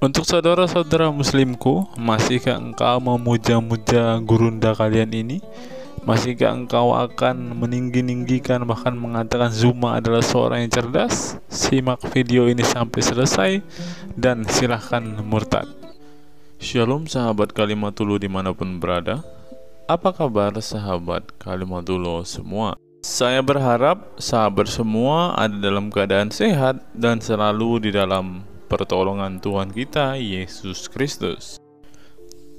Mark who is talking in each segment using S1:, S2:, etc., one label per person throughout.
S1: Untuk saudara-saudara muslimku, masihkah engkau memuja-muja gurunda kalian ini? Masihkah engkau akan meninggi-ninggikan bahkan mengatakan Zuma adalah seorang yang cerdas? Simak video ini sampai selesai dan silahkan murtad. Shalom sahabat Kalimatullah dimanapun berada. Apa kabar sahabat Kalimatullah semua? Saya berharap sahabat semua ada dalam keadaan sehat dan selalu di dalam pertolongan Tuhan kita Yesus Kristus.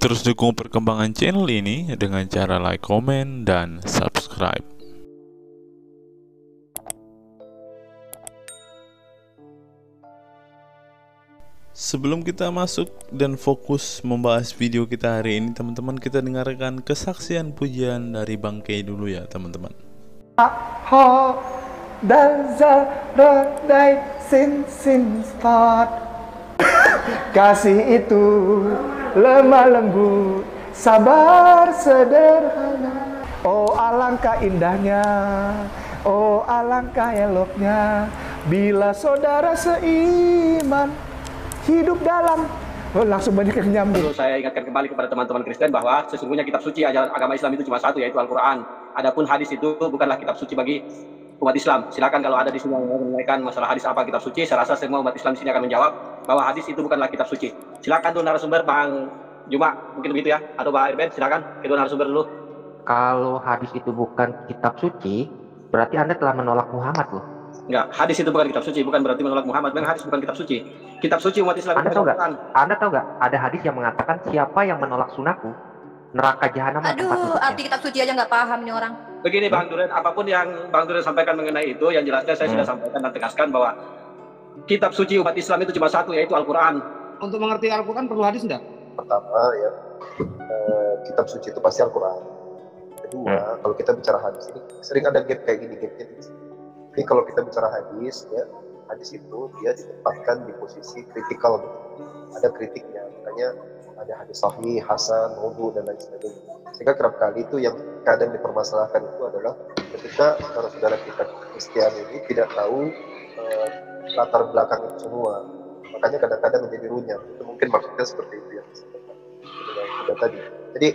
S1: Terus dukung perkembangan channel ini dengan cara like, komen, dan subscribe. Sebelum kita masuk dan fokus membahas video kita hari ini, teman-teman, kita dengarkan kesaksian pujian dari Bang Kay dulu ya, teman-teman.
S2: Kasih itu lemah lembut, sabar sederhana. Oh alangkah indahnya, oh alangkah eloknya, bila saudara seiman hidup dalam. Oh, langsung banyak yang nyambung.
S3: Saya ingatkan kembali kepada teman-teman Kristen bahwa sesungguhnya kitab suci ajaran agama Islam itu cuma satu, yaitu Al-Quran. Adapun hadis itu bukanlah kitab suci bagi umat Islam. Silakan kalau ada di sini yang menanyakan masalah hadis apa kitab suci, saya rasa semua umat Islam di sini akan menjawab bahwa hadis itu bukanlah kitab suci. Silakan tuh narasumber Bang Juma, mungkin begitu ya, atau Bang Irben, silakan kedua narasumber dulu.
S4: Kalau hadis itu bukan kitab suci, berarti Anda telah menolak Muhammad loh.
S3: Enggak, hadis itu bukan kitab suci, bukan berarti menolak Muhammad. Memang hadis bukan kitab suci. Kitab suci umat Islam.
S4: Anda tahu nggak? Anda tahu nggak? Ada hadis yang mengatakan siapa yang menolak sunahku, neraka jahanam tempat
S5: Aduh, arti kitab suci aja nggak paham nih orang.
S3: Begini Bang Duren, apapun yang Bang Duren sampaikan mengenai itu, yang jelasnya saya sudah sampaikan dan tegaskan bahwa kitab suci umat Islam itu cuma satu, yaitu Al-Quran.
S6: Untuk mengerti Al-Quran perlu hadis enggak?
S7: Pertama ya, kitab suci itu pasti Al-Quran. Kedua, kalau kita bicara hadis ini sering ada gap kayak gini, gapnya di sini. Jadi kalau kita bicara hadis, ya hadis itu dia ditempatkan di posisi kritikal, ada kritiknya, makanya ada hadis sahih, hasan, maudhu dan lain sebagainya. Sehingga kerap kali itu yang kadang dipermasalahkan itu adalah ketika saudara kita Kristian ini tidak tahu latar belakang itu semua, makanya kadang-kadang menjadi runyam. Itu mungkin maksudnya seperti itu yang disampaikan tadi. Jadi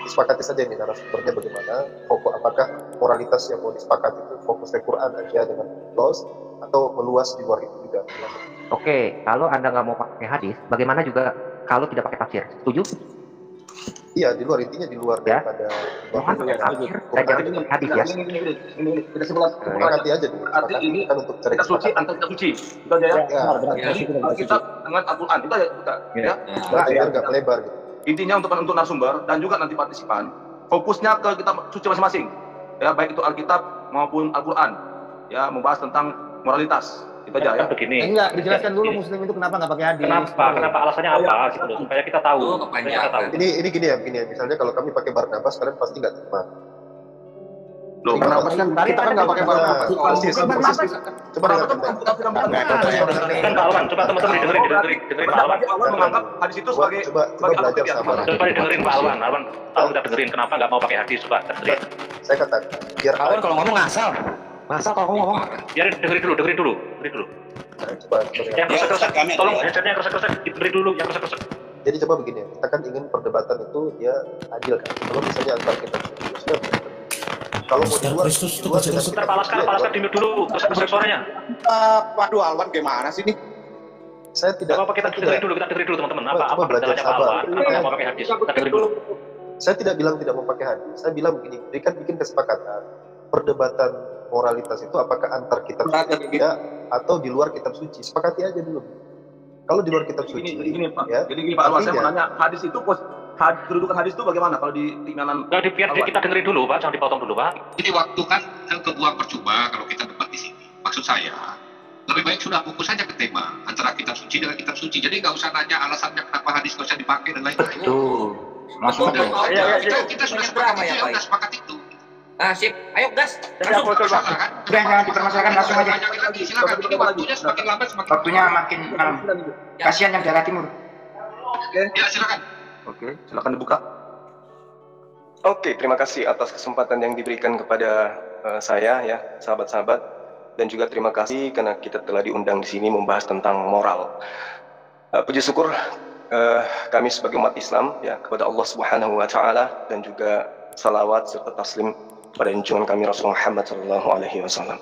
S7: disepakati saja nih narasumbernya bagaimana, fokus apakah moralitas yang mau disepakati itu fokusnya Quran aja dengan close atau meluas di luar itu juga.
S4: Oke, kalau Anda nggak mau pakai hadis, bagaimana juga kalau tidak pakai tafsir? Setuju?
S7: Iya, di luar, intinya di luar
S4: Ya.
S7: daripada
S4: Mohon pakai tafsir, dan jangan pakai hadis ya.
S3: Ini kita sebelah.
S7: Sepakati aja dulu.
S3: Arti ini
S7: kan untuk cari
S3: kitab suci antar kitab suci. Itu aja ya. Jadi Alkitab dengan Al-Quran itu aja kita. Ya.
S7: biar nggak melebar gitu.
S3: Intinya untuk narasumber dan juga nanti partisipan, fokusnya ke kitab suci masing-masing. Ya, baik itu Alkitab maupun Al-Quran. Ya, membahas tentang moralitas. Itu aja ya.
S6: Begini. Enggak, dijelaskan dulu muslim itu kenapa nggak pakai hadis.
S8: Kenapa alasannya apa gitu, supaya kita tahu.
S7: Ini gini ya. Misalnya kalau kami pakai Barnabas, kalian pasti nggak terima.
S3: Loh, Barnabas kan kita kan nggak pakai Barnabas.
S7: Coba
S8: Kan Pak Alwan, coba teman-teman dengerin Pak Alwan.
S3: Allah menganggap hadis itu sebagai
S7: belajar sama.
S8: Coba dengerin Pak Alwan, tahu kita dengerin kenapa nggak mau pakai hadis, coba dengerin.
S7: Saya katakan, biar
S6: Alwan kalau ngomong ngasal kalau ngomong.
S8: Biar dengerin dulu.
S7: coba.
S8: Yang kresek-kresek, tolong headsetnya kresek-kresek, dengerin dulu yang kresek-kresek.
S7: Jadi coba begini ya, kita kan ingin perdebatan itu dia adil kan. Kalau misalnya antar kita sudah kalau mau di luar,
S8: Bentar, Pak Laskar di mute dulu, kresek-kresek suaranya.
S6: Waduh, Alwan gimana sih ini?
S7: saya tidak.
S8: Apa kita dengerin dulu teman-teman. Apa
S7: belajar
S8: kendalanya Pak Alwan? Kenapa nggak mau pakai hadis? Kita dengerin dulu.
S7: Saya tidak bilang tidak mau pakai hadis. Saya bilang begini, bikin kesepakatan perdebatan moralitas itu apakah antar kitab suci ya, atau di luar kitab suci. Sepakati aja dulu. Kalau di luar kitab suci,
S3: Gini Pak.
S7: ya,
S3: Jadi gini Pak Alwan, saya mau nanya, hadis itu kedudukan hadis itu bagaimana kalau di keinginan?
S8: Nggak, biar kita dengerin dulu Pak, jangan dipotong dulu Pak.
S9: Jadi waktu kan kebuang percuma kalau kita debat di sini. Maksud saya, lebih baik sudah fokus saja ke tema antara kitab suci dengan kitab suci. Jadi nggak usah nanya alasannya kenapa hadis nggak usah dipakai dan lain-lain.
S6: Tuh. Masuk.
S9: Kita sudah sepakat itu ya, udah sepakat itu.
S5: Sip, ayo gas.
S9: Langsung masalah kan?
S6: Jangan dipermasalahkan, langsung aja.
S9: Silakan. Ini waktunya semakin lambat semakin.
S6: Waktunya makin malam. Kasihan yang daerah timur.
S9: Ya silakan.
S3: Oke, silakan dibuka.
S10: Oke, terima kasih atas kesempatan yang diberikan kepada saya ya, sahabat-sahabat, dan juga terima kasih karena kita telah diundang di sini membahas tentang moral. Puji syukur kami sebagai umat Islam ya kepada Allah Subhanahu wa taala, dan juga salawat serta taslim pada junjungan kami Rasulullah Muhammad sallallahu alaihi wasallam.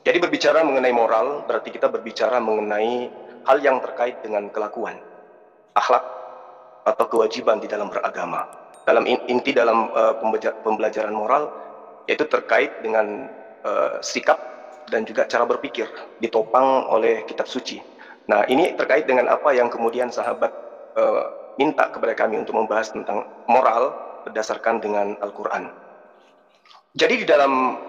S10: Jadi berbicara mengenai moral berarti kita berbicara mengenai hal yang terkait dengan kelakuan, akhlak atau kewajiban di dalam beragama. Dalam inti dalam pembelajaran moral yaitu terkait dengan sikap dan juga cara berpikir ditopang oleh kitab suci. Nah, ini terkait dengan apa yang kemudian sahabat minta kepada kami untuk membahas tentang moral berdasarkan dengan Al-Quran. Jadi di dalam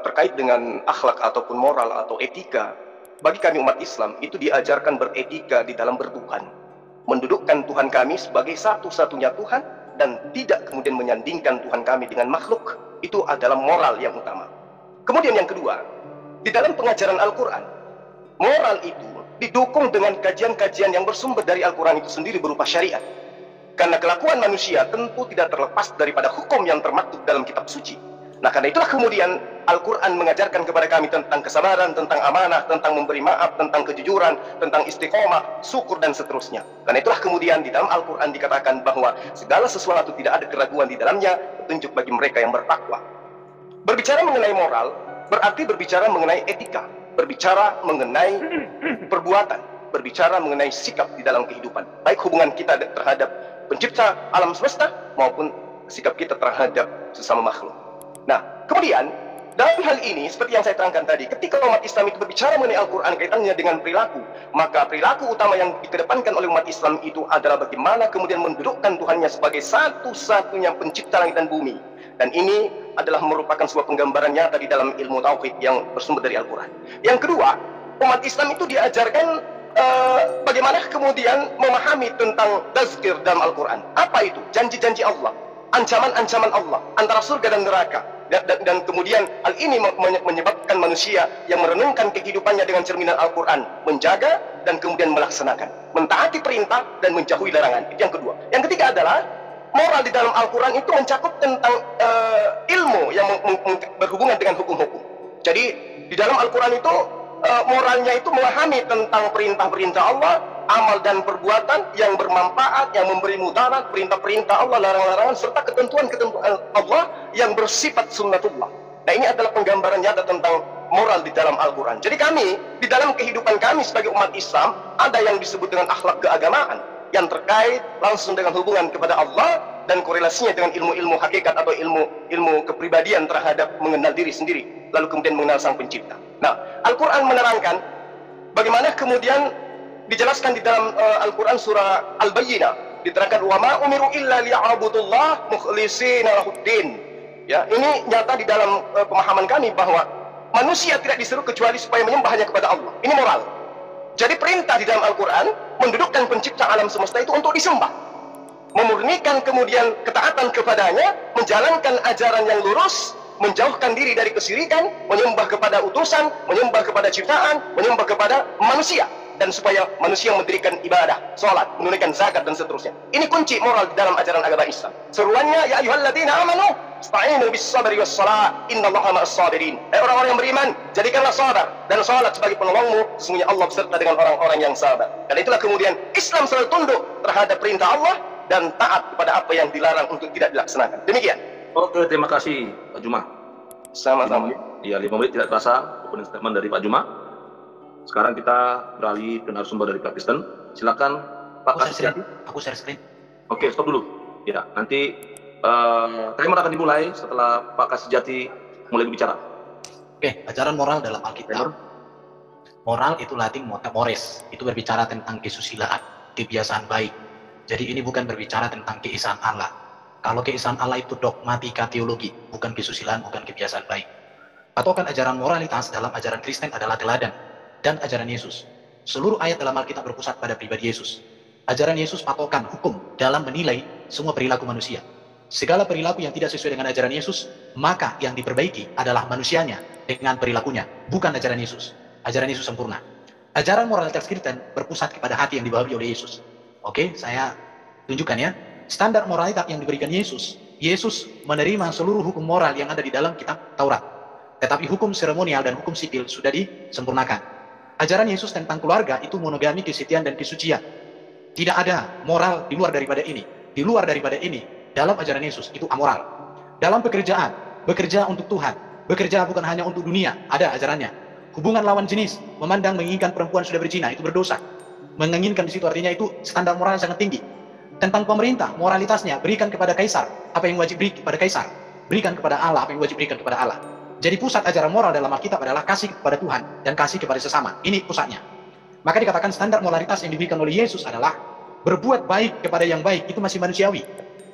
S10: terkait dengan akhlak ataupun moral atau etika, bagi kami umat Islam itu diajarkan beretika di dalam bertuhan, mendudukkan Tuhan kami sebagai satu-satunya Tuhan dan tidak kemudian menyandingkan Tuhan kami dengan makhluk. Itu adalah moral yang utama. Kemudian yang kedua, di dalam pengajaran Al-Quran, moral itu didukung dengan kajian-kajian yang bersumber dari Al-Quran itu sendiri berupa syariat. Karena kelakuan manusia tentu tidak terlepas daripada hukum yang termaktub dalam kitab suci. Nah, karena itulah kemudian Al-Quran mengajarkan kepada kami tentang kesabaran, tentang amanah, tentang memberi maaf, tentang kejujuran, tentang istiqomah, syukur, dan seterusnya. Karena itulah kemudian di dalam Al-Quran dikatakan bahwa segala sesuatu tidak ada keraguan di dalamnya, petunjuk bagi mereka yang bertakwa. Berbicara mengenai moral, berarti berbicara mengenai etika, berbicara mengenai perbuatan, berbicara mengenai sikap di dalam kehidupan, baik hubungan kita terhadap pencipta alam semesta maupun sikap kita terhadap sesama makhluk. Nah, kemudian dalam hal ini seperti yang saya terangkan tadi, ketika umat Islam itu berbicara mengenai Al-Quran kaitannya dengan perilaku, maka perilaku utama yang dikedepankan oleh umat Islam itu adalah bagaimana kemudian mendudukkan Tuhannya sebagai satu-satunya pencipta langit dan bumi. Dan ini adalah merupakan sebuah penggambaran nyata di dalam ilmu tauhid yang bersumber dari Al-Quran. Yang kedua, umat Islam itu diajarkan bagaimana kemudian memahami tentang tazkir dalam Al-Quran. Apa itu? Janji-janji Allah, ancaman-ancaman Allah antara surga dan neraka. Dan kemudian hal ini menyebabkan manusia yang merenungkan kehidupannya dengan cerminan Al-Quran, menjaga dan kemudian melaksanakan, mentaati perintah dan menjauhi larangan. Itu yang kedua. Yang ketiga adalah moral di dalam Al-Quran itu mencakup tentang ilmu yang berhubungan dengan hukum-hukum. Jadi di dalam Al-Quran itu moralnya itu memahami tentang perintah-perintah Allah, amal dan perbuatan yang bermanfaat, yang memberi mudarat, perintah-perintah Allah, larang-larangan, serta ketentuan-ketentuan Allah yang bersifat sunnatullah. Nah, ini adalah penggambaran nyata tentang moral di dalam Al-Quran. Jadi kami, di dalam kehidupan kami sebagai umat Islam, ada yang disebut dengan akhlak keagamaan, yang terkait langsung dengan hubungan kepada Allah dan korelasinya dengan ilmu-ilmu hakikat atau ilmu kepribadian terhadap mengenal diri sendiri, lalu kemudian mengenal sang pencipta. Nah, Al-Quran menerangkan bagaimana kemudian dijelaskan di dalam Al-Quran surah Al-Bayyinah, diterangkan wa ma umiru illa liya'budullah mukhlishina lahuddin. Ya, ini nyata di dalam pemahaman kami bahwa manusia tidak disuruh kecuali supaya menyembah hanya kepada Allah. Ini moral. Jadi perintah di dalam Al-Quran mendudukkan pencipta alam semesta itu untuk disembah, memurnikan kemudian ketaatan kepadanya, menjalankan ajaran yang lurus, menjauhkan diri dari kesyirikan, menyembah kepada utusan, menyembah kepada ciptaan, menyembah kepada manusia, dan supaya manusia mendirikan ibadah, sholat, menunaikan zakat, dan seterusnya. Ini kunci moral di dalam ajaran agama Islam. Seruannya, ya ayyuhalladzina amanu ista'inu bis-sabri was-shalah innallaha ma'as-sabirin. Orang-orang yang beriman, jadikanlah sabar dan salat sebagai penolongmu, sesungguhnya Allah beserta dengan orang-orang yang sabar. Dan itulah kemudian Islam selalu tunduk terhadap perintah Allah dan taat kepada apa yang dilarang untuk tidak dilaksanakan. Demikian.
S11: Oke, terima kasih Pak Juma.
S10: Sama-sama.
S11: Iya, 5 menit tidak terasa opening statement dari Pak Juma. Sekarang kita beralih ke narasumber dari Pak Kristen. Silakan Pak Kasih.
S12: Aku share screen.
S11: Oke, stop dulu. Ya, nanti timer akan dimulai setelah Pak Kasih mulai berbicara.
S12: Oke, ajaran moral dalam Alkitab. Moral itu Latin mores. Itu berbicara tentang kesusilaan, kebiasaan baik. Jadi ini bukan berbicara tentang keesaan Allah. Kalau keesaan Allah itu dogmatika teologi, bukan kesusilaan, bukan kebiasaan baik. Patokan ajaran moralitas dalam ajaran Kristen adalah teladan dan ajaran Yesus. Seluruh ayat dalam Alkitab berpusat pada pribadi Yesus. Ajaran Yesus patokan hukum dalam menilai semua perilaku manusia. Segala perilaku yang tidak sesuai dengan ajaran Yesus, maka yang diperbaiki adalah manusianya dengan perilakunya, bukan ajaran Yesus. Ajaran Yesus sempurna. Ajaran moralitas Kristen berpusat kepada hati yang dibawahi oleh Yesus. Oke, saya tunjukkan ya. Standar moralitas yang diberikan Yesus. Yesus menerima seluruh hukum moral yang ada di dalam kitab Taurat. Tetapi hukum seremonial dan hukum sipil sudah disempurnakan. Ajaran Yesus tentang keluarga itu monogami, kesetiaan, dan kesucian. Tidak ada moral di luar daripada ini. Di luar daripada ini, dalam ajaran Yesus, itu amoral. Dalam pekerjaan, bekerja untuk Tuhan. Bekerja bukan hanya untuk dunia, ada ajarannya. Hubungan lawan jenis, memandang menginginkan perempuan sudah berzina, itu berdosa. Menginginkan di situ artinya itu standar moral sangat tinggi. Tentang pemerintah, moralitasnya, berikan kepada kaisar apa yang wajib beri kepada kaisar. Berikan kepada Allah apa yang wajib berikan kepada Allah. Jadi pusat ajaran moral dalam Alkitab adalah kasih kepada Tuhan dan kasih kepada sesama. Ini pusatnya. Maka dikatakan standar moralitas yang diberikan oleh Yesus adalah berbuat baik kepada yang baik, itu masih manusiawi.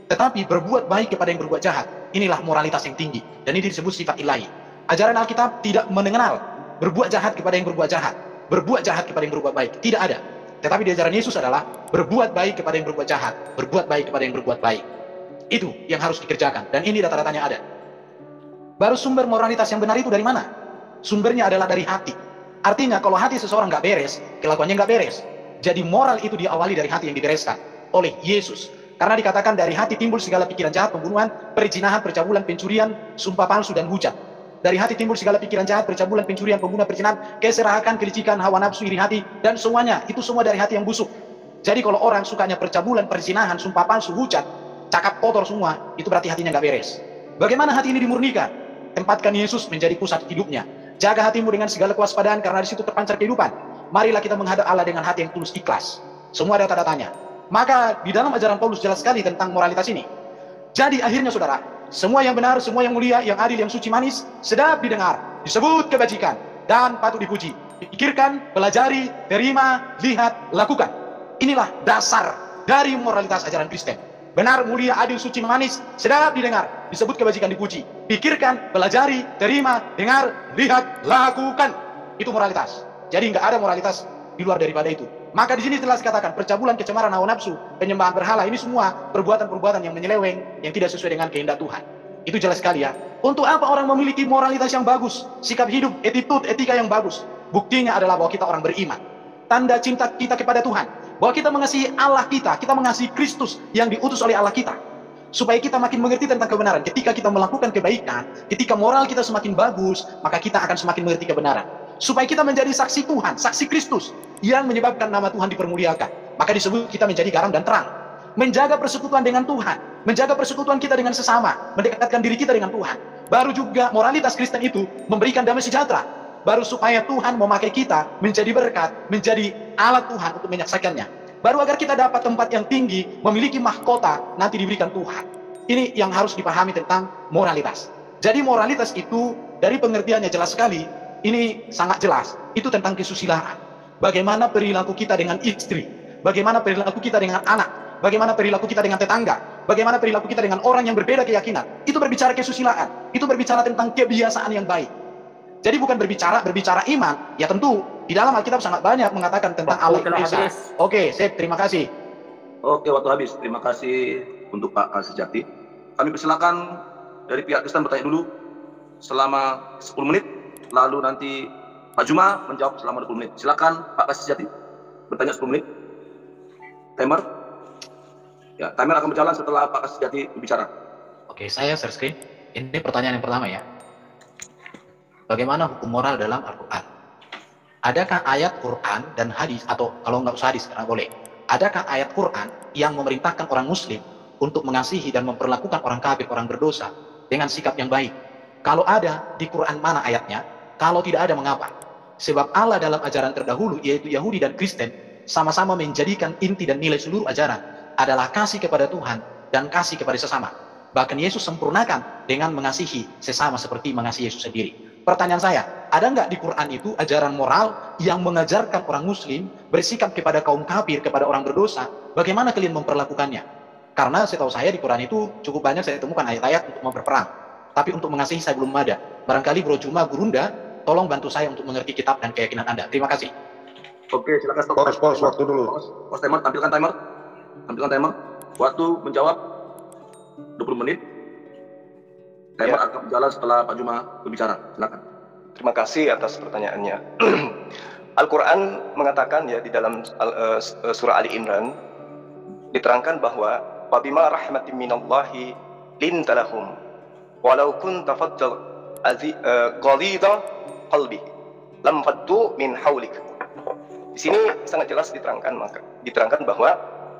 S12: Tetapi berbuat baik kepada yang berbuat jahat, inilah moralitas yang tinggi. Dan ini disebut sifat ilahi. Ajaran Alkitab tidak mengenal berbuat jahat kepada yang berbuat jahat, berbuat jahat kepada yang berbuat baik. Tidak ada. Tetapi di ajaran Yesus adalah berbuat baik kepada yang berbuat jahat, berbuat baik kepada yang berbuat baik. Itu yang harus dikerjakan. Dan ini data-datanya ada. Baru sumber moralitas yang benar itu dari mana? Sumbernya adalah dari hati. Artinya kalau hati seseorang nggak beres, kelakuannya nggak beres. Jadi moral itu diawali dari hati yang dibereskan oleh Yesus. Karena dikatakan dari hati timbul segala pikiran jahat, pembunuhan, perzinahan, percabulan, pencurian, sumpah palsu, dan hujat. Dari hati timbul segala pikiran jahat, percabulan, pencurian, pembunuhan, perzinahan, keserakan, kelicikan, hawa nafsu, iri hati, dan semuanya. Itu semua dari hati yang busuk. Jadi kalau orang sukanya percabulan, perzinahan, sumpah palsu, hujat, cakap kotor semua, itu berarti hatinya nggak beres. Bagaimana hati ini dimurnikan? Tempatkan Yesus menjadi pusat hidupnya. Jaga hatimu dengan segala kewaspadaan karena di situ terpancar kehidupan. Marilah kita menghadap Allah dengan hati yang tulus ikhlas. Semua data-datanya. Maka di dalam ajaran Paulus jelas sekali tentang moralitas ini. Jadi akhirnya saudara, semua yang benar, semua yang mulia, yang adil, yang suci, manis, sedap didengar, disebut kebajikan, dan patut dipuji. Pikirkan, pelajari, terima, lihat, lakukan. Inilah dasar dari moralitas ajaran Kristen. Benar, mulia, adil, suci, manis, sedap didengar, disebut kebajikan, dipuji. Pikirkan, pelajari, terima, dengar, lihat, lakukan. Itu moralitas. Jadi nggak ada moralitas di luar daripada itu. Maka di sini telah dikatakan percabulan, kecemaran, hawa nafsu, penyembahan berhala, ini semua perbuatan-perbuatan yang menyeleweng, yang tidak sesuai dengan kehendak Tuhan. Itu jelas sekali ya. Untuk apa orang memiliki moralitas yang bagus, sikap hidup, attitude, etika yang bagus? Buktinya adalah bahwa kita orang beriman. Tanda cinta kita kepada Tuhan, bahwa kita mengasihi Allah kita mengasihi Kristus yang diutus oleh Allah kita. Supaya kita makin mengerti tentang kebenaran. Ketika kita melakukan kebaikan, ketika moral kita semakin bagus, maka kita akan semakin mengerti kebenaran. Supaya kita menjadi saksi Tuhan, saksi Kristus yang menyebabkan nama Tuhan dipermuliakan. Maka disebut kita menjadi garam dan terang. Menjaga persekutuan dengan Tuhan, menjaga persekutuan kita dengan sesama, mendekatkan diri kita dengan Tuhan. Baru juga moralitas Kristen itu memberikan damai sejahtera. Baru supaya Tuhan memakai kita menjadi berkat, menjadi alat Tuhan untuk menyaksikannya. Baru agar kita dapat tempat yang tinggi, memiliki mahkota, nanti diberikan Tuhan. Ini yang harus dipahami tentang moralitas. Jadi moralitas itu dari pengertiannya jelas sekali, ini sangat jelas. Itu tentang kesusilaan. Bagaimana perilaku kita dengan istri, bagaimana perilaku kita dengan anak, bagaimana perilaku kita dengan tetangga, bagaimana perilaku kita dengan orang yang berbeda keyakinan. Itu berbicara kesusilaan, itu berbicara tentang kebiasaan yang baik. Jadi bukan berbicara iman. Ya tentu di dalam Alkitab sangat banyak mengatakan tentang Allah Esa. Oke, sip, terima kasih.
S11: Oke, waktu habis. Terima kasih untuk Pak Kasejati. Kami persilakan dari pihak Kristen bertanya dulu selama 10 menit. Lalu nanti Pak Juma menjawab selama 20 menit. Silakan Pak Kasejati bertanya 10 menit. Timer. Ya, timer akan berjalan setelah Pak Kasejati berbicara.
S12: Oke, saya share screen. Ini pertanyaan yang pertama ya. Bagaimana hukum moral dalam Al-Quran? Adakah ayat Quran dan hadis, atau kalau nggak usah hadis, karena boleh. Adakah ayat Quran yang memerintahkan orang Muslim untuk mengasihi dan memperlakukan orang kafir, orang berdosa dengan sikap yang baik? Kalau ada, di Quran mana ayatnya? Kalau tidak ada, mengapa? Sebab Allah dalam ajaran terdahulu, yaitu Yahudi dan Kristen, sama-sama menjadikan inti dan nilai seluruh ajaran adalah kasih kepada Tuhan dan kasih kepada sesama. Bahkan Yesus sempurnakan dengan mengasihi sesama seperti mengasihi Yesus sendiri. Pertanyaan saya, ada nggak di Quran itu ajaran moral yang mengajarkan orang Muslim bersikap kepada kaum kafir, kepada orang berdosa, bagaimana kalian memperlakukannya? Karena setahu saya di Quran itu cukup banyak saya temukan ayat-ayat untuk berperang. Tapi untuk mengasihi saya belum ada. Barangkali Bro Juma, Gurunda, tolong bantu saya untuk mengerti kitab dan keyakinan Anda. Terima kasih.
S11: Oke, silakan stop.
S7: Pause waktu dulu.
S11: Pause timer, tampilkan timer. Tampilkan timer. Waktu menjawab 20 menit. Timer akan berjalan setelah Pak Juma berbicara. Silakan.
S10: Terima kasih atas pertanyaannya. Al-Quran mengatakan ya di dalam surah Ali Imran diterangkan bahwa wabima rahmatin minallahi lintalahum walau kunta fadjal ghalidha qalbi lam faddu min haulik. Di sini sangat jelas diterangkan bahwa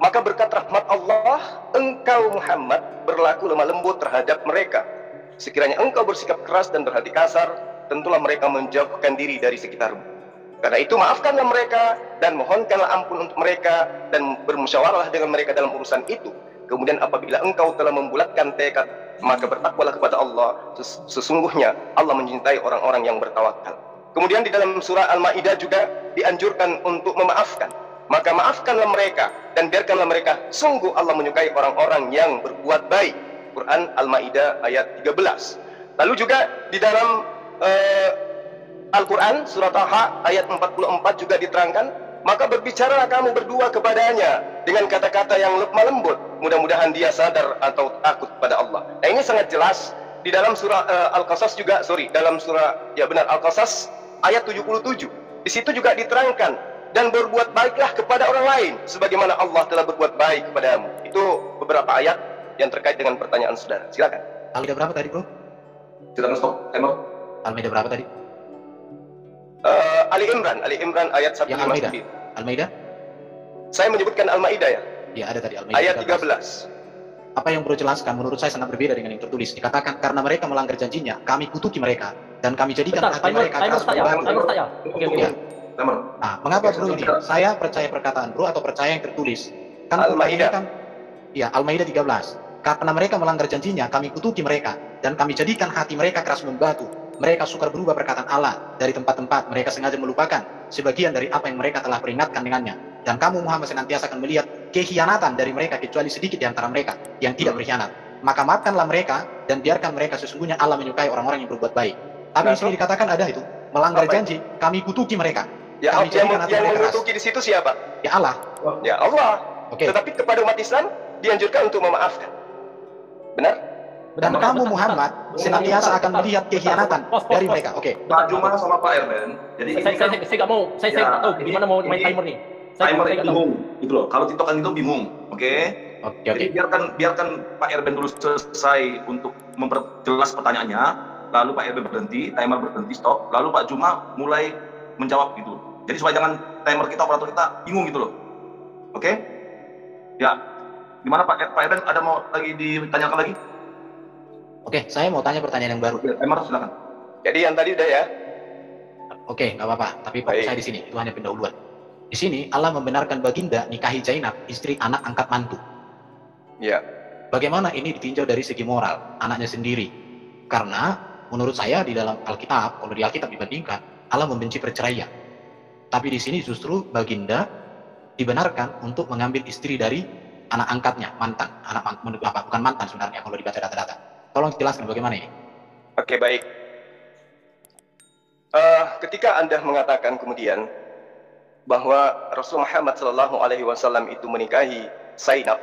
S10: maka berkat rahmat Allah engkau Muhammad berlaku lemah lembut terhadap mereka. Sekiranya engkau bersikap keras dan berhati kasar, tentulah mereka menjauhkan diri dari sekitarmu. Karena itu maafkanlah mereka dan mohonkanlah ampun untuk mereka dan bermusyawarahlah dengan mereka dalam urusan itu. Kemudian apabila engkau telah membulatkan tekad, maka bertakwalah kepada Allah. Sesungguhnya Allah mencintai orang-orang yang bertawakal. Kemudian di dalam surah Al-Maidah juga dianjurkan untuk memaafkan. Maka maafkanlah mereka dan biarkanlah mereka. Sungguh Allah menyukai orang-orang yang berbuat baik. Quran Al-Maidah ayat 13. Lalu juga di dalam Al-Quran surah Taha ayat 44 juga diterangkan, maka berbicaralah kamu berdua kepadanya dengan kata-kata yang lemah lembut. Mudah-mudahan dia sadar atau takut pada Allah. Nah, ini sangat jelas di dalam surah Al-Qasas juga, dalam surah Al-Qasas ayat 77. Di situ juga diterangkan, dan berbuat baiklah kepada orang lain sebagaimana Allah telah berbuat baik kepadamu. Itu beberapa ayat yang terkait dengan pertanyaan saudara. Silakan.
S12: Al-Maidah berapa tadi, Bro?
S11: Silakan stop timer.
S12: Al-Maidah berapa tadi?
S10: Ali Imran ayat 159.
S12: Yang Al-Maidah?
S10: Saya menyebutkan Al-Maidah ya?
S12: Ya, ada tadi Al-Maidah
S10: ayat 13.
S12: Apa yang perlu jelaskan menurut saya sangat berbeda dengan yang tertulis. Dikatakan karena mereka melanggar janjinya, kami kutuki mereka dan kami jadikan hati mereka keras berbatu. Ya. Nah, mengapa bro ini? Saya percaya perkataan bro atau percaya yang tertulis? Kan
S10: Al-Maidah
S12: kan, ya Al-Maidah 13. Karena mereka melanggar janjinya, kami kutuki mereka dan kami jadikan hati mereka keras membatu. Mereka sukar berubah perkataan Allah dari tempat-tempat. Mereka sengaja melupakan sebagian dari apa yang mereka telah peringatkan dengannya. Dan kamu Muhammad senantiasa akan melihat kekhianatan dari mereka kecuali sedikit di antara mereka yang tidak berkhianat. Maka maafkanlah mereka dan biarkan mereka, sesungguhnya Allah menyukai orang-orang yang berbuat baik. Tapi di sini dikatakan ada itu, melanggar janji, kami kutuki mereka.
S10: Ya, yang mengutuki di situ siapa?
S12: Ya Allah.
S10: Ya Allah.
S12: Okay.
S10: Tetapi kepada umat Islam dianjurkan untuk memaafkan. Benar?
S12: Dan kamu Muhammad senantiasa akan melihat kekhianatan dari mereka. Oke.
S11: Pak Juma sama Pak Erben. Jadi
S13: saya nggak mau. Saya nggak tahu gimana mau main timer nih.
S11: Timer itu bingung, gitu loh. Kalau tiktokan itu bingung, oke? Jadi biarkan Pak Erben dulu selesai untuk memperjelas pertanyaannya. Lalu Pak Erben berhenti, timer berhenti, stop. Lalu Pak Juma mulai menjawab gitu. Jadi supaya jangan timer kita, operator kita bingung gitu loh. Oke? Ya. Gimana Pak Erben, ada mau lagi ditanyakan lagi?
S12: Oke, saya mau tanya pertanyaan yang baru.
S11: Timer silakan.
S10: Jadi yang tadi udah ya?
S12: Oke, nggak apa-apa. Tapi fokus saya di sini, itu hanya pendahuluan. Di sini Allah membenarkan baginda nikahi Zainab, istri anak angkat mantu.
S10: Ya.
S12: Bagaimana ini ditinjau dari segi moral anaknya sendiri? Karena menurut saya di dalam Alkitab, kalau di Alkitab dibandingkan, Allah membenci perceraian. Tapi di sini justru baginda dibenarkan untuk mengambil istri dari anak angkatnya, mantan, bukan mantan sebenarnya kalau dibaca data-data. Tolong jelaskan bagaimana ini.
S10: Oke, baik. Ketika Anda mengatakan kemudian bahwa Rasul Muhammad SAW itu menikahi Zainab,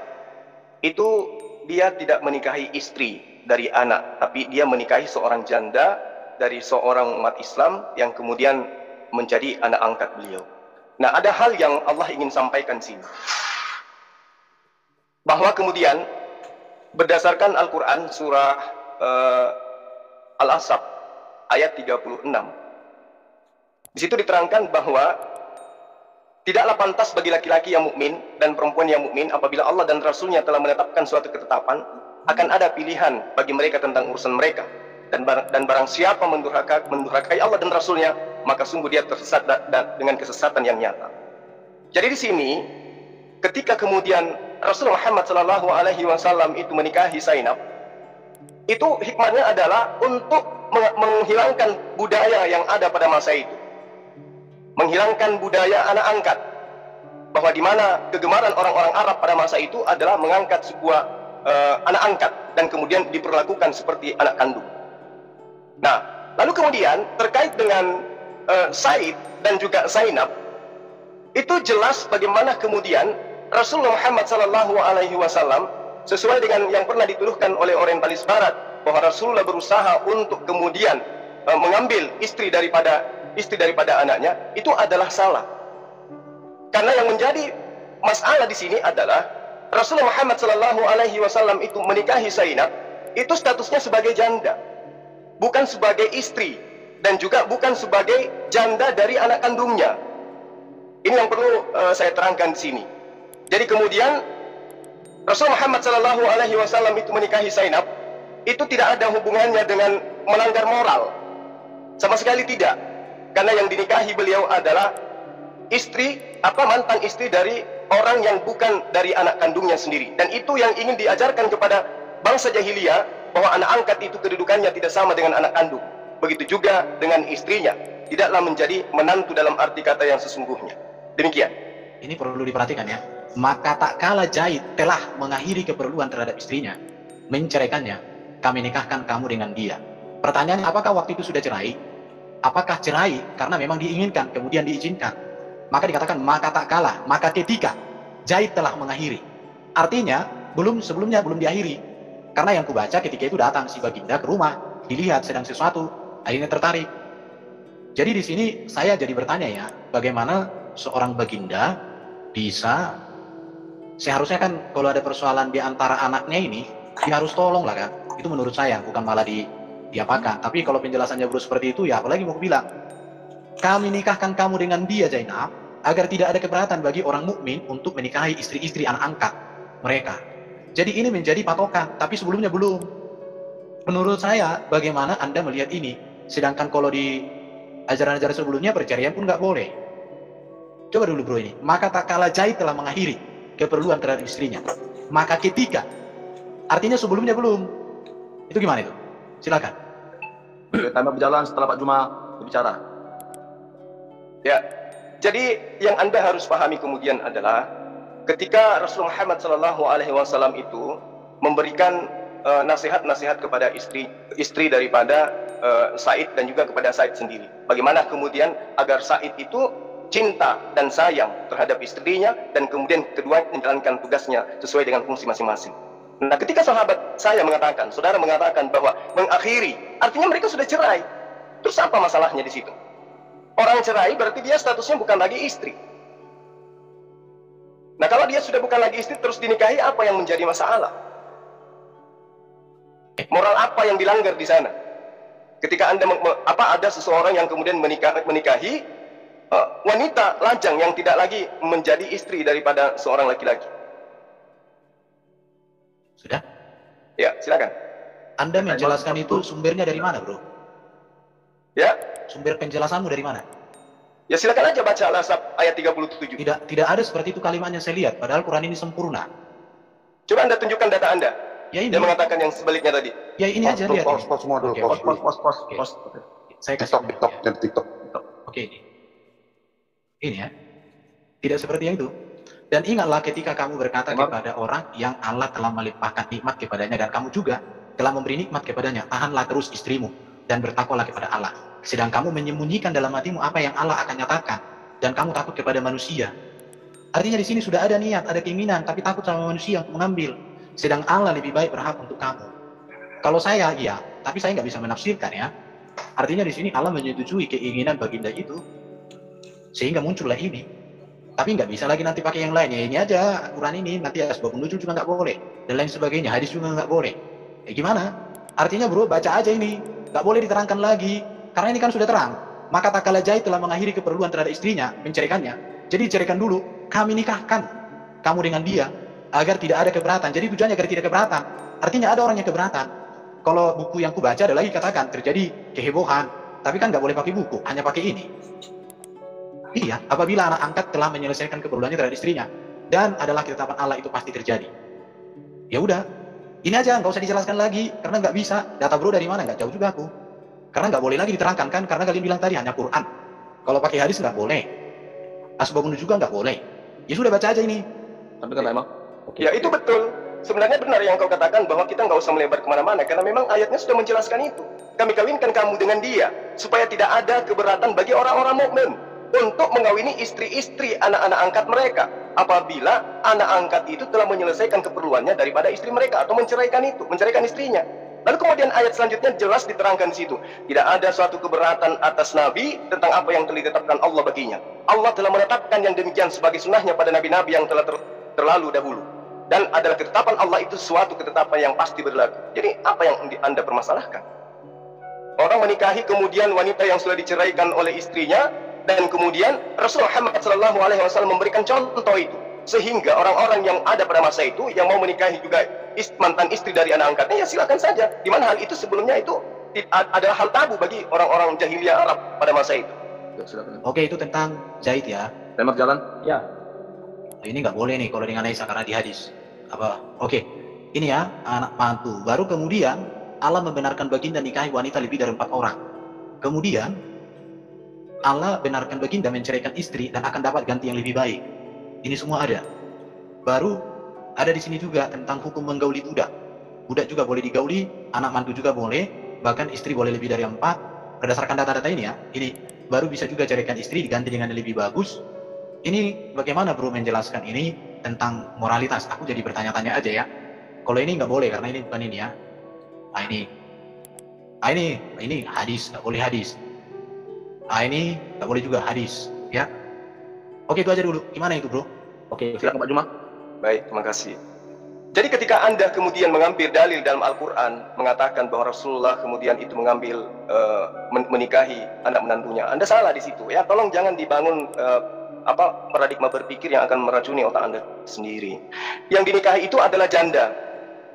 S10: itu dia tidak menikahi istri dari anak, tapi dia menikahi seorang janda dari seorang umat Islam yang kemudian menjadi anak angkat beliau. Nah, ada hal yang Allah ingin sampaikan sini, bahwa kemudian berdasarkan Al-Quran surah Al-Ahzab ayat 36, di situ diterangkan bahwa tidaklah pantas bagi laki-laki yang mukmin dan perempuan yang mukmin apabila Allah dan Rasulnya telah menetapkan suatu ketetapan, akan ada pilihan bagi mereka tentang urusan mereka. Dan barang siapa mendurhakai Allah dan Rasulnya, maka sungguh dia tersesat dengan kesesatan yang nyata. Jadi di sini, ketika kemudian Rasul Muhammad SAW itu menikahi Zainab, itu hikmahnya adalah untuk menghilangkan budaya yang ada pada masa itu. Menghilangkan budaya anak angkat, bahwa di mana kegemaran orang-orang Arab pada masa itu adalah mengangkat sebuah anak angkat dan kemudian diperlakukan seperti anak kandung. Nah, lalu kemudian terkait dengan Said dan juga Zainab, itu jelas bagaimana kemudian Rasulullah Muhammad SAW sesuai dengan yang pernah dituduhkan oleh Orientalis Barat, bahwa Rasulullah berusaha untuk kemudian mengambil istri daripada anaknya, itu adalah salah. Karena yang menjadi masalah di sini adalah Rasulullah Muhammad SAW itu menikahi Zainab, itu statusnya sebagai janda, bukan sebagai istri, dan juga bukan sebagai janda dari anak kandungnya. Ini yang perlu saya terangkan di sini. Jadi kemudian Rasul Muhammad SAW itu menikahi Zainab, itu tidak ada hubungannya dengan melanggar moral, sama sekali tidak. Karena yang dinikahi beliau adalah istri, mantan istri dari orang yang bukan dari anak kandungnya sendiri. Dan itu yang ingin diajarkan kepada bangsa jahiliyah, bahwa anak angkat itu kedudukannya tidak sama dengan anak kandung. Begitu juga dengan istrinya, tidaklah menjadi menantu dalam arti kata yang sesungguhnya. Demikian.
S12: Ini perlu diperhatikan ya. Maka tak kala Zaid telah mengakhiri keperluan terhadap istrinya, menceraikannya, kami nikahkan kamu dengan dia. Pertanyaannya, apakah waktu itu sudah cerai? Apakah cerai karena memang diinginkan kemudian diizinkan? Maka dikatakan maka tak kala, maka ketika Zaid telah mengakhiri. Artinya sebelumnya belum diakhiri. Karena yang kubaca ketika itu datang si baginda ke rumah, dilihat sedang sesuatu, akhirnya tertarik. Jadi di sini saya jadi bertanya ya, bagaimana seorang baginda bisa, seharusnya kan kalau ada persoalan di antara anaknya ini, dia harus tolong lah kan. Itu menurut saya, bukan malah diapakan. Tapi kalau penjelasannya bro seperti itu, ya apalagi mau bilang, kami nikahkan kamu dengan dia Zainab, agar tidak ada keberatan bagi orang mukmin untuk menikahi istri-istri anak angkat mereka. Jadi ini menjadi patokan, tapi sebelumnya belum. Menurut saya, bagaimana Anda melihat ini? Sedangkan kalau di ajaran-ajaran sebelumnya, perceraian pun nggak boleh. Coba dulu bro ini. Maka tak kala Zaid telah mengakhiri keperluan terhadap istrinya. Maka ketika, artinya sebelumnya belum. Itu gimana itu? Silakan.
S11: Kami berjalan setelah Pak Juma berbicara.
S10: Ya, jadi yang Anda harus pahami kemudian adalah ketika Rasulullah Muhammad SAW itu memberikan nasihat-nasihat kepada istri daripada Said dan juga kepada Said sendiri. Bagaimana kemudian agar Said itu cinta dan sayang terhadap istrinya dan kemudian kedua menjalankan tugasnya sesuai dengan fungsi masing-masing. Nah, ketika saudara mengatakan bahwa mengakhiri, artinya mereka sudah cerai. Terus apa masalahnya di situ? Orang cerai berarti dia statusnya bukan lagi istri. Nah, kalau dia sudah bukan lagi istri terus dinikahi, apa yang menjadi masalah? Moral apa yang dilanggar di sana? Ketika Anda ada seseorang yang kemudian menikahi wanita lajang yang tidak lagi menjadi istri daripada seorang laki-laki.
S12: Sudah?
S10: Ya, silakan.
S12: Anda menjelaskan itu sumbernya dari mana, bro?
S10: Ya.
S12: Sumber penjelasanmu dari mana?
S10: Ya silakan aja baca Al-Ahzab ayat 37.
S12: Tidak ada seperti itu kalimatnya saya lihat. Padahal Quran ini sempurna.
S10: Coba Anda tunjukkan data Anda.
S12: Ya ini.
S10: Dia mengatakan yang sebaliknya tadi.
S12: Ya ini aja lihat.
S7: Pause semua dulu.
S11: Pause.
S12: Saya kasih
S7: TikTok.
S12: Oke ini. Ini ya. Tidak seperti itu. Dan ingatlah ketika kamu berkata kepada orang yang Allah telah melimpahkan nikmat kepadanya dan kamu juga telah memberi nikmat kepadanya, tahanlah terus istrimu dan bertakwalah kepada Allah. Sedang kamu menyembunyikan dalam hatimu apa yang Allah akan nyatakan dan kamu takut kepada manusia. Artinya di sini sudah ada niat, ada keinginan, tapi takut sama manusia untuk mengambil. Sedang Allah lebih baik berhak untuk kamu. Kalau saya, iya, tapi saya nggak bisa menafsirkan ya. Artinya di sini Allah menyetujui keinginan baginda itu, sehingga muncullah ini. Tapi nggak bisa lagi nanti pakai yang lain. Ya ini aja Quran ini, nanti asbabun nuzul juga nggak boleh dan lain sebagainya. Hadis juga nggak boleh. Gimana? Artinya bro, baca aja ini, nggak boleh diterangkan lagi. Karena ini kan sudah terang. Maka tak kala Zaid telah mengakhiri keperluan terhadap istrinya, menceraikannya. Jadi ceraikan dulu, kami nikahkan kamu dengan dia agar tidak ada keberatan. Jadi tujuannya agar tidak keberatan. Artinya ada orang yang keberatan. Kalau buku yang kubaca ada lagi katakan terjadi kehebohan, tapi kan nggak boleh pakai buku, hanya pakai ini. Iya, apabila anak angkat telah menyelesaikan keperluannya terhadap istrinya dan adalah ketetapan Allah itu pasti terjadi. Ya udah, ini aja nggak usah dijelaskan lagi karena nggak bisa. Data bro dari mana? Nggak jauh juga aku. Karena nggak boleh lagi diterangkan kan? Karena kalian bilang tadi hanya Quran. Kalau pakai hadis nggak boleh. Asbabun nuzul juga nggak boleh. Ya sudah baca aja ini.
S11: Tapi kan emang.
S10: Ya itu betul. Sebenarnya benar yang kau katakan bahwa kita nggak usah melebar kemana-mana karena memang ayatnya sudah menjelaskan itu. Kami kawinkan kamu dengan dia supaya tidak ada keberatan bagi orang-orang mukmin untuk mengawini istri-istri anak-anak angkat mereka apabila anak angkat itu telah menyelesaikan keperluannya daripada istri mereka atau menceraikan istrinya. Lalu kemudian ayat selanjutnya jelas diterangkan di situ, tidak ada suatu keberatan atas Nabi tentang apa yang telah ditetapkan Allah baginya. Allah telah menetapkan yang demikian sebagai sunnahnya pada nabi-nabi yang telah terlalu dahulu. Dan adalah ketetapan Allah itu suatu ketetapan yang pasti berlaku. Jadi apa yang Anda permasalahkan? Orang menikahi kemudian wanita yang sudah diceraikan oleh istrinya, dan kemudian Rasulullah Muhammad SAW memberikan contoh itu, sehingga orang-orang yang ada pada masa itu yang mau menikahi juga mantan istri dari anak angkatnya, ya silakan saja. Di mana hal itu sebelumnya itu adalah hal tabu bagi orang-orang jahiliyah Arab pada masa itu.
S12: Oke, itu tentang jahit ya.
S11: Tembak jalan?
S13: Ya.
S12: Ini nggak boleh nih kalau dengan Aisyah karena di hadis. Apa? Oke, ini ya anak mantu. Baru kemudian Allah membenarkan baginda nikahi wanita lebih dari 4 orang. Kemudian Allah benarkan baginda menceraikan istri dan akan dapat ganti yang lebih baik. Ini semua ada. Baru ada di sini juga tentang hukum menggauli budak. Budak juga boleh digauli, anak mantu juga boleh, bahkan istri boleh lebih dari 4. Berdasarkan data-data ini ya, ini baru bisa juga ceraikan istri diganti dengan yang lebih bagus. Ini bagaimana bro menjelaskan ini tentang moralitas? Aku jadi bertanya-tanya aja ya. Kalau ini nggak boleh karena ini bukan ini ya. Ini hadis, nggak boleh hadis. Ini nggak boleh juga hadis, ya. Oke, itu aja dulu. Gimana itu bro?
S11: Oke, silakan Pak Juma.
S10: Baik, terima kasih. Jadi ketika Anda kemudian mengambil dalil dalam Al-Quran mengatakan bahwa Rasulullah kemudian itu mengambil menikahi anak menantunya, Anda salah di situ ya. Tolong jangan dibangun paradigma berpikir yang akan meracuni otak Anda sendiri. Yang dinikahi itu adalah janda,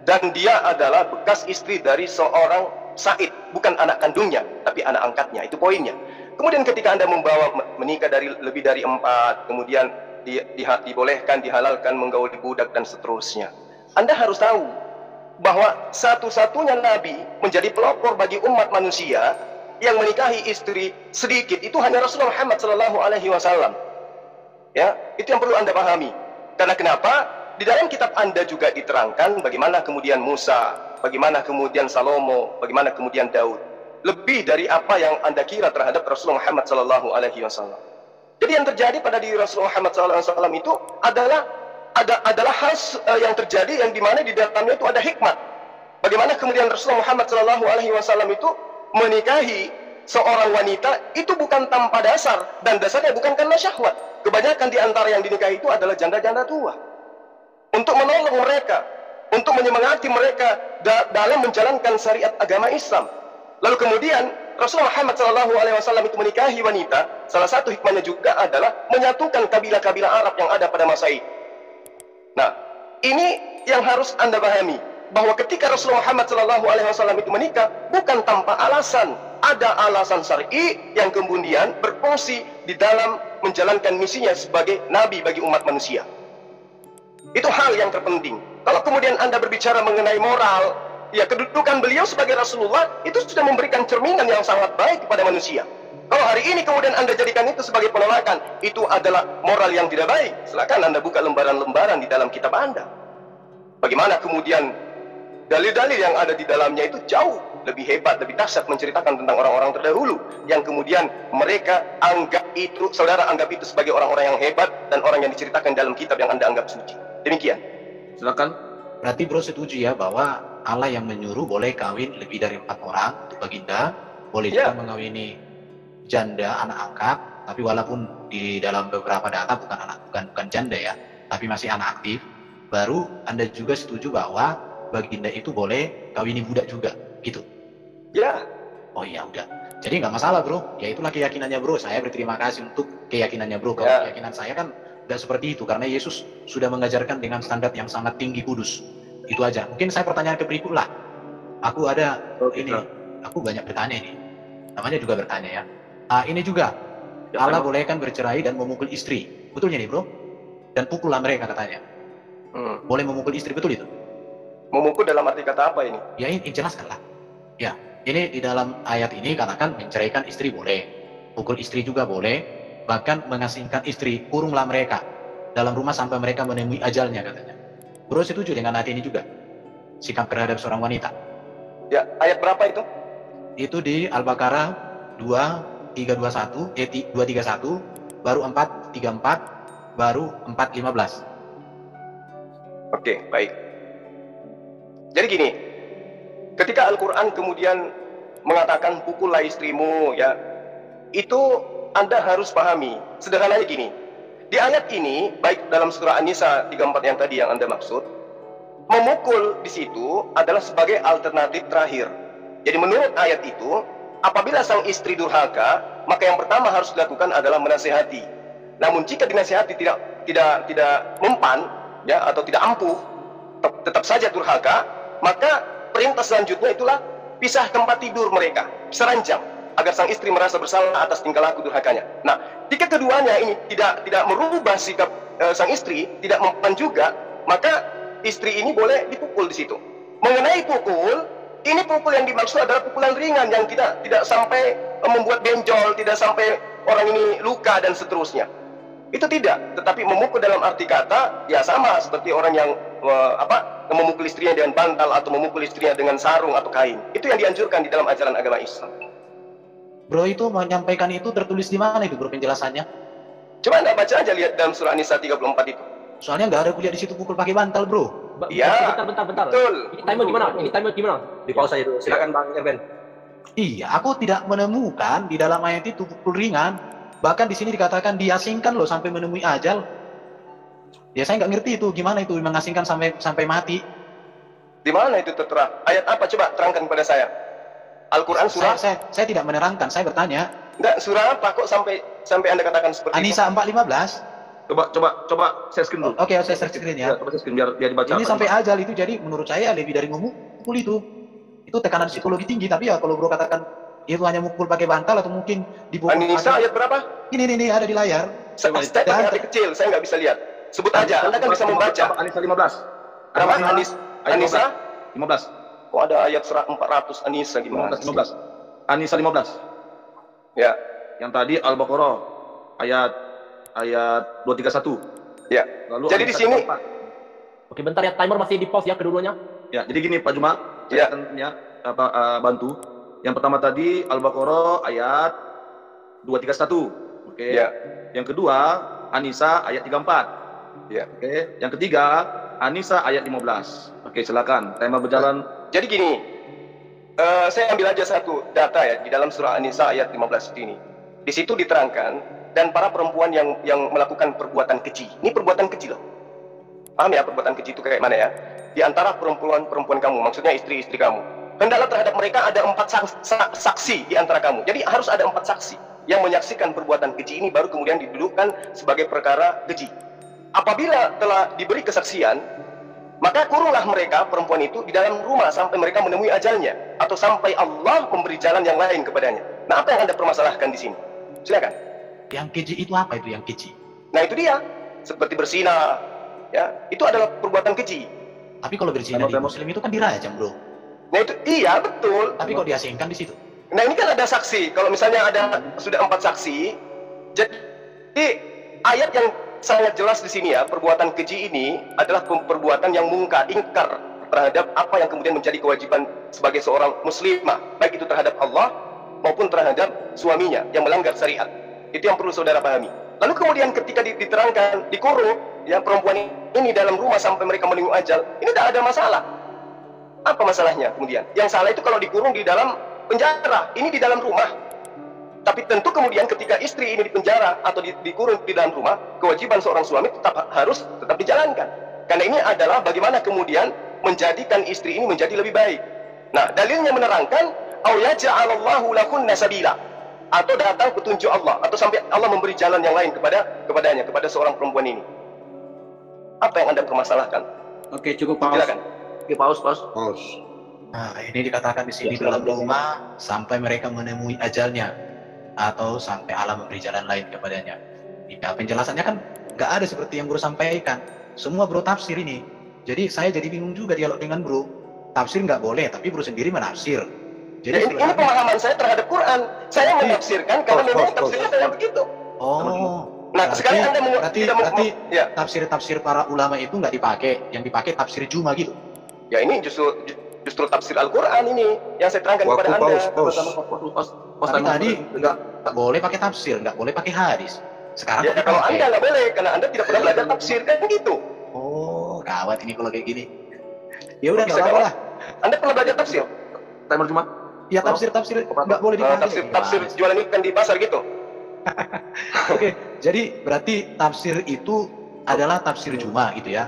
S10: dan dia adalah bekas istri dari seorang Said, bukan anak kandungnya, tapi anak angkatnya. Itu poinnya. Kemudian ketika Anda membawa menikah dari lebih dari 4, kemudian dibolehkan, dihalalkan menggauli budak dan seterusnya, Anda harus tahu bahwa satu-satunya Nabi menjadi pelopor bagi umat manusia yang menikahi istri sedikit itu hanya Rasulullah Muhammad SAW. Ya, itu yang perlu Anda pahami. Karena kenapa? Di dalam kitab Anda juga diterangkan bagaimana kemudian Musa, bagaimana kemudian Salomo, bagaimana kemudian Daud. Lebih dari apa yang Anda kira terhadap Rasulullah Muhammad SAW. Jadi yang terjadi pada diri Rasulullah Muhammad SAW itu adalah hal yang terjadi yang dimana di dalamnya itu ada hikmat. Bagaimana kemudian Rasulullah Muhammad SAW itu menikahi seorang wanita itu bukan tanpa dasar, dan dasarnya bukan karena syahwat. Kebanyakan di antara yang dinikahi itu adalah janda-janda tua. Untuk menolong mereka, untuk menyemangati mereka dalam menjalankan syariat agama Islam. Lalu kemudian Rasulullah Muhammad SAW itu menikahi wanita. Salah satu hikmahnya juga adalah menyatukan kabilah-kabilah Arab yang ada pada masa itu. Nah, ini yang harus Anda pahami, bahwa ketika Rasulullah Muhammad SAW itu menikah bukan tanpa alasan. Ada alasan syar'i yang kemudian berfungsi di dalam menjalankan misinya sebagai nabi bagi umat manusia. Itu hal yang terpenting. Kalau kemudian Anda berbicara mengenai moral, ya kedudukan beliau sebagai Rasulullah itu sudah memberikan cerminan yang sangat baik kepada manusia. Kalau hari ini kemudian Anda jadikan itu sebagai penolakan, itu adalah moral yang tidak baik. Silakan Anda buka lembaran-lembaran di dalam kitab Anda. Bagaimana kemudian dalil-dalil yang ada di dalamnya itu jauh lebih hebat, lebih dahsyat menceritakan tentang orang-orang terdahulu yang kemudian mereka anggap itu, saudara anggap itu sebagai orang-orang yang hebat dan orang yang diceritakan dalam kitab yang Anda anggap suci. Demikian.
S11: Silakan.
S12: Berarti bro setuju ya bahwa Allah yang menyuruh boleh kawin lebih dari 4 orang untuk baginda, boleh juga mengawini janda anak angkat, tapi walaupun di dalam beberapa data bukan janda ya, tapi masih anak aktif. Baru Anda juga setuju bahwa baginda itu boleh kawini budak juga, gitu?
S10: Ya.
S12: Oh iya udah. Jadi nggak masalah bro. Ya itulah keyakinannya bro. Saya berterima kasih untuk keyakinannya bro. Kalau keyakinan saya kan nggak seperti itu, karena Yesus sudah mengajarkan dengan standar yang sangat tinggi kudus. Itu aja. Mungkin saya pertanyaan ke berikut lah. Aku ada ini. Aku banyak bertanya ini. Namanya juga bertanya ya. Ini juga. Allah bolehkan bercerai dan memukul istri. Betulnya nih bro? Dan pukullah mereka katanya. Boleh memukul istri, betul itu?
S10: Memukul dalam arti kata apa ini?
S12: Ya ini jelaskanlah. Ya, ini di dalam ayat ini katakan menceraikan istri boleh, pukul istri juga boleh, bahkan mengasingkan istri, kurunglah mereka dalam rumah sampai mereka menemui ajalnya katanya. Bro setuju dengan ayat ini juga? Sikap terhadap seorang wanita.
S10: Ya, ayat berapa itu?
S12: Itu di Al-Baqarah 231, baru 434, baru 415.
S10: Oke, baik. Jadi gini, ketika Al-Quran kemudian mengatakan pukullah istrimu, ya, itu Anda harus pahami. Sederhananya gini, di ayat ini, baik dalam surah An-Nisa 34 yang tadi yang Anda maksud, memukul di situ adalah sebagai alternatif terakhir. Jadi menurut ayat itu, apabila sang istri durhaka, maka yang pertama harus dilakukan adalah menasihati. Namun jika dinasihati tidak mempan, ya, atau tidak ampuh, tetap saja durhaka, maka perintah selanjutnya itulah pisah tempat tidur mereka, seranjang, agar sang istri merasa bersalah atas tingkah laku durhakanya. Nah, jika keduanya ini tidak merubah sikap sang istri, tidak mempan juga, maka istri ini boleh dipukul di situ. Mengenai pukul, ini pukul yang dimaksud adalah pukulan ringan yang tidak sampai membuat benjol, tidak sampai orang ini luka dan seterusnya. Itu tidak, tetapi memukul dalam arti kata ya sama seperti orang yang memukul istrinya dengan bantal atau memukul istrinya dengan sarung atau kain. Itu yang dianjurkan di dalam ajaran agama Islam.
S12: Bro, itu menyampaikan itu tertulis di mana itu, bro, penjelasannya?
S10: Coba Anda baca aja, lihat dalam surah An-Nisa 34 itu.
S12: Soalnya nggak ada kuliah di situ pukul pakai bantal, bro.
S10: Iya.
S13: Bentar.
S10: Betul.
S13: Ini timer gimana? Di pause aja dulu. Silakan Bang Erben.
S12: Iya, aku tidak menemukan di dalam ayat itu pukul ringan. Bahkan di sini dikatakan diasingkan loh sampai menemui ajal. Ya saya nggak ngerti itu gimana itu mengasingkan sampai mati.
S10: Di mana itu tertera? Ayat apa? Coba terangkan kepada saya. Al-Quran surah?
S12: Saya tidak menerangkan, saya bertanya.
S10: Enggak, surah apa kok sampai Anda katakan seperti
S12: An-Nisa
S10: itu?
S12: 4:15.
S11: Coba share screen dulu.
S12: Oke, saya share screen ya.
S11: Coba share screen biar dibaca.
S12: Ini sampai ajal itu, jadi menurut saya lebih dari memukul itu. Itu tekanan psikologi tinggi, tapi ya kalau bro katakan itu hanya mukul pakai bantal atau mungkin dibukul.
S10: An-Nisa ayat berapa?
S12: Ini ada di layar.
S10: Saya pakai hati kecil, saya nggak bisa lihat. Sebut aja, Anda kan bisa membaca.
S11: An-Nisa 15.
S10: Berapa? An-Nisa
S11: 15.
S10: Kok ada ayat 400 An-Nisa gimana?
S11: 15. An-Nisa 15.
S10: Ya.
S11: Yang tadi Al-Baqarah ayat 231.
S10: Ya.
S11: Lalu
S10: jadi di sini.
S13: Oke, bentar ya, timer masih di pause ya kedua-duanya.
S11: Ya, jadi gini Pak Juma,
S10: ya.
S11: Saya akan bantu. Yang pertama tadi Al-Baqarah ayat 231. Oke.
S10: Ya.
S11: Yang kedua An-Nisa ayat 34.
S10: Ya.
S11: Oke. Yang ketiga An-Nisa ayat 15. Oke, silakan. Timer berjalan.
S10: Jadi gini, saya ambil aja satu data ya di dalam surah An-Nisa ayat 15 ini. Di situ diterangkan dan para perempuan yang melakukan perbuatan keji. Ini perbuatan keji loh. Paham ya perbuatan keji itu kayak mana ya? Di antara perempuan kamu, maksudnya istri-istri kamu. Hendaklah terhadap mereka ada 4 saksi di antara kamu. Jadi harus ada 4 saksi yang menyaksikan perbuatan keji ini baru kemudian didudukkan sebagai perkara keji. Apabila telah diberi kesaksian, maka kurunglah mereka perempuan itu di dalam rumah sampai mereka menemui ajalnya atau sampai Allah memberi jalan yang lain kepadanya. Nah, apa yang Anda permasalahkan di sini? Silakan.
S12: Yang keji itu apa itu yang keji?
S10: Nah, itu dia. Seperti berzina, ya, itu adalah perbuatan keji.
S12: Tapi kalau berzina di Muslim itu kan dirajam, bro.
S10: Nah, itu iya betul.
S12: Tapi kok diasingkan di situ?
S10: Nah, ini kan ada saksi. Kalau misalnya sudah 4 saksi, jadi ayat yang sangat jelas di sini ya, perbuatan keji ini adalah perbuatan yang ingkar terhadap apa yang kemudian menjadi kewajiban sebagai seorang muslimah, baik itu terhadap Allah maupun terhadap suaminya yang melanggar syariat. Itu yang perlu saudara pahami. Lalu kemudian ketika diterangkan, dikurung ya perempuan ini dalam rumah sampai mereka menunggu ajal, ini tidak ada masalah. Apa masalahnya kemudian? Yang salah itu kalau dikurung di dalam penjara, ini di dalam rumah. Tapi tentu kemudian ketika istri ini di penjara atau dikurung di dalam rumah, kewajiban seorang suami harus tetap dijalankan. Karena ini adalah bagaimana kemudian menjadikan istri ini menjadi lebih baik. Nah, dalilnya menerangkan au yaj'alallahu lakunna sabila, atau datang petunjuk Allah, atau sampai Allah memberi jalan yang lain kepadanya, kepada seorang perempuan ini. Apa yang Anda permasalahkan?
S3: Oke, cukup pause.
S10: Silakan.
S11: Oke, pause.
S12: Nah, ini dikatakan di sini dalam rumah sampai mereka menemui ajalnya atau sampai Allah memberi jalan lain kepadanya. Ya, penjelasannya kan nggak ada seperti yang bro sampaikan. Semua bro tafsir ini. Jadi saya jadi bingung juga dialog dengan bro. Tafsir nggak boleh, tapi bro sendiri menafsir. Jadi
S10: ya, ini pemahaman saya terhadap Quran. Saya menafsirkan karena memang tafsirnya saya begitu.
S12: Oh.
S10: Nah, sekarang Anda
S12: berarti ya. Tafsir-tafsir para ulama itu nggak dipakai. Yang dipakai tafsir Juma gitu.
S10: Ya, ini justru tafsir Al-Quran ini yang saya terangkan kepada Anda.
S12: Tapi tadi nggak boleh pakai tafsir, nggak boleh pakai hadis. Sekarang
S10: ya, kalau Anda nggak boleh, karena Anda tidak pernah belajar tafsir, kan begitu.
S12: Oh, gawat ini kalau kayak gini. Ya udah, nggak apa-apa lah.
S10: Anda pernah belajar tafsir?
S11: Timer cuma?
S12: Ya, tafsir nggak boleh dipakai.
S10: Tafsir jualan ikan di pasar gitu.
S12: Oke, jadi berarti tafsir itu adalah tafsir Juma gitu ya.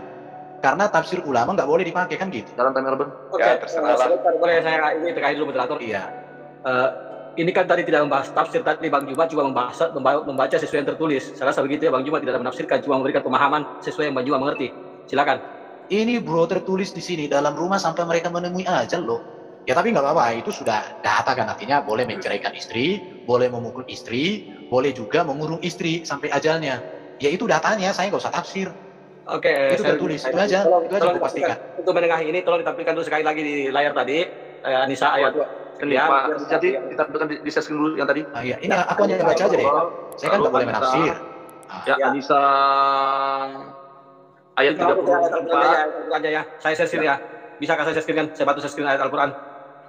S12: Karena tafsir ulama nggak boleh dipakai kan gitu.
S11: Dalam timer, Bang.
S3: Oke, terserah. Boleh saya ini terkait dulu moderator?
S12: Iya.
S3: ini kan tadi tidak membahas tafsir, tadi Bang Juma cuma membaca sesuai yang tertulis. Saya rasa begitu ya Bang Juma, tidak ada menafsirkan, cuma memberikan pemahaman sesuai yang Bang Juma mengerti. Silakan.
S12: Ini bro tertulis di sini dalam rumah sampai mereka menemui ajal loh. Ya tapi nggak apa-apa, itu sudah data kan, artinya boleh menceraikan istri, boleh memukul istri, boleh juga mengurung istri sampai ajalnya. Ya itu datanya, saya nggak usah tafsir.
S3: Oke,
S12: itu tertulis, itu aja aku pastikan.
S3: Untuk menengahi ini, tolong ditampilkan dulu sekali lagi di layar tadi, Anissa ayat.
S11: Ini Pak Sejati, kita tampilkan di share screen dulu yang tadi.
S12: Iya, ini aku hanya baca aja deh. Saya kan nggak boleh menafsir.
S11: Ya, Anissa ayat 34.
S3: Aja ya, saya share screen ya. Bisakah saya share screen kan? Saya bantu share screen ayat Al-Quran.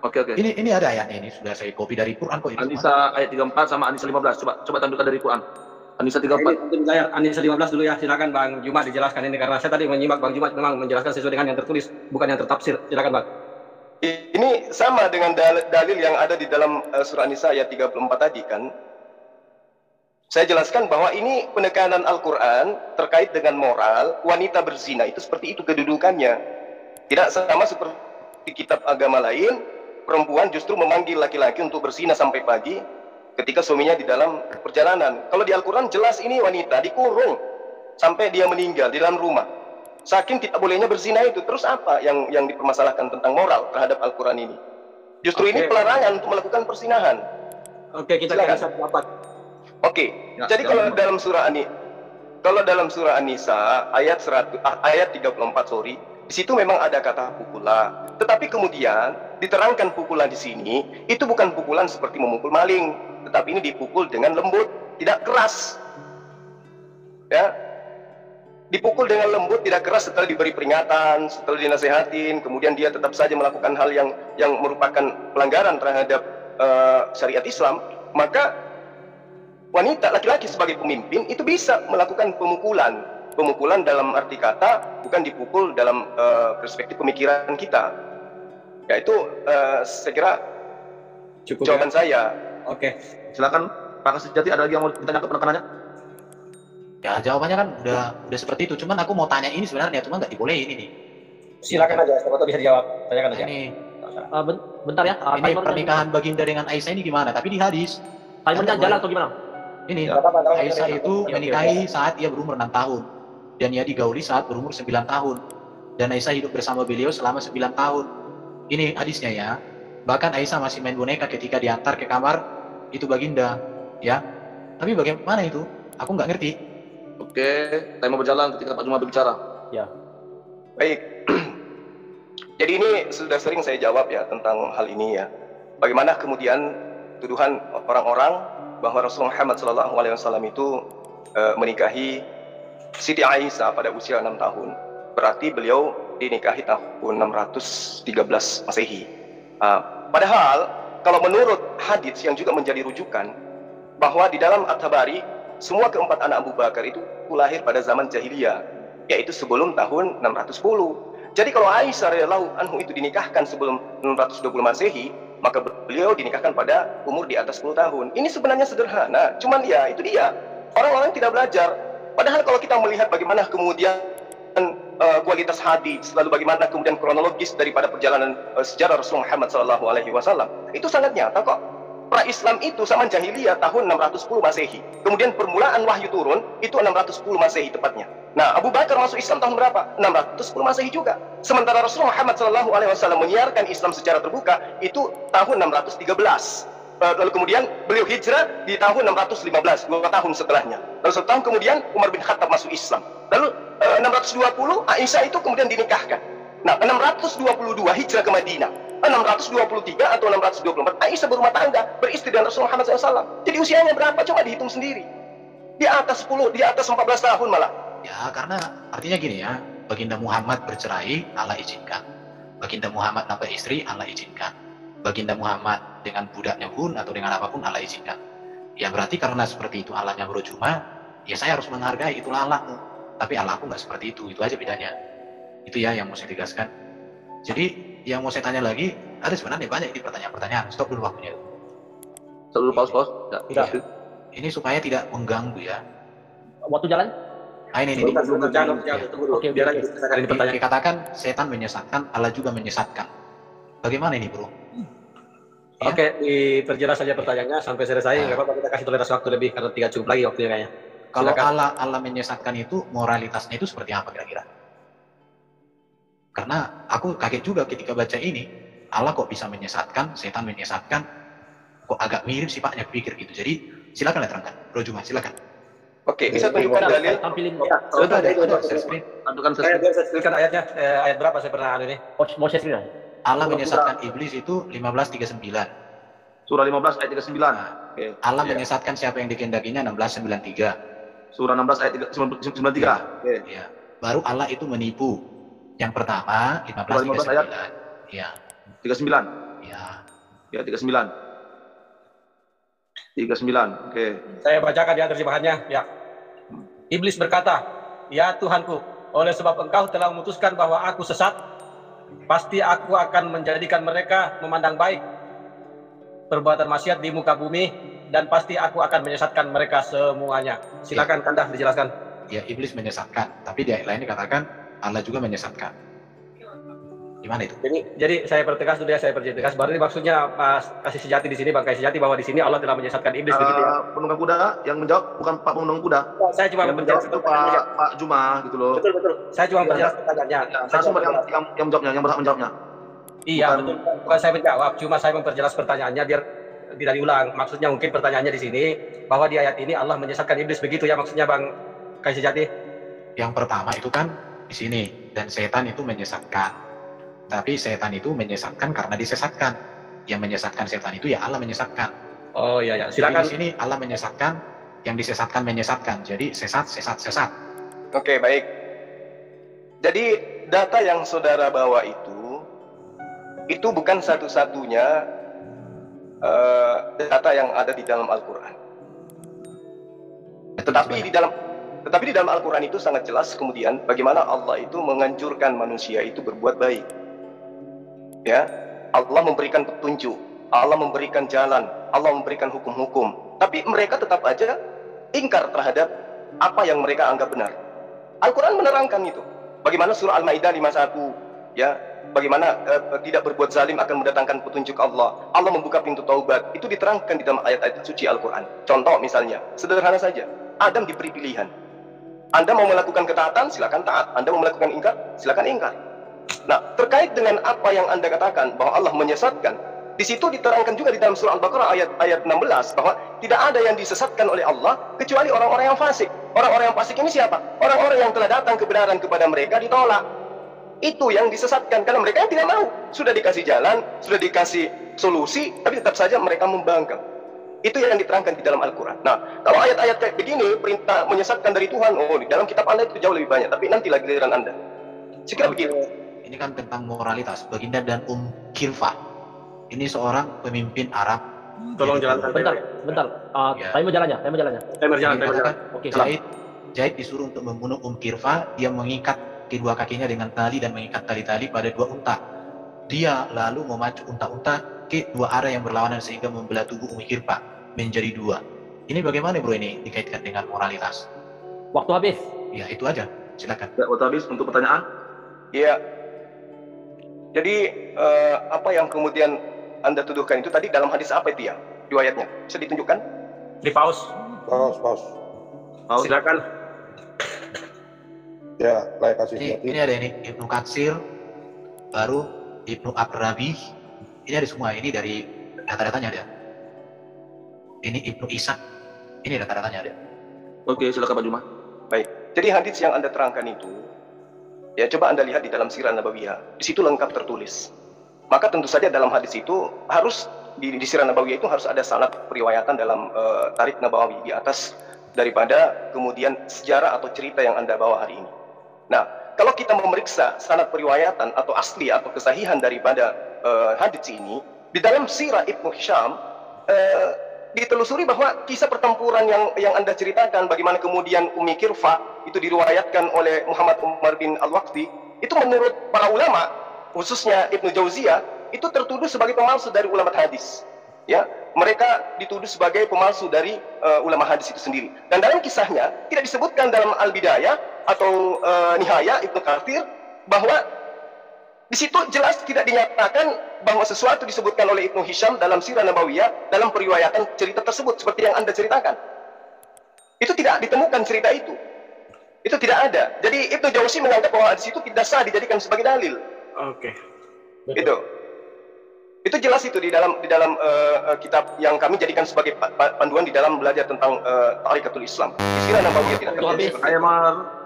S11: Oke.
S12: Ini ada ayatnya, ini sudah saya copy dari Quran kok.
S11: Anissa ayat 34 sama Anissa 15. Coba tampilkan dari Quran. Anissa 34.
S3: Anissa 15 dulu ya. Silakan Bang Juma dijelaskan ini, karena saya tadi menyimak Bang Juma memang menjelaskan sesuai dengan yang tertulis, bukan yang tertafsir. Silakan Bang.
S10: Ini sama dengan dalil yang ada di dalam surah An-Nisa ayat 34 tadi kan. Saya jelaskan bahwa ini penekanan Al-Quran terkait dengan moral wanita berzina, itu seperti itu kedudukannya. Tidak sama seperti kitab agama lain, perempuan justru memanggil laki-laki untuk berzina sampai pagi ketika suaminya di dalam perjalanan. Kalau di Al-Quran jelas ini wanita dikurung sampai dia meninggal di dalam rumah. Saking tidak bolehnya berzina itu, terus apa yang dipermasalahkan tentang moral terhadap Al-Quran ini? Justru ini pelarangan untuk melakukan persinahan.
S3: Oke, kita bisa dapat.
S10: Oke, jadi kalau dalam surah An-Nisa ayat 34 di situ memang ada kata pukula. Tetapi kemudian diterangkan pukulan di sini itu bukan pukulan seperti memukul maling, tetapi ini dipukul dengan lembut, tidak keras. Ya. Dipukul dengan lembut, tidak keras, setelah diberi peringatan, setelah dinasehatin, kemudian dia tetap saja melakukan hal yang merupakan pelanggaran terhadap syariat Islam, maka wanita, laki-laki sebagai pemimpin itu bisa melakukan pemukulan dalam arti kata, bukan dipukul dalam perspektif pemikiran kita. Ya itu saya kira cukup jawaban saya.
S11: Oke, silakan Pak Sejati, ada lagi yang mau ditanyakan penekanannya?
S12: Ya jawabannya kan udah seperti itu, cuman aku mau tanya ini sebenarnya, cuma nggak dibolehin ini.
S3: Silakan aja, siapa bisa dijawab. Tanyakan aja.
S12: Ini
S13: bentar ya.
S12: Ini pernikahan Baginda dengan Aisyah ini gimana? Tapi di hadis.
S13: Timernya jalan atau gimana?
S12: Ini Aisyah itu menikahi saat ia berumur 6 tahun dan ia digauli saat berumur 9 tahun dan Aisyah hidup bersama beliau selama 9 tahun. Ini hadisnya ya. Bahkan Aisyah masih main boneka ketika diantar ke kamar itu Baginda, ya. Tapi bagaimana itu? Aku nggak ngerti.
S11: Oke, time berjalan ketika Pak Juma berbicara.
S13: Ya.
S10: Baik. Jadi ini sudah sering saya jawab ya tentang hal ini ya. Bagaimana kemudian tuduhan orang-orang bahwa Rasulullah Muhammad SAW itu menikahi Siti Aisyah pada usia 6 tahun. Berarti beliau dinikahi tahun 613 Masehi. Padahal kalau menurut hadits yang juga menjadi rujukan bahwa di dalam At-Tabari semua keempat anak Abu Bakar itu lahir pada zaman jahiliyah, yaitu sebelum tahun 610. Jadi kalau Aisyah radhiyallahu anhu itu dinikahkan sebelum 620 Masehi, maka beliau dinikahkan pada umur di atas 10 tahun. Ini sebenarnya sederhana, cuman ya itu dia. Orang-orang tidak belajar. Padahal kalau kita melihat bagaimana kemudian kualitas hadis, lalu bagaimana kemudian kronologis daripada perjalanan sejarah Rasulullah Muhammad SAW, itu sangat nyata kok. Pra-Islam itu zaman jahiliyah tahun 610 Masehi. Kemudian permulaan wahyu turun itu 610 Masehi tepatnya. Nah, Abu Bakar masuk Islam tahun berapa? 610 Masehi juga. Sementara Rasulullah Muhammad SAW menyiarkan Islam secara terbuka itu tahun 613. Lalu kemudian beliau hijrah di tahun 615, 2 tahun setelahnya. Lalu 1 tahun kemudian Umar bin Khattab masuk Islam. Lalu 620 Aisyah itu kemudian dinikahkan. Nah, 622 hijrah ke Madinah. 623 atau 624 Aisyah berumah tangga, beristri dengan Rasulullah Muhammad SAW. Jadi usianya berapa? Coba dihitung sendiri. Di atas 10, di atas 14 tahun malah.
S12: Ya, karena artinya gini ya, Baginda Muhammad bercerai, Allah izinkan. Baginda Muhammad nambah istri, Allah izinkan. Baginda Muhammad dengan budaknya pun atau dengan apapun Allah izinkan. Ya berarti karena seperti itu Allahnya Bro Juma, ya saya harus menghargai, itulah Allahmu. Tapi Allahku nggak seperti itu aja bedanya. Itu ya yang mau saya tegaskan. Jadi yang mau saya tanya lagi, ada sebenarnya banyak di pertanyaan-pertanyaan. Stop dulu waktunya.
S11: Stop dulu, pause. Ya.
S12: Ini supaya tidak mengganggu ya.
S13: Waktu jalan?
S12: Nah ini.
S13: Oke,
S12: Dikatakan setan menyesatkan, Allah juga menyesatkan. Bagaimana ini bro?
S13: Oke, diperjelas saja pertanyaannya sampai selesai. Nggak apa-apa, kita kasih toleransi waktu lebih karena 3 cukup lagi waktunya kayaknya.
S12: Kalau
S13: Silakan.
S12: Allah menyesatkan itu, moralitasnya itu seperti apa kira-kira? Karena aku kaget juga ketika baca ini, Allah kok bisa menyesatkan, setan menyesatkan, kok agak mirip sifatnya pikir gitu. Jadi silakan terangkan, Bro Juma, silakan.
S10: Oke, bisa tunjukkan dalil.
S13: Tampilin.
S12: Sudah ada share screen.
S13: Saya share ayatnya. Ayat berapa saya pernah ini? Mau share screen?
S12: Allah menyesatkan iblis itu 15:39.
S11: Surah 15 ayat 39. Oke.
S12: Allah menyesatkan siapa yang dikehendakinya 16:93.
S11: Surah 16 ayat 93. Oke.
S12: Ya. Baru Allah itu menipu. Yang pertama 15:39.
S11: ayat.
S12: Ya.
S11: 39.
S12: Ya.
S11: Ya 39. 39. Oke.
S3: Saya bacakan ya terjemahannya. Ya. Iblis berkata, "Ya Tuhanku, oleh sebab Engkau telah memutuskan bahwa aku sesat, pasti aku akan menjadikan mereka memandang baik perbuatan maksiat di muka bumi, dan pasti aku akan menyesatkan mereka semuanya." Silakan Kandah dijelaskan.
S12: Ya, iblis menyesatkan, tapi di ayat lain dikatakan Allah juga menyesatkan. Gimana itu?
S3: Jadi saya pertegas dulu ya, saya perjelas. Baru ini maksudnya kasih sejati di sini, Bang Kasih Sejati, bahwa di sini Allah telah menyesatkan iblis begitu ya.
S11: Penunggang kuda yang menjawab bukan Pak Penunggang kuda.
S3: Saya cuma
S11: yang menjawab itu Pak Juma gitu loh.
S3: Betul. Saya cuma menjelaskan pertanyaannya.
S11: Langsung yang menjawabnya, yang berhak menjawabnya.
S3: Iya, betul. Bukan saya menjawab, cuma saya memperjelas pertanyaannya biar tidak diulang. Maksudnya mungkin pertanyaannya di sini bahwa di ayat ini Allah menyesatkan iblis begitu ya maksudnya, Bang Kasih Sejati.
S12: Yang pertama itu kan di sini, dan setan itu menyesatkan. Tapi setan itu menyesatkan karena disesatkan. Yang menyesatkan setan itu ya Allah menyesatkan.
S3: Oh iya ya, silakan.
S12: Jadi di sini Allah menyesatkan, yang disesatkan menyesatkan. Jadi sesat.
S10: Oke, baik. Jadi data yang saudara bawa itu bukan satu-satunya data yang ada di dalam Al-Quran. Tetapi di dalam Al-Quran itu sangat jelas kemudian bagaimana Allah itu menganjurkan manusia itu berbuat baik. Ya, Allah memberikan petunjuk, Allah memberikan jalan, Allah memberikan hukum-hukum. Tapi mereka tetap aja ingkar terhadap apa yang mereka anggap benar. Al-Quran menerangkan itu. Bagaimana surah Al-Maidah 51, ya, bagaimana tidak berbuat zalim akan mendatangkan petunjuk Allah. Allah membuka pintu taubat. Itu diterangkan di dalam ayat-ayat suci Al-Quran. Contoh misalnya, sederhana saja. Adam diberi pilihan. Anda mau melakukan ketaatan, silakan taat. Anda mau melakukan ingkar, silakan ingkar. Nah, terkait dengan apa yang Anda katakan bahwa Allah menyesatkan, di situ diterangkan juga di dalam surah Al-Baqarah ayat 16 bahwa tidak ada yang disesatkan oleh Allah kecuali orang-orang yang fasik. Orang-orang yang fasik ini siapa? Orang-orang yang telah datang kebenaran kepada mereka ditolak. Itu yang disesatkan karena mereka yang tidak mau. Sudah dikasih jalan, sudah dikasih solusi, tapi tetap saja mereka membangkang. Itu yang diterangkan di dalam Al-Quran. Nah, kalau ayat-ayat kayak begini, perintah menyesatkan dari Tuhan, di dalam kitab Anda itu jauh lebih banyak. Tapi nantilah giliran Anda. Sekira begitu.
S12: Ini kan tentang moralitas. Baginda dan Kirfa. Ini seorang pemimpin Arab.
S3: Tolong jalankan. Bentar. Saya mau jalannya. Saya berjalan.
S12: Oke. Zaid disuruh untuk membunuh Kirfa. Dia mengikat kedua kakinya dengan tali dan mengikat tali-tali pada 2 unta. Dia lalu memacu unta-unta ke 2 arah yang berlawanan sehingga membelah tubuh Kirfa menjadi 2. Ini bagaimana bro ini dikaitkan dengan moralitas?
S13: Waktu habis.
S12: Ya itu aja. Silakan.
S11: Ya, waktu habis untuk pertanyaan.
S10: Iya. Jadi apa yang kemudian Anda tuduhkan itu tadi dalam hadis apa itu ya? Riwayatnya bisa ditunjukkan?
S3: Di paus. Silakan.
S7: Ya, layak kasih.
S12: Ini ada ini Ibnu Katsir, baru Ibnu Abrabi. Ini ada semua. Ini dari data-datanya ada. Ini Ibnu Ishaq. Ini data-datanya ada.
S11: Oke, silakan Pak Juma.
S10: Baik. Jadi hadis yang Anda terangkan itu, ya coba Anda lihat di dalam Sirah Nabawiyah. Di situ lengkap tertulis. Maka tentu saja dalam hadis itu harus di Sirah Nabawiyah itu harus ada sanad periwayatan dalam Tarikh Nabawi di atas daripada kemudian sejarah atau cerita yang Anda bawa hari ini. Nah, kalau kita memeriksa sanad periwayatan atau asli atau kesahihan daripada hadis ini, di dalam Sirah Ibnu Hisham ditelusuri bahwa kisah pertempuran yang Anda ceritakan, bagaimana kemudian Ummi Kirfa itu diriwayatkan oleh Muhammad Umar bin Al-Waqti, itu menurut para ulama, khususnya Ibnu Jauziyah, itu tertuduh sebagai pemalsu dari ulama hadis. Ya, mereka dituduh sebagai pemalsu dari ulama hadis itu sendiri. Dan dalam kisahnya tidak disebutkan dalam Al-Bidayah atau Nihaya Ibnu Katsir bahwa Di situ jelas tidak dinyatakan bahwa sesuatu disebutkan oleh Ibnu Hisham dalam Sirah Nabawiyah dalam periwayatan cerita tersebut seperti yang Anda ceritakan. Itu tidak ditemukan cerita itu. Itu tidak ada. Jadi Ibnu Jauzi menganggap bahwa di situ tidak sah dijadikan sebagai dalil.
S11: Oke.
S10: Itu jelas itu di dalam kitab yang kami jadikan sebagai panduan di dalam belajar tentang Tarikatul Islam. Sirah Nabawiyah tidak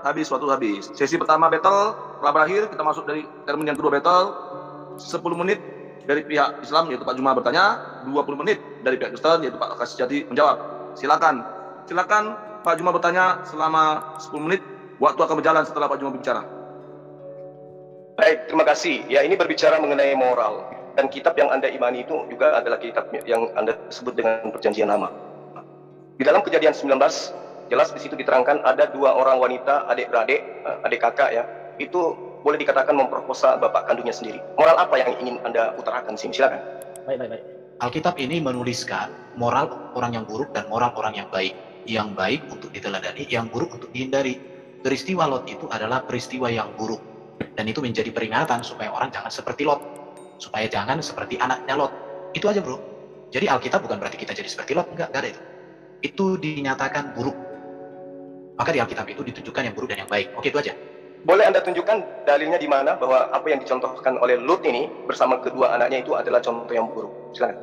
S11: habis. Sesi pertama battle telah berakhir, kita masuk dari termin yang kedua battle. 10 menit dari pihak Islam yaitu Pak Juma bertanya, 20 menit dari pihak Kristen yaitu Pak Kasijati menjawab. Silakan Pak Juma bertanya selama 10 menit, waktu akan berjalan setelah Pak Juma berbicara.
S10: Baik, terima kasih. Ya, ini berbicara mengenai moral. Dan kitab yang Anda imani itu juga adalah kitab yang Anda sebut dengan Perjanjian Lama. Di dalam Kejadian 19, jelas di situ diterangkan ada 2 orang wanita, adik-beradik, adik kakak ya, itu boleh dikatakan memperkosa bapak kandungnya sendiri. Moral apa yang ingin Anda utarakan di sini? Silakan.
S12: Baik. Alkitab ini menuliskan moral orang yang buruk dan moral orang yang baik. Yang baik untuk diteladani, yang buruk untuk dihindari. Peristiwa Lot itu adalah peristiwa yang buruk. Dan itu menjadi peringatan supaya orang jangan seperti Lot. Supaya jangan seperti anaknya Lot. Itu aja bro. Jadi Alkitab bukan berarti kita jadi seperti Lot. Enggak ada itu. Itu dinyatakan buruk. Maka di Alkitab itu ditunjukkan yang buruk dan yang baik. Oke, itu aja.
S10: Boleh Anda tunjukkan dalilnya di mana bahwa apa yang dicontohkan oleh Lut ini bersama kedua anaknya itu adalah contoh yang buruk? Silakan.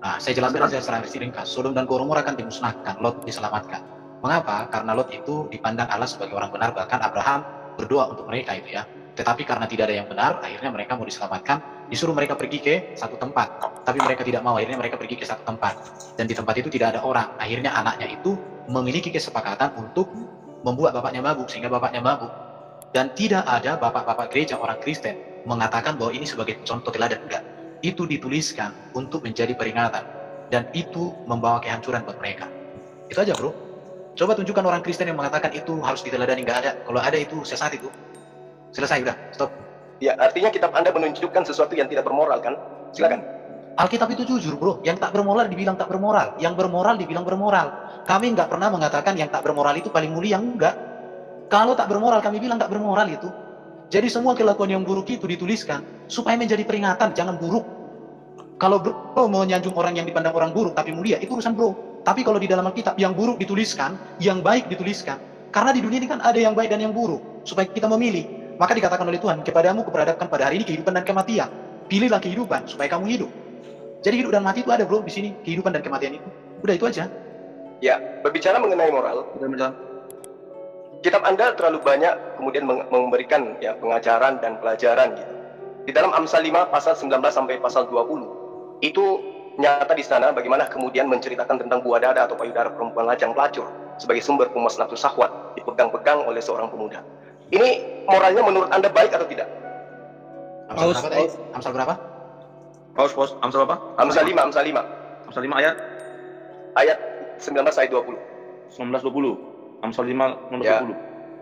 S12: Nah, saya jelaskan secara ringkas. Sodom dan Gomora akan dimusnahkan, Lot diselamatkan. Mengapa? Karena Lot itu dipandang Allah sebagai orang benar, bahkan Abraham berdoa untuk mereka itu ya. Tetapi karena tidak ada yang benar, akhirnya mereka mau diselamatkan, disuruh mereka pergi ke satu tempat. Tapi mereka tidak mau, akhirnya mereka pergi ke satu tempat. Dan di tempat itu tidak ada orang. Akhirnya anaknya itu memiliki kesepakatan untuk membuat bapaknya mabuk, sehingga bapaknya mabuk. Dan tidak ada bapak-bapak gereja orang Kristen mengatakan bahwa ini sebagai contoh teladan. Enggak. Itu dituliskan untuk menjadi peringatan. Dan itu membawa kehancuran buat mereka. Itu aja bro. Coba tunjukkan orang Kristen yang mengatakan itu harus diteladani. Nggak ada. Kalau ada itu sesat itu. Selesai, udah, stop.
S10: Ya, artinya kitab Anda menunjukkan sesuatu yang tidak bermoral, kan? Silakan.
S12: Alkitab itu jujur, bro. Yang tak bermoral dibilang tak bermoral. Yang bermoral dibilang bermoral. Kami nggak pernah mengatakan yang tak bermoral itu paling mulia, enggak. Kalau tak bermoral, kami bilang tak bermoral itu. Jadi semua kelakuan yang buruk itu dituliskan supaya menjadi peringatan, jangan buruk. Kalau bro mau menyanjung orang yang dipandang orang buruk tapi mulia, itu urusan bro. Tapi kalau di dalam Alkitab, yang buruk dituliskan, yang baik dituliskan. Karena di dunia ini kan ada yang baik dan yang buruk. Supaya kita memilih. Maka dikatakan oleh Tuhan, kepadamu kuperadakan pada hari ini kehidupan dan kematian. Pilihlah kehidupan supaya kamu hidup. Jadi hidup dan mati itu ada bro di sini, kehidupan dan kematian itu. Udah itu aja.
S10: Ya, berbicara mengenai moral, kitab Anda terlalu banyak kemudian memberikan ya pengajaran dan pelajaran gitu. Di dalam Amsal 5 pasal 19 sampai pasal 20 itu nyata di sana bagaimana kemudian menceritakan tentang buah dada atau payudara perempuan lajang pelacur sebagai sumber pemuas nafsu syahwat dipegang-pegang oleh seorang pemuda. Ini moralnya menurut Anda baik atau tidak?
S12: Amsal berapa?
S11: Paus. Amsal apa?
S10: Amsal 5.
S11: Amsal 5 ayat?
S10: Ayat 19 ayat 20.
S11: 19-20. Amsal 5 nomor
S10: ya.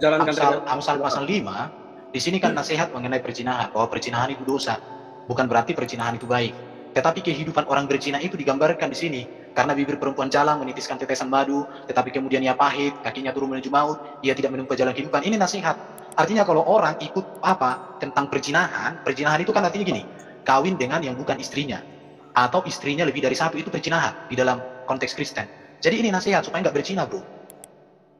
S11: 20.
S12: Amsal pasal 5, di sini kan nasihat mengenai perzinahan, bahwa perzinahan itu dosa. Bukan berarti perzinahan itu baik. Tetapi kehidupan orang berzina itu digambarkan di sini. Karena bibir perempuan jalang menitiskan tetesan madu, tetapi kemudian ia pahit, kakinya turun menuju maut, ia tidak menempuh jalan kehidupan. Ini nasihat. Artinya kalau orang ikut tentang perzinahan itu kan artinya gini, kawin dengan yang bukan istrinya, atau istrinya lebih dari satu, itu perzinahan di dalam konteks Kristen. Jadi ini nasihat supaya nggak berzina bro.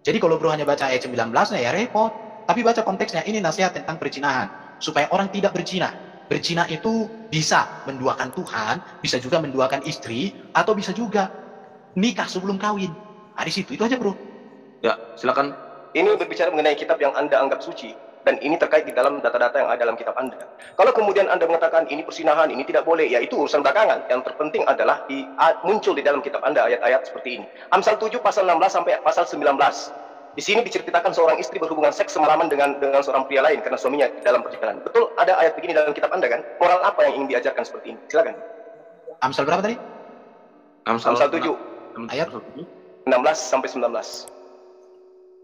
S12: Jadi kalau bro hanya baca ayat 19 ya repot. Tapi baca konteksnya, ini nasihat tentang perzinahan supaya orang tidak berzina. Berzina itu bisa menduakan Tuhan, bisa juga menduakan istri, atau bisa juga nikah sebelum kawin. Nah, di situ itu aja bro.
S11: Ya, silakan.
S10: Ini berbicara mengenai kitab yang Anda anggap suci, dan ini terkait di dalam data-data yang ada dalam kitab Anda. Kalau kemudian Anda mengatakan ini persinahan, ini tidak boleh, ya itu urusan belakangan. Yang terpenting adalah muncul di dalam kitab Anda ayat-ayat seperti ini. Amsal 7 pasal 16 sampai pasal 19. Di sini diceritakan seorang istri berhubungan seks semalaman dengan seorang pria lain karena suaminya dalam perjalanan. Betul ada ayat begini dalam kitab Anda kan? Moral apa yang ingin diajarkan seperti ini? Silakan.
S12: Amsal berapa tadi?
S10: Amsal 7
S12: ayat
S10: 16 sampai 19.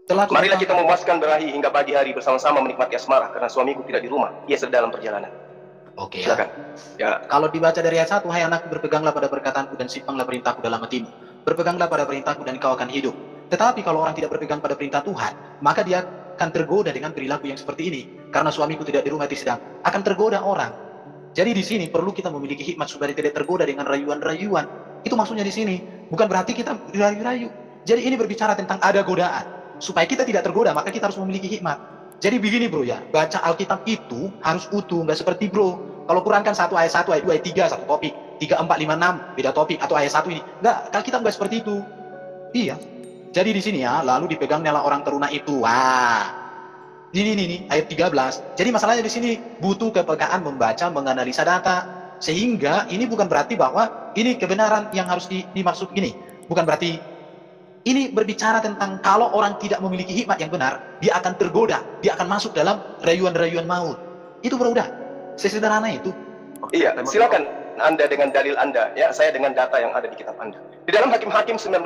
S12: Marilah
S10: kita memuaskan berahi hingga pagi hari bersama-sama menikmati asmara karena suamiku tidak di rumah, ia sedang dalam perjalanan.
S12: Oke,
S10: silakan. Ya.
S12: Kalau dibaca dari ayat 1, hai anakku, berpeganglah pada perkataanku dan simpanglah perintahku dalam hatimu. Berpeganglah pada perintahku dan kau akan hidup. Tetapi kalau orang tidak berpegang pada perintah Tuhan, maka dia akan tergoda dengan perilaku yang seperti ini. Karena suamiku tidak di rumah sedang, akan tergoda orang. Jadi di sini perlu kita memiliki hikmat supaya tidak tergoda dengan rayuan-rayuan. Itu maksudnya di sini. Bukan berarti kita rayu-rayu. Jadi ini berbicara tentang ada godaan. Supaya kita tidak tergoda, maka kita harus memiliki hikmat. Jadi begini bro ya, baca Alkitab itu harus utuh, nggak seperti bro. Kalau Quran kan satu ayat 1, ayat 2, ayat 3, satu topik. 3, 4, 5, 6, beda topik. Atau ayat 1 ini. Nggak, Alkitab nggak seperti itu. Iya. Jadi di sini ya, lalu dipegangnya orang teruna itu. Wah. Ini ayat 13. Jadi masalahnya di sini butuh kepekaan membaca, menganalisa data. Sehingga ini bukan berarti bahwa ini kebenaran yang harus dimaksud gini. Bukan berarti ini berbicara tentang kalau orang tidak memiliki hikmat yang benar, dia akan tergoda, dia akan masuk dalam rayuan-rayuan maut. Itu bro, udah sesederhana itu.
S10: Iya, silakan Anda dengan dalil Anda, ya, saya dengan data yang ada di kitab Anda. Di dalam Hakim-Hakim 19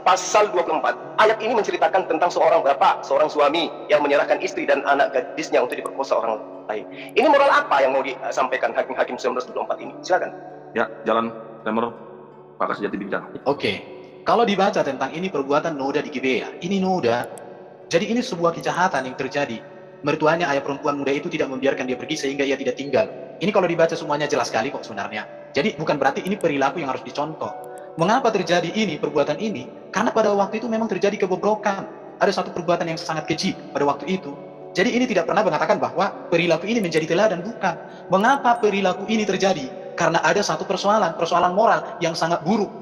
S10: pasal 24, ayat ini menceritakan tentang seorang bapak, seorang suami yang menyerahkan istri dan anak gadisnya untuk diperkosa orang lain. Ini moral apa yang mau disampaikan Hakim-Hakim 19:24 ini? Silakan.
S11: Ya, jalan Temer, Pak Kasejati bicara.
S12: Oke. Kalau dibaca tentang ini perbuatan noda di Gibea, ini noda. Jadi ini sebuah kejahatan yang terjadi. Mertuanya ayah perempuan muda itu tidak membiarkan dia pergi sehingga ia tidak tinggal. Ini kalau dibaca semuanya jelas sekali kok sebenarnya. Jadi bukan berarti ini perilaku yang harus dicontoh. Mengapa terjadi ini, perbuatan ini? Karena pada waktu itu memang terjadi kebobrokan. Ada satu perbuatan yang sangat keji pada waktu itu. Jadi ini tidak pernah mengatakan bahwa perilaku ini menjadi teladan, bukan. Mengapa perilaku ini terjadi? Karena ada satu persoalan moral yang sangat buruk.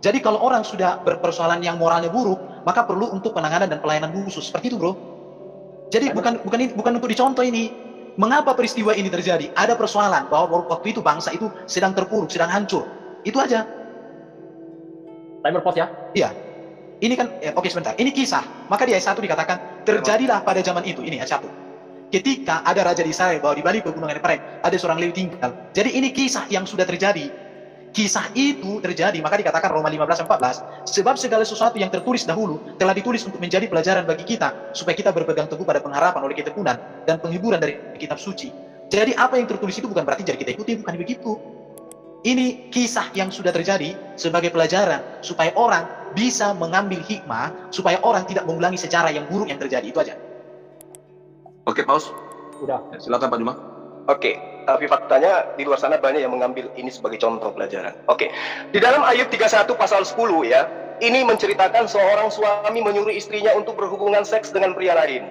S12: Jadi kalau orang sudah berpersoalan yang moralnya buruk, maka perlu untuk penanganan dan pelayanan khusus. Seperti itu bro. Jadi bukan untuk dicontoh ini. Mengapa peristiwa ini terjadi? Ada persoalan bahwa waktu itu bangsa itu sedang terpuruk, sedang hancur. Itu aja.
S13: Timer pause ya?
S12: Iya. Ini kan, oke sebentar. Ini kisah. Maka di ayat 1 dikatakan, terjadilah pada zaman itu. Ini ayat 1. Ketika ada raja di Israel bahwa di balik pegunungan Efraim ada seorang Lewi tinggal. Jadi ini kisah yang sudah terjadi. Kisah itu terjadi, maka dikatakan Roma 15:14, sebab segala sesuatu yang tertulis dahulu telah ditulis untuk menjadi pelajaran bagi kita, supaya kita berpegang teguh pada pengharapan oleh ketekunan dan penghiburan dari kitab suci. Jadi apa yang tertulis itu bukan berarti jadi kita ikuti, bukan begitu. Ini kisah yang sudah terjadi sebagai pelajaran, supaya orang bisa mengambil hikmah, supaya orang tidak mengulangi sejarah yang buruk yang terjadi. Itu aja.
S11: Oke, paus.
S13: Udah.
S11: Silakan Pak Juma.
S10: Oke, tapi faktanya di luar sana banyak yang mengambil ini sebagai contoh pelajaran. Oke, di dalam ayat 31 pasal 10 ya, ini menceritakan seorang suami menyuruh istrinya untuk berhubungan seks dengan pria lain.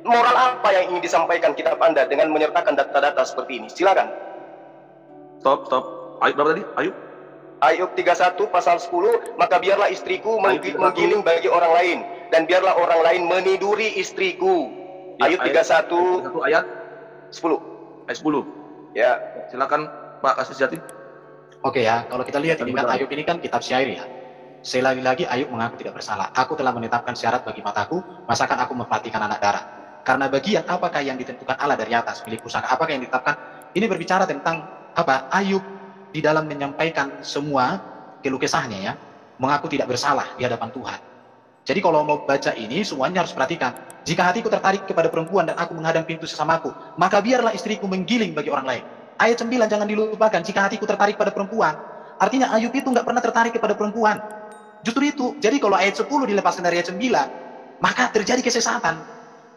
S10: Moral apa yang ingin disampaikan kitab Anda dengan menyertakan data-data seperti ini? Silakan.
S11: Stop. Ayat berapa tadi?
S10: Ayat 31 pasal 10, maka biarlah istriku menggiling bagi orang lain, dan biarlah orang lain meniduri istriku.
S11: Ya,
S10: ayat 31
S11: ayat
S10: 10.
S11: Ayat 10.
S10: Ya,
S11: silakan Pak Kasejati.
S12: Oke ya, kalau kita lihat ini kan Ayub ini kan kitab syair ya. Sekali lagi Ayub mengaku tidak bersalah. Aku telah menetapkan syarat bagi mataku, masakan aku memperhatikan anak darah. Karena bagian apakah yang ditentukan Allah dari atas, milik pusaka apakah yang ditetapkan. Ini berbicara tentang apa? Ayub di dalam menyampaikan semua keluh kesahnya ya, mengaku tidak bersalah di hadapan Tuhan. Jadi kalau mau baca ini semuanya harus perhatikan. Jika hatiku tertarik kepada perempuan dan aku menghadang pintu sesamaku, maka biarlah istriku menggiling bagi orang lain. Ayat 9 jangan dilupakan, jika hatiku tertarik pada perempuan. Artinya Ayub itu nggak pernah tertarik kepada perempuan. Justru itu. Jadi kalau ayat 10 dilepaskan dari ayat 9, maka terjadi kesesatan.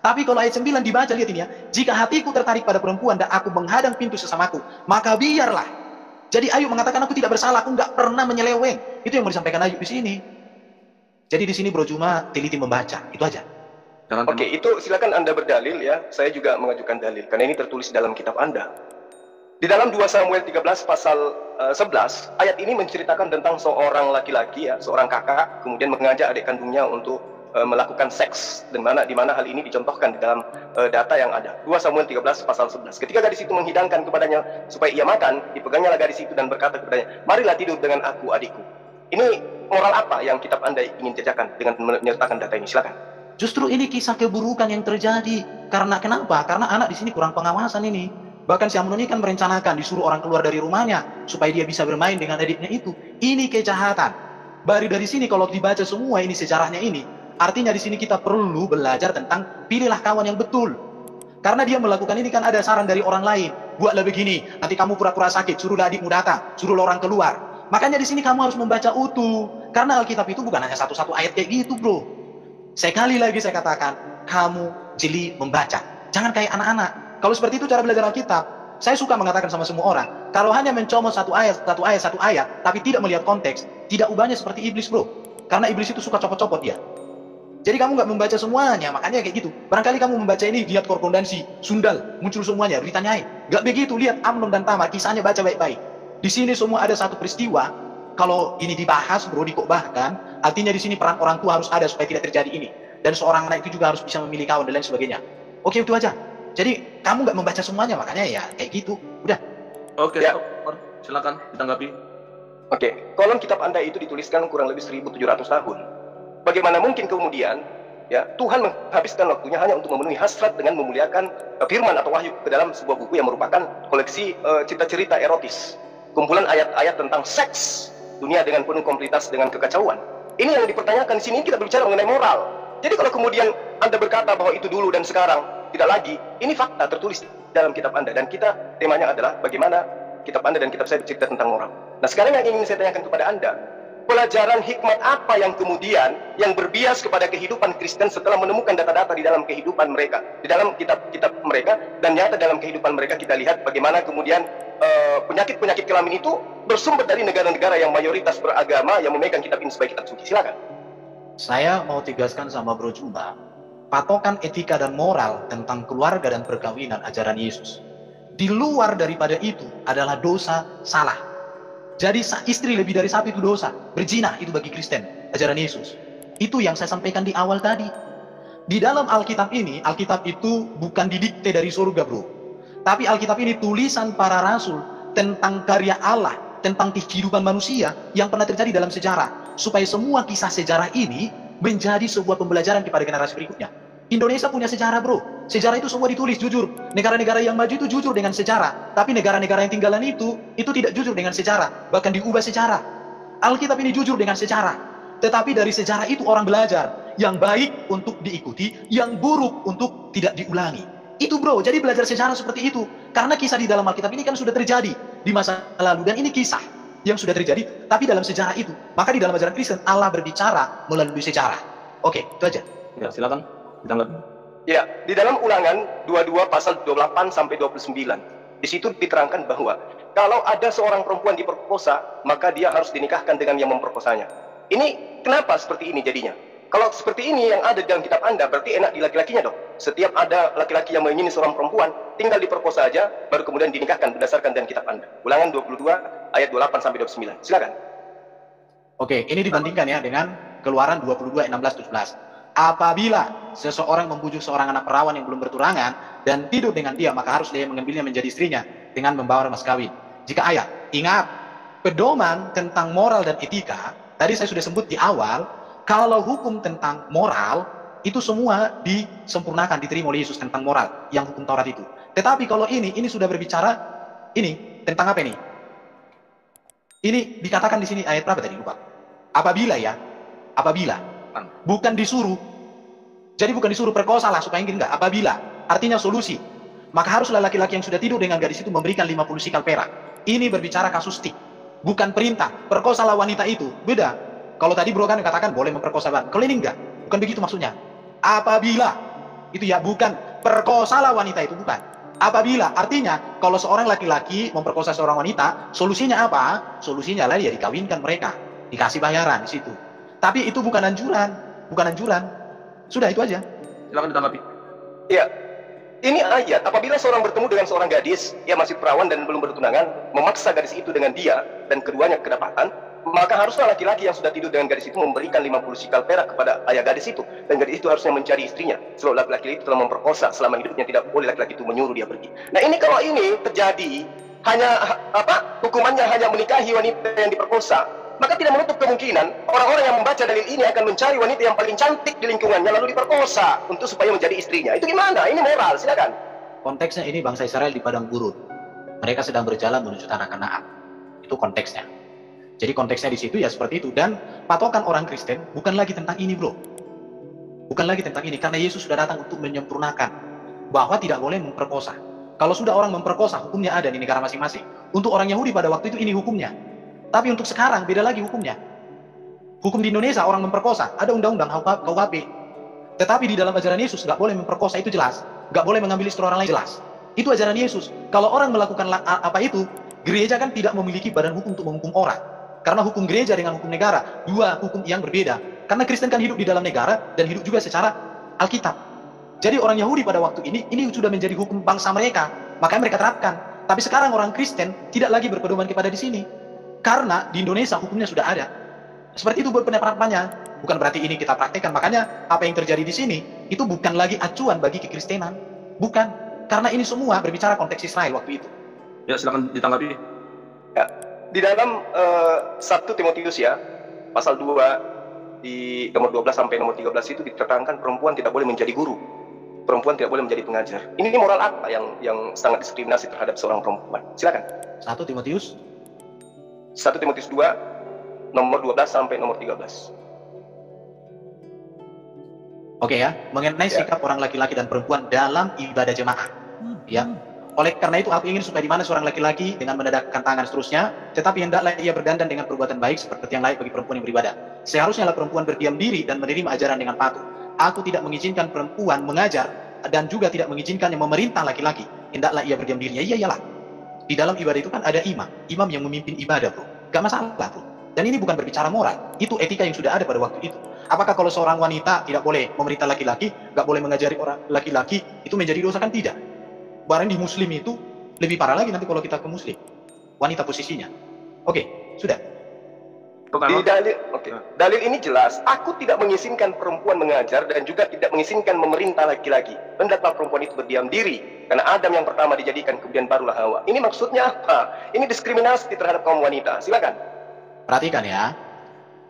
S12: Tapi kalau ayat 9 dibaca, lihat ini ya. Jika hatiku tertarik pada perempuan dan aku menghadang pintu sesamaku, maka biarlah. Jadi Ayub mengatakan aku tidak bersalah, aku nggak pernah menyeleweng. Itu yang mau disampaikan Ayub di sini. Jadi di sini bro cuma teliti membaca, itu aja.
S10: Oke, itu silakan Anda berdalil ya. Saya juga mengajukan dalil karena ini tertulis dalam kitab Anda. Di dalam 2 Samuel 13 pasal 11, ayat ini menceritakan tentang seorang laki-laki ya, seorang kakak kemudian mengajak adik kandungnya untuk melakukan seks, di mana hal ini dicontohkan di dalam data yang ada. 2 Samuel 13 pasal 11. Ketika gadis itu menghidangkan kepadanya supaya ia makan, dipegangnya gadis itu dan berkata kepadanya, "Marilah tidur dengan aku, adikku." Ini moral apa yang kitab Anda ingin kerjakan dengan menyertakan data ini? Silakan.
S12: Justru ini kisah keburukan yang terjadi. Karena kenapa? Karena anak di sini kurang pengawasan ini. Bahkan si Amnon ini kan merencanakan disuruh orang keluar dari rumahnya supaya dia bisa bermain dengan adiknya itu. Ini kejahatan. Baru dari sini kalau dibaca semua ini sejarahnya ini, artinya di sini kita perlu belajar tentang pilihlah kawan yang betul. Karena dia melakukan ini kan ada saran dari orang lain. Buatlah begini, nanti kamu pura-pura sakit, suruhlah adikmu datang, suruhlah orang keluar. Makanya di sini kamu harus membaca utuh. Karena Alkitab itu bukan hanya satu-satu ayat kayak gitu, bro. Sekali lagi saya katakan, kamu jeli membaca. Jangan kayak anak-anak. Kalau seperti itu cara belajar Alkitab. Saya suka mengatakan sama semua orang, kalau hanya mencomot satu ayat, tapi tidak melihat konteks, tidak ubahnya seperti iblis, bro. Karena iblis itu suka copot-copot dia. Jadi kamu nggak membaca semuanya, makanya kayak gitu. Barangkali kamu membaca ini, lihat korrespondensi, sundal, muncul semuanya, ditanyain. Nggak begitu, lihat Amnon dan Tamar, kisahnya baca baik-baik. Di sini semua ada satu peristiwa. Kalau ini dibahas, bro, dikokbahkan, artinya di sini peran orang tua harus ada supaya tidak terjadi ini. Dan seorang anak itu juga harus bisa memilih kawan dan lain sebagainya. Oke, itu aja. Jadi kamu nggak membaca semuanya, makanya ya kayak gitu. Udah.
S11: Oke, ya. Silakan ditanggapi.
S10: Oke, konon kitab Anda itu dituliskan kurang lebih 1700 tahun. Bagaimana mungkin kemudian ya Tuhan menghabiskan waktunya hanya untuk memenuhi hasrat dengan memuliakan firman atau wahyu ke dalam sebuah buku yang merupakan koleksi cerita-cerita erotis, kumpulan ayat-ayat tentang seks dunia dengan penuh kompleksitas dengan kekacauan. Ini yang dipertanyakan di sini, kita berbicara mengenai moral. Jadi kalau kemudian Anda berkata bahwa itu dulu dan sekarang tidak lagi, ini fakta tertulis dalam kitab Anda, dan kita temanya adalah bagaimana kitab Anda dan kitab saya bercerita tentang moral. Nah, sekarang yang ingin saya tanyakan kepada Anda, pelajaran hikmat apa yang kemudian yang berbias kepada kehidupan Kristen setelah menemukan data-data di dalam kehidupan mereka, di dalam kitab-kitab mereka, dan nyata dalam kehidupan mereka kita lihat bagaimana kemudian penyakit-penyakit kelamin itu bersumber dari negara-negara yang mayoritas beragama yang memegang kitab ini sebagai kitab suci. Silakan.
S12: Saya mau tegaskan sama Bro Jumba, patokan etika dan moral tentang keluarga dan perkawinan ajaran Yesus. Di luar daripada itu adalah dosa, salah. Jadi istri lebih dari satu itu dosa. Berzina itu bagi Kristen, ajaran Yesus. Itu yang saya sampaikan di awal tadi. Di dalam Alkitab ini, Alkitab itu bukan didikte dari surga, bro. Tapi Alkitab ini tulisan para rasul tentang karya Allah, tentang kehidupan manusia yang pernah terjadi dalam sejarah. Supaya semua kisah sejarah ini menjadi sebuah pembelajaran kepada generasi berikutnya. Indonesia punya sejarah, bro. Sejarah itu semua ditulis, jujur. Negara-negara yang maju itu jujur dengan sejarah. Tapi negara-negara yang tinggalan itu tidak jujur dengan sejarah. Bahkan diubah sejarah. Alkitab ini jujur dengan sejarah. Tetapi dari sejarah itu orang belajar. Yang baik untuk diikuti, yang buruk untuk tidak diulangi. Itu, bro. Jadi belajar sejarah seperti itu. Karena kisah di dalam Alkitab ini kan sudah terjadi di masa lalu. Dan ini kisah yang sudah terjadi, tapi dalam sejarah itu. Maka di dalam ajaran Kristen, Allah berbicara melalui sejarah. Oke, itu aja.
S11: Ya, silakan.
S10: Ya, di dalam Ulangan 22 pasal 28 sampai 29, di situ diterangkan bahwa kalau ada seorang perempuan diperkosa, maka dia harus dinikahkan dengan yang memperkosanya. Ini kenapa seperti ini jadinya? Kalau seperti ini yang ada di dalam kitab Anda, berarti enak di laki-lakinya dong. Setiap ada laki-laki yang mengingini seorang perempuan, tinggal diperkosa aja, baru kemudian dinikahkan berdasarkan dengan kitab Anda. Ulangan 22 ayat 28 sampai 29. Silakan.
S12: Oke, ini dibandingkan ya dengan Keluaran 22 16 17. Apabila seseorang membujuk seorang anak perawan yang belum bertunangan dan tidur dengan dia, maka harus dia mengambilnya menjadi istrinya dengan membawa mas kawin. Jika ayat, ingat, pedoman tentang moral dan etika, tadi saya sudah sebut di awal, kalau hukum tentang moral, itu semua disempurnakan, diterima oleh Yesus tentang moral, yang hukum Taurat itu. Tetapi kalau ini sudah berbicara, ini, tentang apa ini? Ini dikatakan di sini ayat berapa tadi, lupa. Apabila, bukan disuruh. Jadi bukan disuruh perkosa lah supaya enggak. Apabila, artinya solusi. Maka haruslah laki-laki yang sudah tidur dengan gadis itu memberikan 50 sikal perak. Ini berbicara kasustik, bukan perintah. Perkosalah wanita itu, beda. Kalau tadi bro kan katakan boleh memperkosa banget. Kalau ini enggak, bukan begitu maksudnya. Apabila, itu ya bukan perkosalah wanita itu, bukan. Apabila, artinya kalau seorang laki-laki memperkosa seorang wanita, solusinya apa? Solusinya lah ya dikawinkan mereka, dikasih bayaran di situ. Tapi itu bukan anjuran, Sudah, itu aja.
S11: Silakan ditanggapi.
S10: Ya, ini ayat, apabila seorang bertemu dengan seorang gadis, ia masih perawan dan belum bertunangan, memaksa gadis itu dengan dia, dan keduanya kedapatan, maka haruslah laki-laki yang sudah tidur dengan gadis itu memberikan 50 sikal perak kepada ayah gadis itu, dan gadis itu harusnya mencari istrinya, sebab laki-laki itu telah memperkosa, selama hidupnya tidak boleh laki-laki itu menyuruh dia pergi. Nah ini kalau ini terjadi, hukumannya hanya menikahi wanita yang diperkosa, maka tidak menutup kemungkinan orang-orang yang membaca dalil ini akan mencari wanita yang paling cantik di lingkungannya lalu diperkosa untuk supaya menjadi istrinya. Itu gimana? Ini moral, silakan.
S12: Konteksnya ini bangsa Israel di padang gurun. Mereka sedang berjalan menuju tanah Kanaan. Itu konteksnya. Jadi konteksnya di situ ya seperti itu. Dan patokan orang Kristen bukan lagi tentang ini, bro. Bukan lagi tentang ini, karena Yesus sudah datang untuk menyempurnakan bahwa tidak boleh memperkosa. Kalau sudah orang memperkosa, hukumnya ada di negara masing-masing. Untuk orang Yahudi pada waktu itu ini hukumnya. Tapi untuk sekarang beda lagi hukumnya. Hukum di Indonesia orang memperkosa, ada undang-undang KUHP. Tetapi di dalam ajaran Yesus nggak boleh memperkosa, itu jelas. Nggak boleh mengambil istri orang lain, jelas. Itu ajaran Yesus. Kalau orang melakukan apa itu, gereja kan tidak memiliki badan hukum untuk menghukum orang. Karena hukum gereja dengan hukum negara, dua hukum yang berbeda. Karena Kristen kan hidup di dalam negara dan hidup juga secara Alkitab. Jadi orang Yahudi pada waktu ini sudah menjadi hukum bangsa mereka, makanya mereka terapkan. Tapi sekarang orang Kristen tidak lagi berpedoman kepada di sini. Karena di Indonesia hukumnya sudah ada. Seperti itu penerapannya. Bukan berarti ini kita praktekkan. Makanya apa yang terjadi di sini itu bukan lagi acuan bagi kekristenan. Bukan. Karena ini semua berbicara konteks Israel waktu itu.
S11: Ya, silakan ditanggapi.
S10: Ya, di dalam 1 Timotius ya, pasal 2 di nomor 12 sampai nomor 13 itu diterangkan perempuan tidak boleh menjadi guru. Perempuan tidak boleh menjadi pengajar. Ini moral apa yang sangat diskriminasi terhadap seorang perempuan? Silakan.
S12: 1 Timotius
S10: 2 nomor 12 sampai nomor 13.
S12: Oke ya, mengenai sikap orang laki-laki dan perempuan dalam ibadah jemaah. Ya, oleh karena itu aku ingin supaya di mana seorang laki-laki dengan menadahkan tangan seterusnya, tetapi hendaklah ia berdandan dengan perbuatan baik seperti yang layak bagi perempuan yang beribadah. Seharusnya perempuan berdiam diri dan menerima ajaran dengan patuh. Aku tidak mengizinkan perempuan mengajar dan juga tidak mengizinkan yang memerintah laki-laki. Hendaklah ia berdiam diri. Ya iyalah. Di dalam ibadah itu kan ada imam yang memimpin ibadah, bro. Gak masalah, bro. Dan ini bukan berbicara moral. Itu etika yang sudah ada pada waktu itu. Apakah kalau seorang wanita tidak boleh memerintah laki-laki, gak boleh mengajari orang laki-laki, itu menjadi dosa? Kan tidak. Barang di muslim itu lebih parah lagi nanti kalau kita ke muslim. Wanita posisinya. Oke, sudah.
S10: Di dalil ini jelas, aku tidak mengizinkan perempuan mengajar dan juga tidak mengizinkan memerintah laki-laki. Hendaklah perempuan itu berdiam diri, karena Adam yang pertama dijadikan, kemudian barulah Hawa. Ini maksudnya apa? Ini diskriminasi terhadap kaum wanita. Silakan.
S12: Perhatikan ya.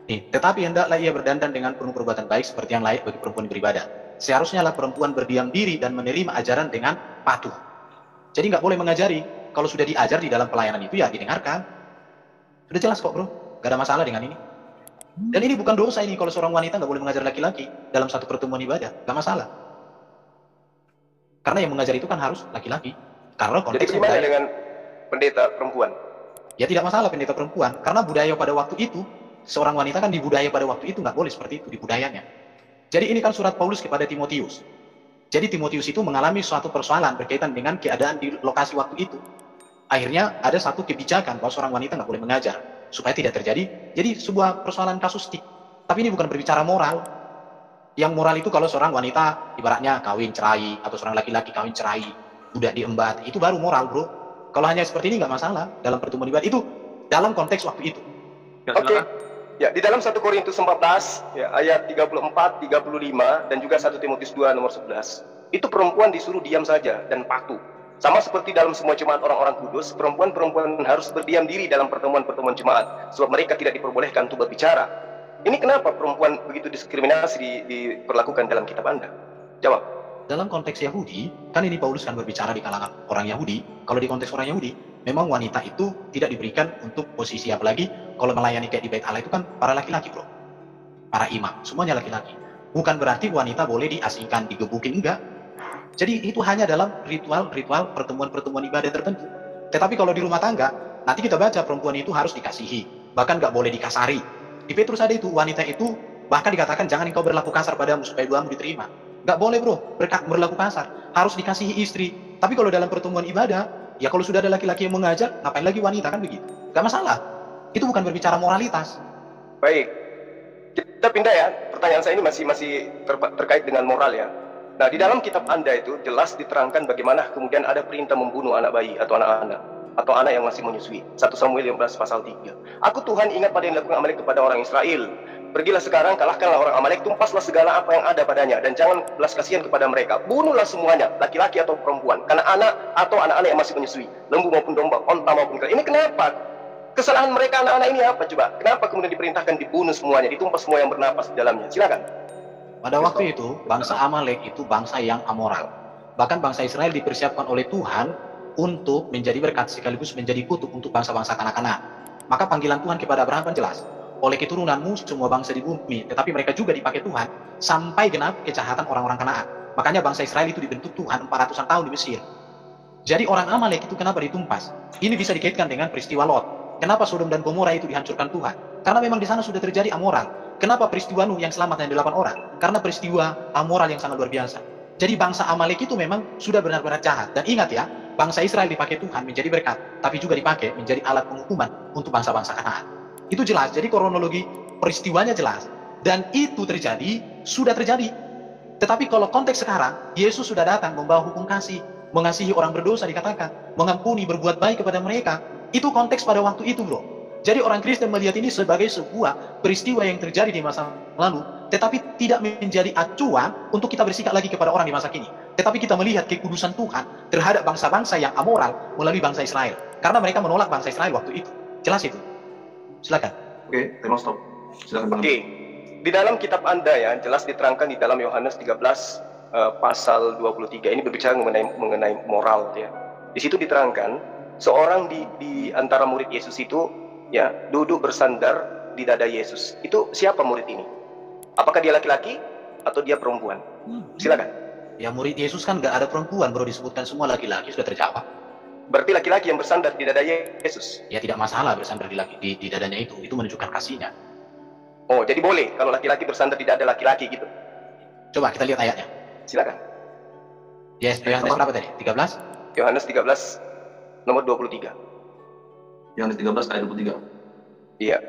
S12: Nih, tetapi hendaklah ia berdandan dengan penuh perbuatan baik seperti yang layak bagi perempuan beribadah. Seharusnya perempuan berdiam diri dan menerima ajaran dengan patuh. Jadi nggak boleh mengajari. Kalau sudah diajar di dalam pelayanan itu ya didengarkan. Sudah jelas kok, bro. Gak ada masalah dengan ini. Dan ini bukan dosa ini kalau seorang wanita nggak boleh mengajar laki-laki dalam satu pertemuan ibadah. Gak masalah. Karena yang mengajar itu kan harus laki-laki. Karena konteksnya. Jadi
S10: gimana dengan pendeta perempuan?
S12: Ya tidak masalah pendeta perempuan. Karena budaya pada waktu itu, seorang wanita kan dibudaya pada waktu itu nggak boleh seperti itu di budayanya. Jadi ini kan surat Paulus kepada Timotius. Jadi Timotius itu mengalami suatu persoalan berkaitan dengan keadaan di lokasi waktu itu. Akhirnya ada satu kebijakan bahwa seorang wanita nggak boleh mengajar supaya tidak terjadi. Jadi sebuah persoalan kasustik. Tapi ini bukan berbicara moral. Yang moral itu kalau seorang wanita ibaratnya kawin cerai atau seorang laki-laki kawin cerai, udah diembat, itu baru moral, bro. Kalau hanya seperti ini nggak masalah dalam pertemuan ibadah itu dalam konteks waktu itu.
S10: Oke. Ya, di dalam 1 Korintus 14 ya, ayat 34, 35 dan juga 1 Timotius 2 nomor 11. Itu perempuan disuruh diam saja dan patuh. Sama seperti dalam semua jemaat orang-orang kudus, perempuan-perempuan harus berdiam diri dalam pertemuan-pertemuan jemaat sebab mereka tidak diperbolehkan untuk berbicara. Ini kenapa perempuan begitu diskriminasi diperlakukan dalam kitab Anda? Jawab.
S12: Dalam konteks Yahudi, kan ini Paulus kan berbicara di kalangan orang Yahudi. Kalau di konteks orang Yahudi, memang wanita itu tidak diberikan untuk posisi, apalagi kalau melayani kayak di Bait Allah itu kan para laki-laki, bro. Para imam, semuanya laki-laki. Bukan berarti wanita boleh diasingkan, digebukin, enggak. Jadi itu hanya dalam ritual pertemuan-pertemuan ibadah tertentu. Tetapi kalau di rumah tangga, nanti kita baca perempuan itu harus dikasihi, bahkan nggak boleh dikasari. Di Petrus ada itu, wanita itu bahkan dikatakan jangan engkau berlaku kasar padamu supaya doamu diterima. Nggak boleh, bro, berlaku kasar. Harus dikasihi istri. Tapi kalau dalam pertemuan ibadah, ya kalau sudah ada laki-laki yang mengajar, ngapain lagi wanita, kan begitu? Nggak masalah. Itu bukan berbicara moralitas.
S10: Baik. Kita pindah ya. Pertanyaan saya ini masih terkait dengan moral ya. Nah, di dalam kitab Anda itu jelas diterangkan bagaimana kemudian ada perintah membunuh anak bayi atau anak-anak atau anak yang masih menyusui. 1 Samuel 15 pasal 3. Aku Tuhan ingat pada yang dilakukan Amalek kepada orang Israel. Pergilah sekarang, kalahkanlah orang Amalek, tumpaslah segala apa yang ada padanya, dan jangan belas kasihan kepada mereka. Bunuhlah semuanya, laki-laki atau perempuan, karena anak atau anak-anak yang masih menyusui, lembu maupun domba, onta maupun kera. Ini kenapa? Kesalahan mereka anak-anak ini apa coba? Kenapa kemudian diperintahkan dibunuh semuanya, ditumpas semua yang bernapas di dalamnya? Silakan.
S12: Pada waktu itu, bangsa Amalek itu bangsa yang amoral. Bahkan bangsa Israel dipersiapkan oleh Tuhan untuk menjadi berkat sekaligus menjadi kutuk untuk bangsa-bangsa kanak-kanak. Maka panggilan Tuhan kepada Abraham kan jelas. Oleh keturunanmu semua bangsa di bumi, tetapi mereka juga dipakai Tuhan sampai genap kejahatan orang-orang Kanaan. Makanya bangsa Israel itu dibentuk Tuhan 400-an tahun di Mesir. Jadi orang Amalek itu kenapa ditumpas? Ini bisa dikaitkan dengan peristiwa Lot. Kenapa Sodom dan Gomora itu dihancurkan Tuhan? Karena memang di sana sudah terjadi amoral. Kenapa peristiwa Nuh yang selamat hanya 8 orang? Karena peristiwa amoral yang sangat luar biasa. Jadi bangsa Amalek itu memang sudah benar-benar jahat. Dan ingat ya, bangsa Israel dipakai Tuhan menjadi berkat, tapi juga dipakai menjadi alat penghukuman untuk bangsa-bangsa Kanaan. Itu jelas, jadi kronologi peristiwanya jelas. Dan itu terjadi, sudah terjadi. Tetapi kalau konteks sekarang, Yesus sudah datang membawa hukum kasih, mengasihi orang berdosa dikatakan, mengampuni, berbuat baik kepada mereka. Itu konteks pada waktu itu, bro. Jadi orang Kristen melihat ini sebagai sebuah peristiwa yang terjadi di masa lalu, tetapi tidak menjadi acuan untuk kita bersikap lagi kepada orang di masa kini. Tetapi kita melihat kekudusan Tuhan terhadap bangsa-bangsa yang amoral melalui bangsa Israel. Karena mereka menolak bangsa Israel waktu itu. Jelas itu. Silakan.
S11: Oke, terima stop. Silakan.
S10: Oke. Di dalam kitab Anda ya, jelas diterangkan di dalam Yohanes 13 pasal 23 ini berbicara mengenai moral ya. Di situ diterangkan seorang di antara murid Yesus itu ya duduk bersandar di dada Yesus. Itu siapa murid ini? Apakah dia laki-laki atau dia perempuan? Silakan.
S12: Ya murid Yesus kan nggak ada perempuan, bro, disebutkan semua laki-laki, sudah terjawab.
S10: Berarti laki-laki yang bersandar di dada Yesus?
S12: Ya tidak masalah bersandar di dadanya itu menunjukkan kasihnya.
S10: Oh, jadi boleh kalau laki-laki bersandar di dada laki-laki gitu?
S12: Coba kita lihat ayatnya.
S10: Silakan.
S12: Yes, Yohanes berapa tadi? 13?
S10: Yohanes 13 nomor 23.
S11: Yohanes 13 ayat 23.
S10: Iya.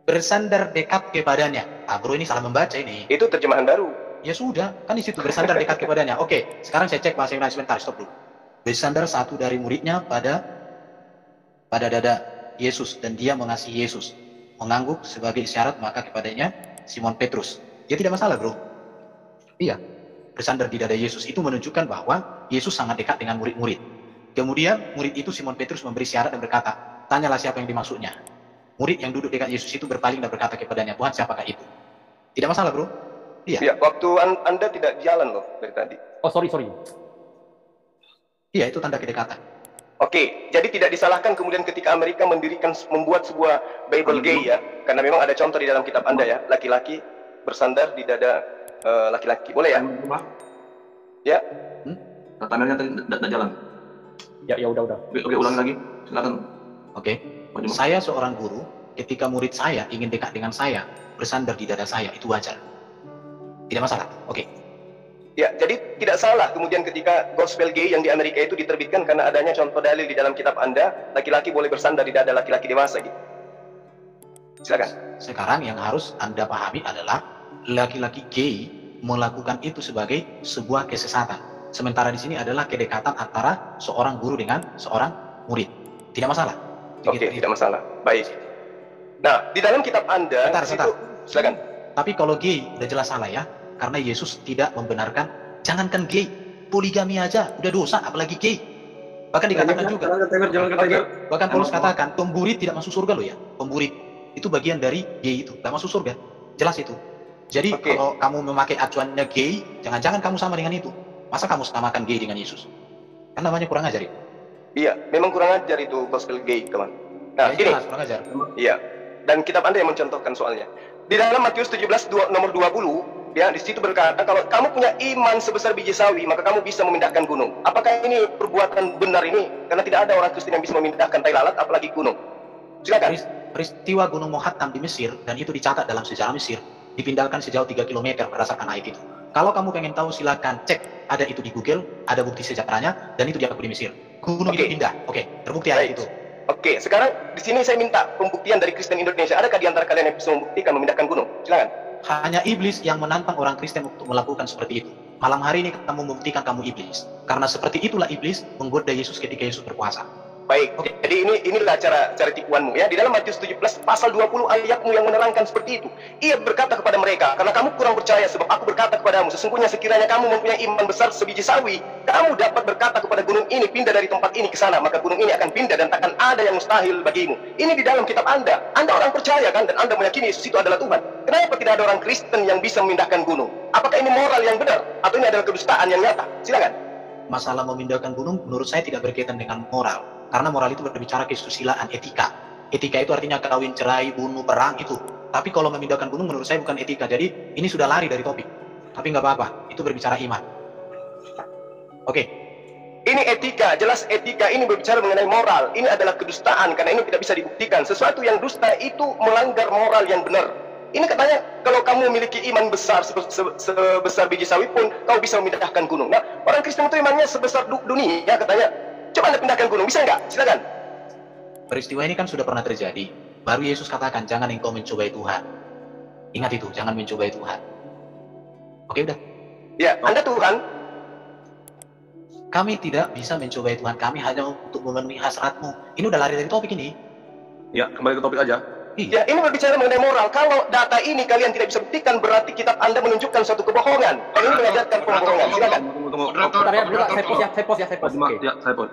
S12: Bersandar dekat kepadanya. Ah, bro, ini salah membaca ini.
S10: Itu terjemahan baru.
S12: Ya sudah, kan di situ bersandar dekat kepadanya. Oke, sekarang saya cek bahasa Yunani sebentar, stop dulu. Bersandar satu dari muridnya pada dada Yesus dan dia mengasihi Yesus. Mengangguk sebagai isyarat maka kepadanya Simon Petrus. Ya tidak masalah, bro. Iya. Bersandar di dada Yesus itu menunjukkan bahwa Yesus sangat dekat dengan murid-murid. Kemudian murid itu Simon Petrus memberi syarat dan berkata, tanyalah siapa yang dimaksudnya. Murid yang duduk dekat Yesus itu berpaling dan berkata kepadanya, Tuhan siapakah itu? Tidak masalah, bro. Iya.
S10: Ya, waktu Anda tidak jalan loh dari tadi.
S13: Oh, sorry.
S12: Iya, itu tanda kedekatan.
S10: Oke, jadi tidak disalahkan kemudian ketika Amerika membuat sebuah Bible gay ya, karena memang ada contoh di dalam kitab Anda ya, laki-laki bersandar di dada laki-laki, boleh ya? Ya.
S11: Kata Amerika tadi tidak jalan.
S13: Ya udah.
S11: Oke, ulangi lagi, silakan.
S12: Oke. Saya seorang guru, ketika murid saya ingin dekat dengan saya, bersandar di dada saya, itu wajar. Tidak masalah. Oke.
S10: Ya, jadi tidak salah kemudian ketika gospel gay yang di Amerika itu diterbitkan karena adanya contoh dalil di dalam kitab Anda, laki-laki boleh bersandar di dada laki-laki dewasa gitu. Silakan.
S12: Sekarang yang harus Anda pahami adalah laki-laki gay melakukan itu sebagai sebuah kesesatan. Sementara di sini adalah kedekatan antara seorang guru dengan seorang murid. Tidak masalah.
S10: Oke, tidak masalah. Baik. Nah, di dalam kitab Anda,
S12: Sebentar.
S10: silakan.
S12: Tapi kalau gay udah jelas salah ya. Karena Yesus tidak membenarkan, jangankan gay, poligami aja udah dosa, apalagi gay. Bahkan dikatakan juga, bahkan Paulus katakan, pemburit tidak masuk surga loh ya. Pemburit itu bagian dari gay itu, gak masuk surga. Jelas itu. Jadi kalau kamu memakai acuannya gay, jangan-jangan kamu sama dengan itu. Masa kamu samakan gay dengan Yesus? Kan namanya kurang ajar itu.
S10: Iya, memang kurang ajar itu gospel gay, kawan. Nah,
S12: ya,
S10: ini
S12: kurang ajar.
S10: Iya. Dan kitab Anda yang mencontohkan soalnya. Di dalam Matius 17 nomor 20, ya, di situ berkata, kalau kamu punya iman sebesar biji sawi, maka kamu bisa memindahkan gunung. Apakah ini perbuatan benar ini? Karena tidak ada orang Kristen yang bisa memindahkan tai lalat, apalagi gunung. Silakan.
S12: Peristiwa Gunung Muhattam di Mesir, dan itu dicatat dalam sejarah Mesir, dipindahkan sejauh 3 km berdasarkan ayat itu. Kalau kamu pengen tahu, silakan cek. Ada itu di Google, ada bukti sejarahnya, dan itu diakui di Mesir. Gunung itu pindah. Oke, terbukti ayat itu.
S10: Oke, sekarang di sini saya minta pembuktian dari Kristen Indonesia. Adakah di antara kalian yang bisa membuktikan memindahkan gunung? Silakan.
S12: Hanya iblis yang menantang orang Kristen untuk melakukan seperti itu. Malam hari ini kamu membuktikan kamu iblis. Karena seperti itulah iblis menggoda Yesus ketika Yesus berpuasa.
S10: Baik, jadi inilah cara tipuanmu ya. Di dalam Matius 17 pasal 20 ayatmu yang menerangkan seperti itu. Ia berkata kepada mereka, karena kamu kurang percaya sebab aku berkata kepadamu, sesungguhnya sekiranya kamu mempunyai iman besar sebiji sawi, kamu dapat berkata kepada gunung ini, pindah dari tempat ini ke sana, maka gunung ini akan pindah dan takkan ada yang mustahil bagimu. Ini di dalam kitab Anda. Anda orang percaya kan, dan Anda meyakini Yesus itu adalah Tuhan. Kenapa tidak ada orang Kristen yang bisa memindahkan gunung? Apakah ini moral yang benar atau ini adalah kedustaan yang nyata? Silakan.
S12: Masalah memindahkan gunung menurut saya tidak berkaitan dengan moral. Karena moral itu berbicara kesusilaan, etika. Etika itu artinya kawin, cerai, bunuh, perang, itu. Tapi kalau memindahkan gunung menurut saya bukan etika. Jadi ini sudah lari dari topik. Tapi nggak apa-apa, itu berbicara iman. Oke.
S10: Ini etika, jelas etika. Ini berbicara mengenai moral. Ini adalah kedustaan, karena ini tidak bisa dibuktikan. Sesuatu yang dusta itu melanggar moral yang benar. Ini katanya kalau kamu memiliki iman besar sebesar biji sawi pun kau bisa memindahkan gunung. Nah, orang Kristen itu imannya sebesar dunia katanya. Coba Anda pindahkan gunung, bisa nggak? Silakan.
S12: Peristiwa ini kan sudah pernah terjadi. Baru Yesus katakan, jangan engkau mencobai Tuhan. Ingat itu, jangan mencobai Tuhan. Oke, udah.
S10: Ya, Anda Tuhan.
S12: Kami tidak bisa mencobai Tuhan, kami hanya untuk memenuhi hasratmu. Ini udah lari dari topik ini.
S11: Ya, kembali ke topik aja.
S10: Ya, ini berbicara mengenai moral. Kalau data ini kalian tidak bisa buktikan, berarti kitab Anda menunjukkan suatu kebohongan. Kalau ini mengajarkan kebohongan. Silakan.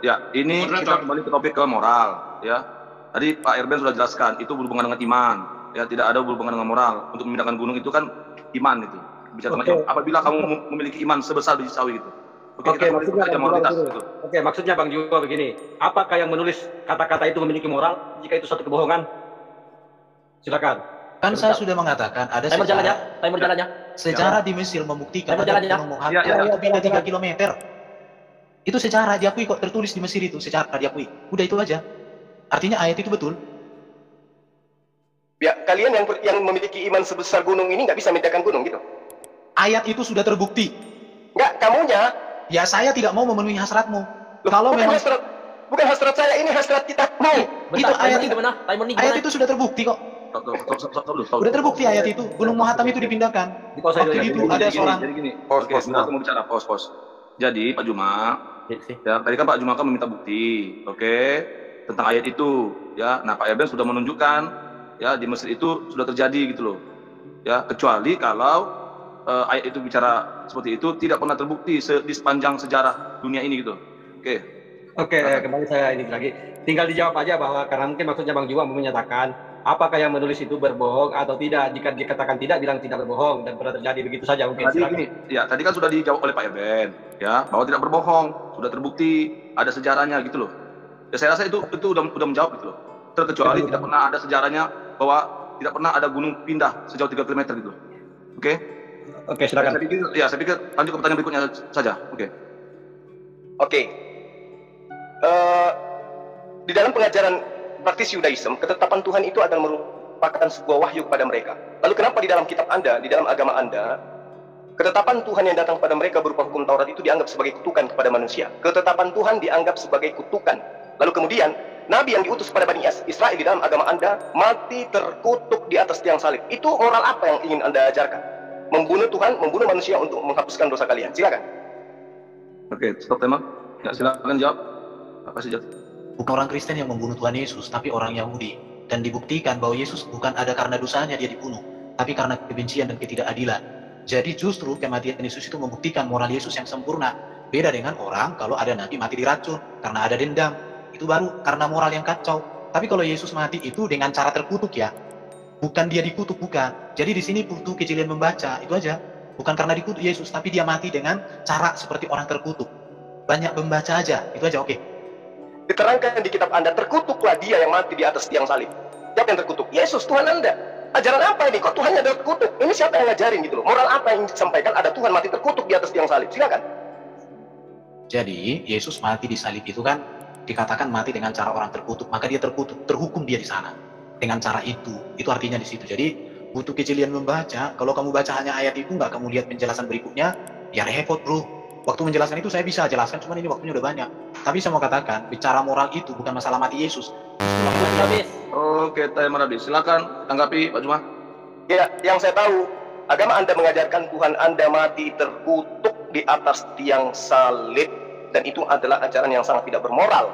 S11: Ya, ini kita kembali ke topik ke moral. Ya, tadi Pak Erben sudah jelaskan, itu berhubungan dengan iman. Ya, tidak ada berhubungan dengan moral. Untuk memindahkan gunung itu kan iman itu. Bicara tentang apabila kamu memiliki iman sebesar biji sawi itu.
S13: Oke, maksudnya Bang Juwo begini. Apakah yang menulis kata-kata itu memiliki moral jika itu suatu kebohongan? Silakan.
S12: Kan saya sudah mengatakan ada
S13: timer jalannya.
S12: Sejarah di Mesir membuktikan ada gunung Moab lebih dari 3 km. Itu secara diakui kok, tertulis di Mesir itu secara diakui. Udah itu aja. Artinya ayat itu betul.
S10: Ya, kalian yang memiliki iman sebesar gunung ini nggak bisa memindahkan gunung gitu.
S12: Ayat itu sudah terbukti.
S10: Nggak, kamunya.
S12: Ya, saya tidak mau memenuhi hasratmu.
S10: Loh,
S12: kalau
S10: bukan
S12: memang
S10: bukan hasrat saya, ini hasrat kitabmu.
S12: Itu ayat itu sudah terbukti kok. Udah terbukti ayat itu. Gunung Mohatam itu dipindahkan. Waktu itu ada seorang.
S11: Jadi gini, aku mau bicara, pos. Jadi Pak Juma, ya tadi kan Pak Juma kan meminta bukti, tentang ayat itu, ya. Nah, Pak Erben sudah menunjukkan, ya di Mesir itu sudah terjadi gitu loh, ya. Kecuali kalau ayat itu bicara seperti itu tidak pernah terbukti di sepanjang sejarah dunia ini gitu. Oke,
S13: kembali saya ini lagi. Tinggal dijawab aja bahwa karena mungkin maksudnya Bang Juwo menyatakan apakah yang menulis itu berbohong atau tidak. Jika dikatakan tidak, bilang tidak berbohong dan pernah terjadi begitu saja mungkin.
S11: Tadi kan sudah dijawab oleh Pak Erben, ya, bahwa tidak berbohong, sudah terbukti, ada sejarahnya gitu loh. Ya saya rasa itu udah menjawab gitu loh. Terkecuali tidak pernah ada sejarahnya bahwa tidak pernah ada gunung pindah sejauh 3 km gitu. Oke, silakan. Saya pikir lanjut ke pertanyaan berikutnya saja.
S10: Di dalam pengajaran praktis Yudaism, ketetapan Tuhan itu adalah merupakan sebuah wahyu kepada mereka. Lalu kenapa di dalam kitab Anda, di dalam agama Anda, ketetapan Tuhan yang datang kepada mereka berupa hukum Taurat itu dianggap sebagai kutukan kepada manusia. Ketetapan Tuhan dianggap sebagai kutukan. Lalu kemudian, Nabi yang diutus kepada Bani Israel di dalam agama Anda mati terkutuk di atas tiang salib. Itu moral apa yang ingin Anda ajarkan? Membunuh Tuhan, membunuh manusia untuk menghapuskan dosa kalian. Silakan.
S11: Oke, stop tema. Ya, silakan jawab. Apa sih jawab?
S12: Bukan orang Kristen yang membunuh Tuhan Yesus, tapi orang Yahudi. Dan dibuktikan bahwa Yesus bukan ada karena dosanya dia dibunuh, tapi karena kebencian dan ketidakadilan. Jadi justru kematian Yesus itu membuktikan moral Yesus yang sempurna. Beda dengan orang kalau ada nabi mati diracun karena ada dendam. Itu baru karena moral yang kacau. Tapi kalau Yesus mati itu dengan cara terkutuk ya. Bukan dia dikutuk, bukan. Jadi di sini butuh kejelian membaca, itu aja. Bukan karena dikutuk Yesus, tapi dia mati dengan cara seperti orang terkutuk. Banyak membaca aja, itu aja, oke.
S10: Diterangkan di kitab Anda, terkutuklah dia yang mati di atas tiang salib. Siapa yang terkutuk? Yesus, Tuhan Anda. Ajaran apa ini? Kok Tuhannya terkutuk? Ini siapa yang ngajarin gitu loh? Moral apa yang disampaikan? Ada Tuhan mati terkutuk di atas tiang salib. Silakan.
S12: Jadi Yesus mati di salib itu kan dikatakan mati dengan cara orang terkutuk, maka dia terkutuk, terhukum dia di sana dengan cara itu artinya di situ. Jadi butuh kejelian membaca. Kalau kamu baca hanya ayat itu, nggak kamu lihat penjelasan berikutnya, ya repot bro. Waktu menjelaskan itu saya bisa jelaskan, cuman ini waktunya udah banyak. Tapi saya mau katakan, bicara moral itu bukan masalah mati Yesus.
S11: Oke, timer habis. Silakan tanggapi Pak Juma.
S10: Ya, yang saya tahu, agama Anda mengajarkan Tuhan Anda mati terkutuk di atas tiang salib, dan itu adalah ajaran yang sangat tidak bermoral.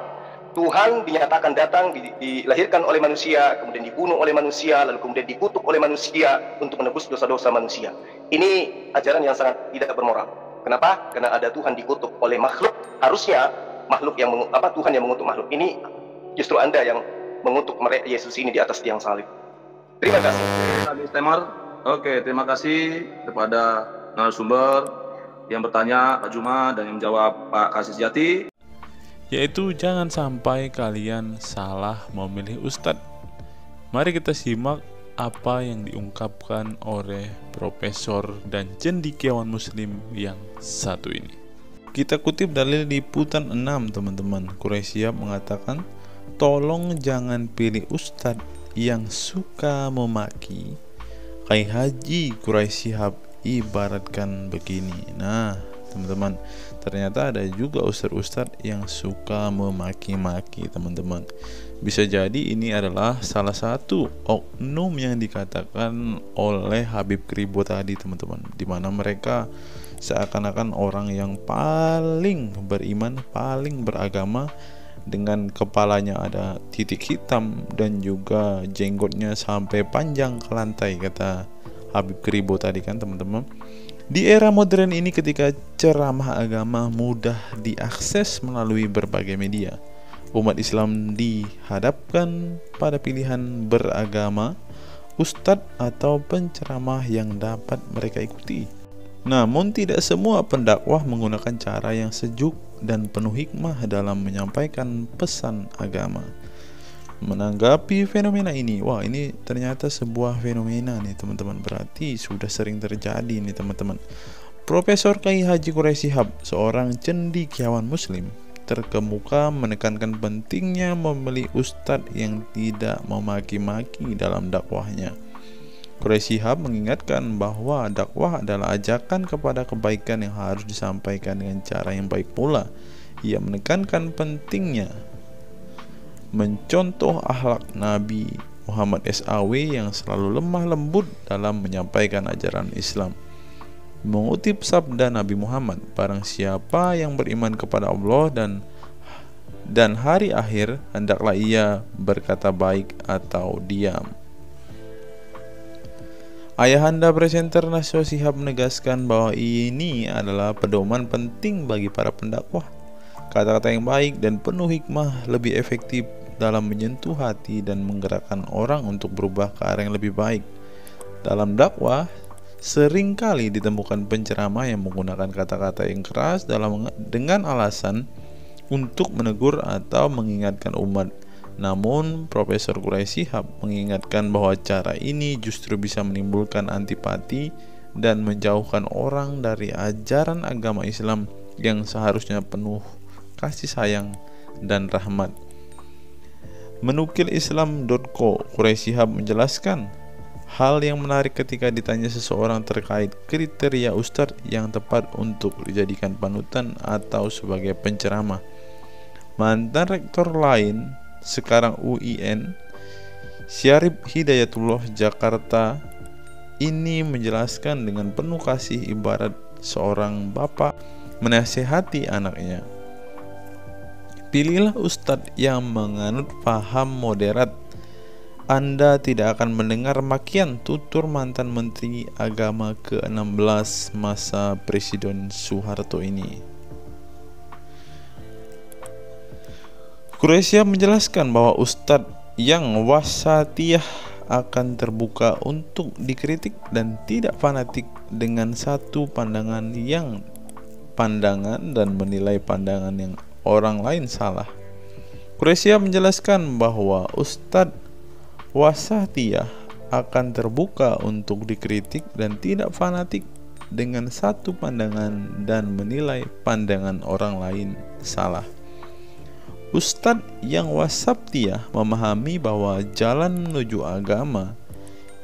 S10: Tuhan dinyatakan datang, dilahirkan oleh manusia, kemudian dibunuh oleh manusia, lalu kemudian dikutuk oleh manusia untuk menebus dosa-dosa manusia. Ini ajaran yang sangat tidak bermoral. Kenapa? Karena ada Tuhan dikutuk oleh makhluk. Harusnya makhluk yang Tuhan yang mengutuk makhluk. Ini justru Anda yang mengutuk Yesus ini di atas tiang salib. Terima kasih.
S11: Habis timer. Oke, terima kasih kepada narasumber yang bertanya Pak Juma dan yang menjawab Pak Kasih Sejati.
S1: Yaitu jangan sampai kalian salah memilih ustadz. Mari kita simak apa yang diungkapkan oleh profesor dan cendekiawan muslim yang satu ini. Kita kutip dalil liputan 6 teman-teman. Quraisy mengatakan, tolong jangan pilih ustadz yang suka memaki Kiai Haji Quraisy Shihab ibaratkan begini. Nah, teman-teman, ternyata ada juga ustadz-ustadz yang suka memaki-maki, teman-teman. Bisa jadi ini adalah salah satu oknum yang dikatakan oleh Habib Kribo tadi, teman-teman, di mana mereka seakan-akan orang yang paling beriman, paling beragama, dengan kepalanya ada titik hitam dan juga jenggotnya sampai panjang ke lantai, kata Habib Kribo tadi kan, teman-teman. Di era modern ini, ketika ceramah agama mudah diakses melalui berbagai media, umat Islam dihadapkan pada pilihan beragama, ustadz atau penceramah yang dapat mereka ikuti. Namun tidak semua pendakwah menggunakan cara yang sejuk dan penuh hikmah dalam menyampaikan pesan agama. Menanggapi fenomena ini, wah ini ternyata sebuah fenomena nih teman-teman, berarti sudah sering terjadi nih teman-teman. Profesor Kiai Haji Quraisy Shihab, seorang cendekiawan muslim, terkemuka menekankan pentingnya memilih ustadz yang tidak memaki-maki dalam dakwahnya. Quraisy Shihab mengingatkan bahwa dakwah adalah ajakan kepada kebaikan yang harus disampaikan dengan cara yang baik pula. Ia menekankan pentingnya mencontoh akhlak Nabi Muhammad SAW yang selalu lemah lembut dalam menyampaikan ajaran Islam. Mengutip sabda Nabi Muhammad, barang siapa yang beriman kepada Allah dan hari akhir, hendaklah ia berkata baik atau diam. Ayahanda presenter Nasyo Shihab menegaskan bahwa ini adalah pedoman penting bagi para pendakwah. Kata-kata yang baik dan penuh hikmah lebih efektif dalam menyentuh hati dan menggerakkan orang untuk berubah ke arah yang lebih baik. Dalam dakwah, seringkali ditemukan penceramah yang menggunakan kata-kata yang keras dengan alasan untuk menegur atau mengingatkan umat. Namun, Profesor Quraisy Shihab mengingatkan bahwa cara ini justru bisa menimbulkan antipati dan menjauhkan orang dari ajaran agama Islam yang seharusnya penuh kasih sayang dan rahmat. Menukil Islam.co, Quraisy Shihab menjelaskan hal yang menarik ketika ditanya seseorang terkait kriteria ustadz yang tepat untuk dijadikan panutan atau sebagai penceramah. Mantan rektor lain, sekarang UIN, Syarif Hidayatullah Jakarta, ini menjelaskan dengan penuh kasih ibarat seorang bapak menasihati anaknya. Pilihlah ustadz yang menganut paham moderat. Anda tidak akan mendengar makian, tutur mantan Menteri Agama ke-16 masa Presiden Soeharto ini. Quraisy Shihab menjelaskan bahwa ustadz yang wasatiyah akan terbuka untuk dikritik dan tidak fanatik dengan satu pandangan dan menilai pandangan yang orang lain salah. Quraisy Shihab menjelaskan bahwa ustadz wasatiyah akan terbuka untuk dikritik dan tidak fanatik dengan satu pandangan dan menilai pandangan orang lain salah. Ustadz yang wasatiyah memahami bahwa jalan menuju agama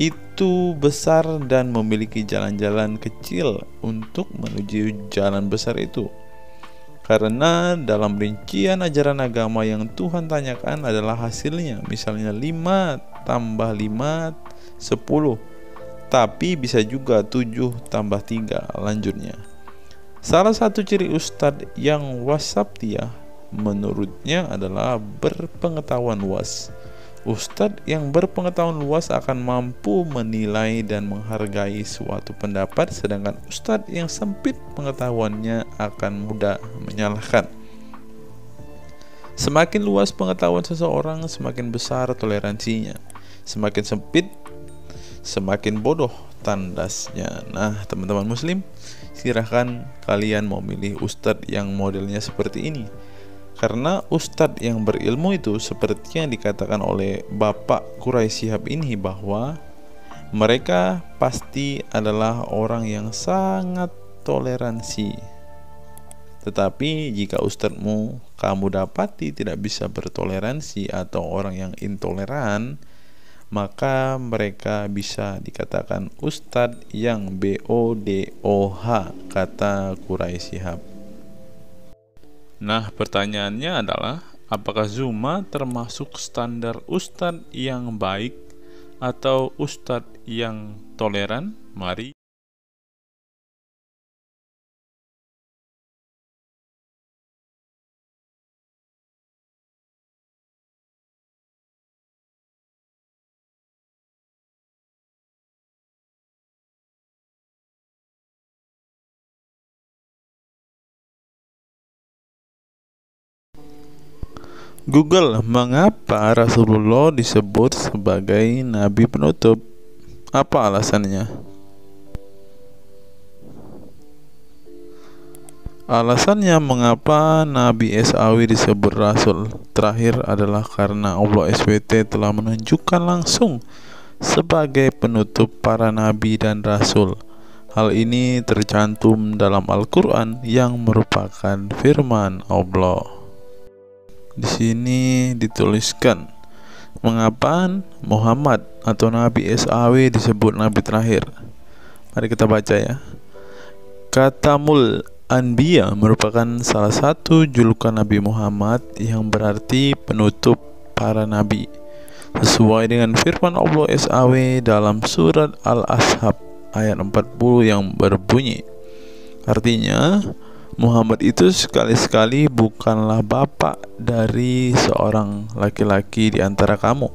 S1: itu besar dan memiliki jalan-jalan kecil untuk menuju jalan besar itu. Karena dalam rincian ajaran agama yang Tuhan tanyakan adalah hasilnya, misalnya 5 tambah 5 10, tapi bisa juga 7 tambah 3 lanjutnya. Salah satu ciri ustadz yang wasatiyah menurutnya adalah berpengetahuan luas. Ustadz yang berpengetahuan luas akan mampu menilai dan menghargai suatu pendapat, sedangkan ustadz yang sempit pengetahuannya akan mudah menyalahkan. Semakin luas pengetahuan seseorang, semakin besar toleransinya. Semakin sempit, semakin bodoh tandasnya. Nah, teman-teman muslim, silahkan kalian mau milih ustadz yang modelnya seperti ini. Karena ustadz yang berilmu itu seperti yang dikatakan oleh Bapak Quraisy Shihab ini, bahwa mereka pasti adalah orang yang sangat toleransi. Tetapi jika ustadzmu kamu dapati tidak bisa bertoleransi atau orang yang intoleran, maka mereka bisa dikatakan ustadz yang BODOH, kata Quraisy Shihab. Nah, pertanyaannya adalah, apakah Zuma termasuk standar ustadz yang baik atau ustadz yang toleran? Mari Google, mengapa Rasulullah disebut sebagai nabi penutup? Apa alasannya? Alasannya mengapa Nabi SAW disebut Rasul terakhir adalah karena Allah SWT telah menunjukkan langsung sebagai penutup para nabi dan rasul. Hal ini tercantum dalam Al-Quran yang merupakan firman Allah. Di sini dituliskan, mengapa Muhammad atau Nabi SAW disebut Nabi terakhir? Mari kita baca ya. Katamul Anbiya merupakan salah satu julukan Nabi Muhammad yang berarti penutup para nabi, sesuai dengan firman Allah SAW dalam surat Al-Ashab ayat 40 yang berbunyi, artinya Muhammad itu sekali-sekali bukanlah bapak dari seorang laki-laki di antara kamu,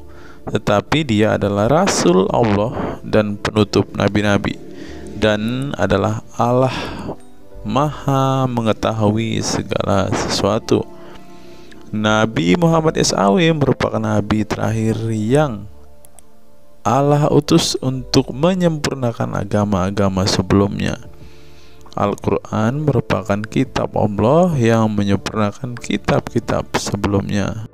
S1: tetapi dia adalah Rasul Allah dan penutup nabi-nabi, dan adalah Allah Maha mengetahui segala sesuatu. Nabi Muhammad SAW merupakan nabi terakhir yang Allah utus untuk menyempurnakan agama-agama sebelumnya. Al-Quran merupakan kitab Allah yang menyempurnakan kitab-kitab sebelumnya,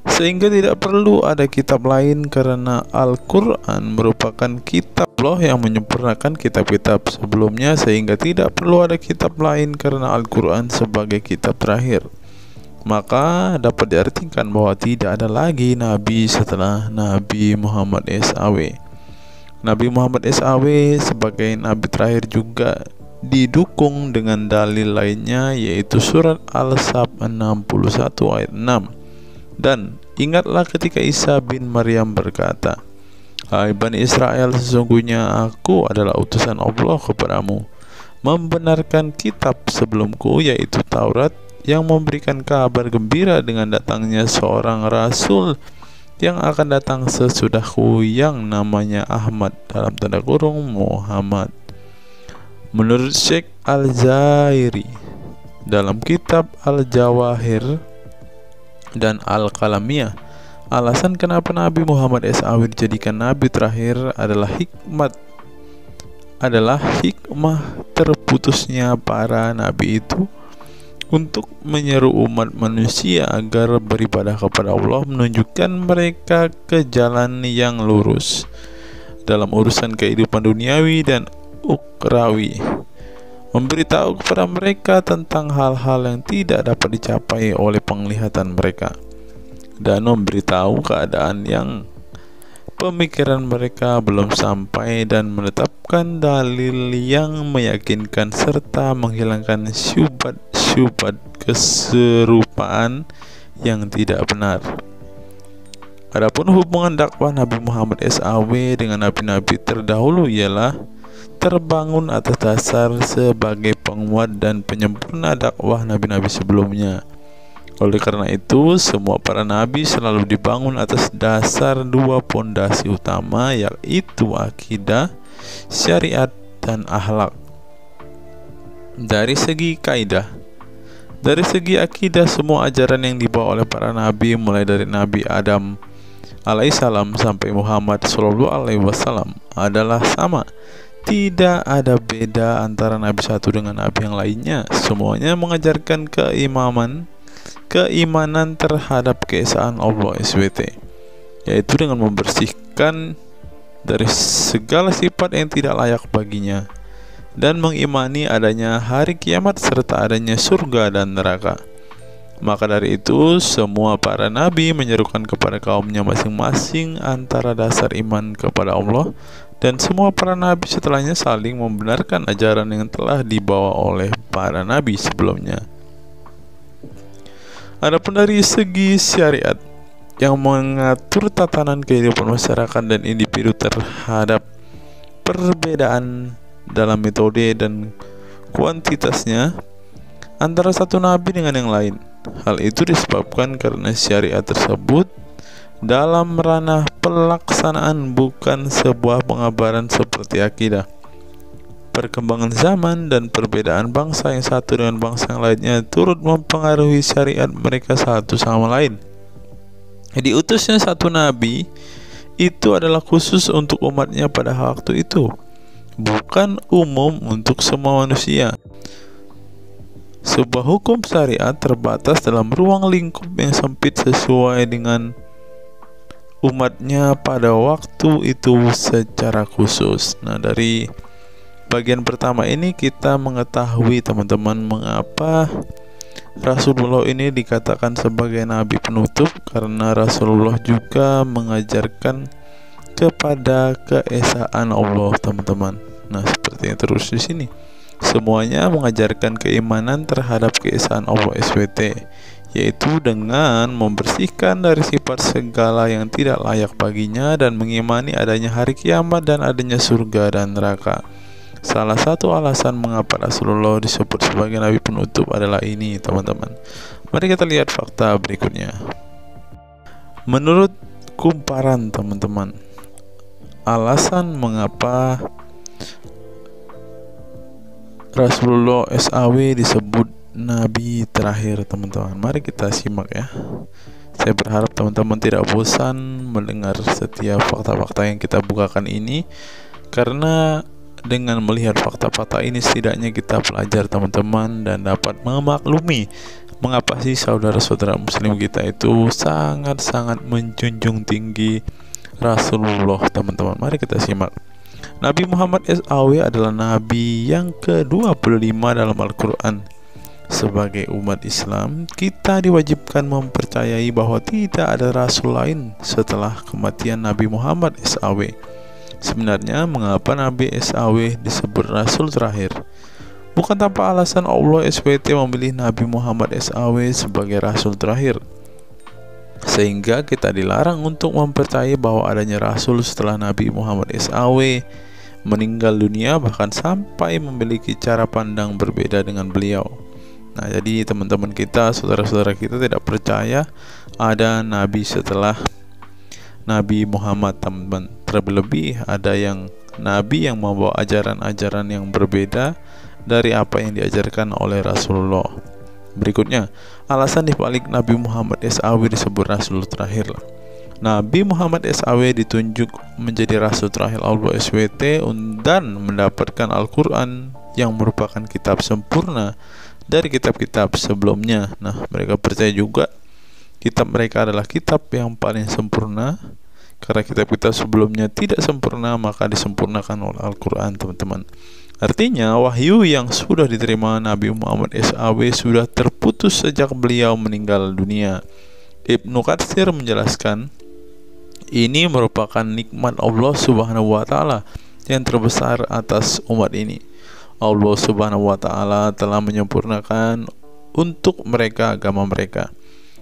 S1: sehingga tidak perlu ada kitab lain karena Al-Quran merupakan kitab Allah yang menyempurnakan kitab-kitab sebelumnya, sehingga tidak perlu ada kitab lain karena Al-Quran sebagai kitab terakhir. Maka dapat diartikan bahwa tidak ada lagi nabi setelah Nabi Muhammad SAW. Nabi Muhammad SAW sebagai nabi terakhir juga didukung dengan dalil lainnya, yaitu surat Al-Sab 61 ayat 6. Dan ingatlah ketika Isa bin Maryam berkata, "Hai Bani Israel, sesungguhnya aku adalah utusan Allah kepadamu, membenarkan kitab sebelumku, yaitu Taurat, yang memberikan kabar gembira dengan datangnya seorang Rasul yang akan datang sesudahku, yang namanya Ahmad dalam tanda kurung Muhammad." Menurut Syekh Al-Zairi dalam kitab Al-Jawahir dan Al-Qalamiyah, alasan kenapa Nabi Muhammad SAW dijadikan nabi terakhir adalah hikmah terputusnya para nabi itu untuk menyeru umat manusia agar beribadah kepada Allah, menunjukkan mereka ke jalan yang lurus dalam urusan kehidupan duniawi dan ukrawi, memberitahu kepada mereka tentang hal-hal yang tidak dapat dicapai oleh penglihatan mereka, dan memberitahu keadaan yang pemikiran mereka belum sampai, dan menetapkan dalil yang meyakinkan serta menghilangkan syubhat keserupaan yang tidak benar. Adapun hubungan dakwah Nabi Muhammad SAW dengan nabi-nabi terdahulu ialah terbangun atas dasar sebagai penguat dan penyempurna dakwah nabi-nabi sebelumnya. Oleh karena itu, semua para nabi selalu dibangun atas dasar dua pondasi utama, yaitu akidah, syariat, dan akhlak. Dari segi kaidah, dari segi akidah, semua ajaran yang dibawa oleh para nabi, mulai dari Nabi Adam alaihissalam sampai Muhammad SAW, adalah sama. Tidak ada beda antara nabi satu dengan nabi yang lainnya. Semuanya mengajarkan keimanan terhadap keesaan Allah SWT, yaitu dengan membersihkan dari segala sifat yang tidak layak baginya, dan mengimani adanya hari kiamat serta adanya surga dan neraka. Maka dari itu semua para nabi menyerukan kepada kaumnya masing-masing antara dasar iman kepada Allah, dan semua para nabi setelahnya saling membenarkan ajaran yang telah dibawa oleh para nabi sebelumnya. Adapun dari segi syariat yang mengatur tatanan kehidupan masyarakat dan individu terhadap perbedaan dalam metode dan kuantitasnya antara satu nabi dengan yang lain. Hal itu disebabkan karena syariat tersebut dalam ranah pelaksanaan bukan sebuah pengabaran seperti akidah. Perkembangan zaman dan perbedaan bangsa yang satu dengan bangsa yang lainnya turut mempengaruhi syariat mereka satu sama lain. Diutusnya satu nabi itu adalah khusus untuk umatnya pada waktu itu, bukan umum untuk semua manusia. Sebuah hukum syariat terbatas dalam ruang lingkup yang sempit sesuai dengan umatnya pada waktu itu secara khusus. Nah, dari bagian pertama ini kita mengetahui teman-teman mengapa Rasulullah ini dikatakan sebagai nabi penutup, karena Rasulullah juga mengajarkan kepada keesaan Allah, teman-teman. Nah, seperti yang terus di sini. Semuanya mengajarkan keimanan terhadap keesaan Allah SWT, yaitu dengan membersihkan dari sifat segala yang tidak layak baginya dan mengimani adanya hari kiamat dan adanya surga dan neraka. Salah satu alasan mengapa Rasulullah disebut sebagai nabi penutup adalah ini, teman-teman. Mari kita lihat fakta berikutnya. Menurut kumparan, teman-teman, alasan mengapa Rasulullah SAW disebut nabi terakhir, teman-teman. Mari kita simak ya. Saya berharap teman-teman tidak bosan mendengar setiap fakta-fakta yang kita bukakan ini, karena dengan melihat fakta-fakta ini setidaknya kita belajar, teman-teman, dan dapat memaklumi mengapa sih saudara-saudara muslim kita itu sangat-sangat menjunjung tinggi Rasulullah, teman-teman. Mari kita simak. Nabi Muhammad SAW adalah nabi yang ke-25 dalam Al-Quran. Sebagai umat Islam, kita diwajibkan mempercayai bahwa tidak ada rasul lain setelah kematian Nabi Muhammad SAW. Sebenarnya mengapa Nabi SAW disebut rasul terakhir? Bukan tanpa alasan Allah SWT memilih Nabi Muhammad SAW sebagai rasul terakhir, sehingga kita dilarang untuk mempercayai bahwa adanya rasul setelah Nabi Muhammad SAW meninggal dunia, bahkan sampai memiliki cara pandang berbeda dengan beliau. Nah, jadi teman-teman kita, saudara-saudara kita tidak percaya ada nabi setelah Nabi Muhammad, teman-teman. Terlebih ada yang nabi yang membawa ajaran-ajaran yang berbeda dari apa yang diajarkan oleh Rasulullah. Berikutnya, alasan dibalik Nabi Muhammad SAW disebut rasul terakhir. Nabi Muhammad SAW ditunjuk menjadi rasul terakhir Allah SWT dan mendapatkan Al-Quran yang merupakan kitab sempurna dari kitab-kitab sebelumnya. Nah, mereka percaya juga kitab mereka adalah kitab yang paling sempurna, karena kitab-kitab sebelumnya tidak sempurna maka disempurnakan oleh Al-Quran, teman-teman. Artinya wahyu yang sudah diterima Nabi Muhammad SAW sudah terputus sejak beliau meninggal dunia. Ibnu Katsir menjelaskan, ini merupakan nikmat Allah Subhanahu wa Ta'ala yang terbesar atas umat ini. Allah Subhanahu wa Ta'ala telah menyempurnakan untuk mereka agama mereka,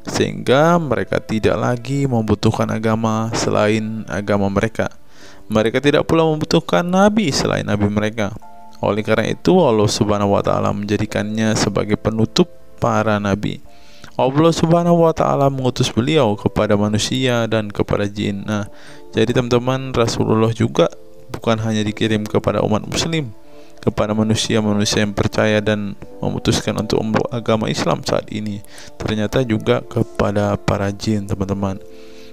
S1: sehingga mereka tidak lagi membutuhkan agama selain agama mereka. Mereka tidak pula membutuhkan nabi selain nabi mereka. Oleh karena itu Allah Subhanahu wa Ta'ala menjadikannya sebagai penutup para nabi. Allah Subhanahu wa Ta'ala mengutus beliau kepada manusia dan kepada jin. Nah, jadi teman-teman, Rasulullah juga bukan hanya dikirim kepada umat muslim, kepada manusia-manusia yang percaya dan memutuskan untuk memeluk agama Islam saat ini, ternyata juga kepada para jin, teman-teman.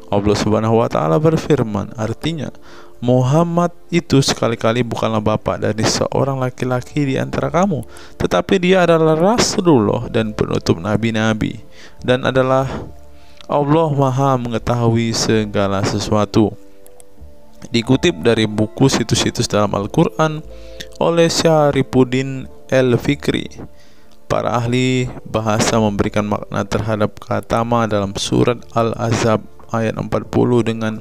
S1: Allah Subhanahu wa Ta'ala berfirman, artinya Muhammad itu sekali-kali bukanlah bapak dari seorang laki-laki di antara kamu, tetapi dia adalah Rasulullah dan penutup nabi-nabi, dan adalah Allah Maha mengetahui segala sesuatu. Dikutip dari buku situs-situs dalam Al-Quran oleh Syarifuddin Al-Fikri, para ahli bahasa memberikan makna terhadap kata ma dalam surat Al-Ahzab ayat 40 dengan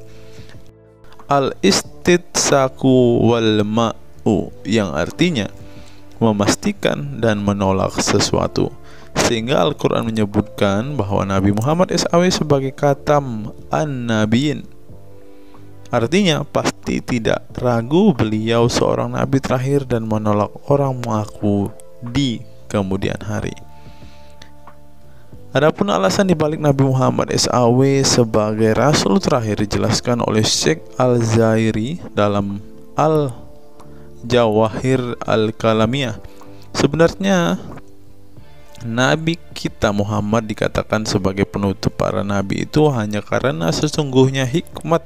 S1: al-istitsaku wal ma'u, yang artinya memastikan dan menolak sesuatu. Sehingga Al-Quran menyebutkan bahwa Nabi Muhammad SAW sebagai katam an-nabiyin. Artinya pasti tidak ragu beliau seorang nabi terakhir dan menolak orang mengaku di kemudian hari. Adapun alasan dibalik Nabi Muhammad SAW sebagai Rasul terakhir dijelaskan oleh Syekh Al-Zairi dalam Al-Jawahir Al-Kalamiyah. Sebenarnya Nabi kita Muhammad dikatakan sebagai penutup para nabi itu hanya karena sesungguhnya hikmat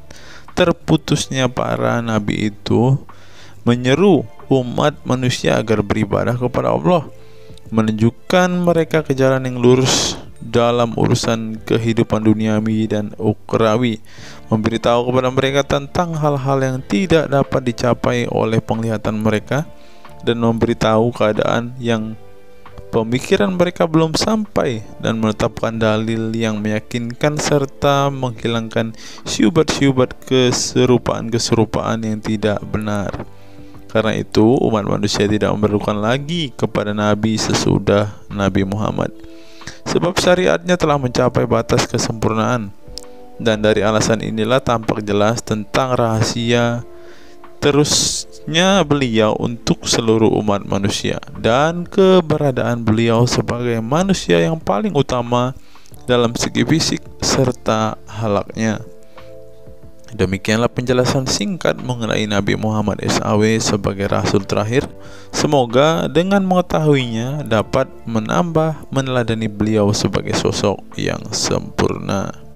S1: terputusnya para nabi itu menyeru umat manusia agar beribadah kepada Allah, menunjukkan mereka ke jalan yang lurus dalam urusan kehidupan duniawi dan ukhrawi, memberitahu kepada mereka tentang hal-hal yang tidak dapat dicapai oleh penglihatan mereka, dan memberitahu keadaan yang pemikiran mereka belum sampai, dan menetapkan dalil yang meyakinkan serta menghilangkan syubhat-syubhat keserupaan-keserupaan yang tidak benar. Karena itu umat manusia tidak memerlukan lagi kepada Nabi sesudah Nabi Muhammad, sebab syariatnya telah mencapai batas kesempurnaan. Dan dari alasan inilah tampak jelas tentang rahasia terusnya beliau untuk seluruh umat manusia, dan keberadaan beliau sebagai manusia yang paling utama dalam segi fisik serta halaknya. Demikianlah penjelasan singkat mengenai Nabi Muhammad SAW sebagai Rasul terakhir. Semoga dengan mengetahuinya dapat menambah meneladani beliau sebagai sosok yang sempurna.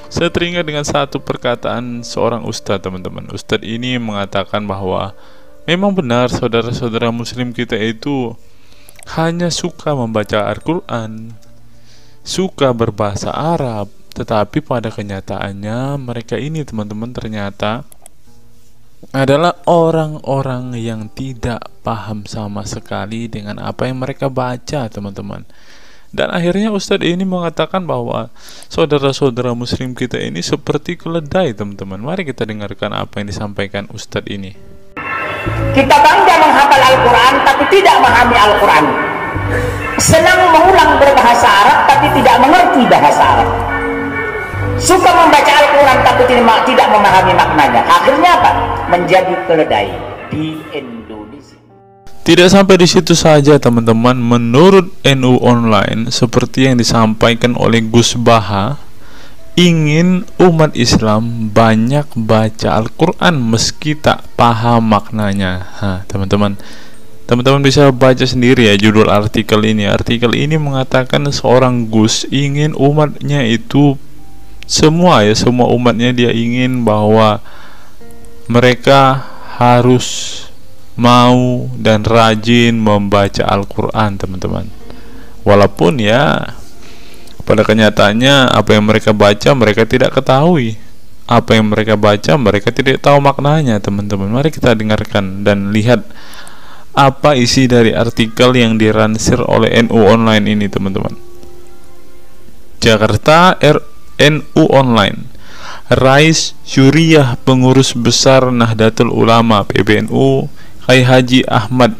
S1: Saya teringat dengan satu perkataan seorang ustadz, teman-teman. Ustadz ini mengatakan bahwa memang benar saudara-saudara muslim kita itu hanya suka membaca Al-Quran, suka berbahasa Arab, tetapi pada kenyataannya mereka ini, teman-teman, ternyata adalah orang-orang yang tidak paham sama sekali dengan apa yang mereka baca, teman-teman. Dan akhirnya Ustadz ini mengatakan bahwa saudara-saudara muslim kita ini seperti keledai, teman-teman. Mari kita dengarkan apa yang disampaikan Ustadz ini.
S14: Kita bangga menghafal Al-Quran tapi tidak memahami Al-Quran. Senang mengulang berbahasa Arab tapi tidak mengerti bahasa Arab. Suka membaca Al-Quran tapi tidak memahami maknanya. Akhirnya apa? Menjadi keledai di Indonesia.
S1: Tidak sampai di situ saja, teman-teman. Menurut NU Online, seperti yang disampaikan oleh Gus Baha, ingin umat Islam banyak baca Al-Quran meski tak paham maknanya. Teman-teman bisa baca sendiri ya judul artikel ini. Artikel ini mengatakan seorang Gus ingin umatnya itu semua umatnya dia ingin bahwa mereka harus mau dan rajin membaca Al-Quran, teman-teman. Walaupun ya pada kenyataannya apa yang mereka baca mereka tidak ketahui, apa yang mereka baca mereka tidak tahu maknanya, teman-teman. Mari kita dengarkan dan lihat apa isi dari artikel yang diransir oleh NU Online ini, teman-teman. Jakarta, NU Online. Rais Syuriah Pengurus Besar Nahdlatul Ulama PBNU Kiai Haji Ahmad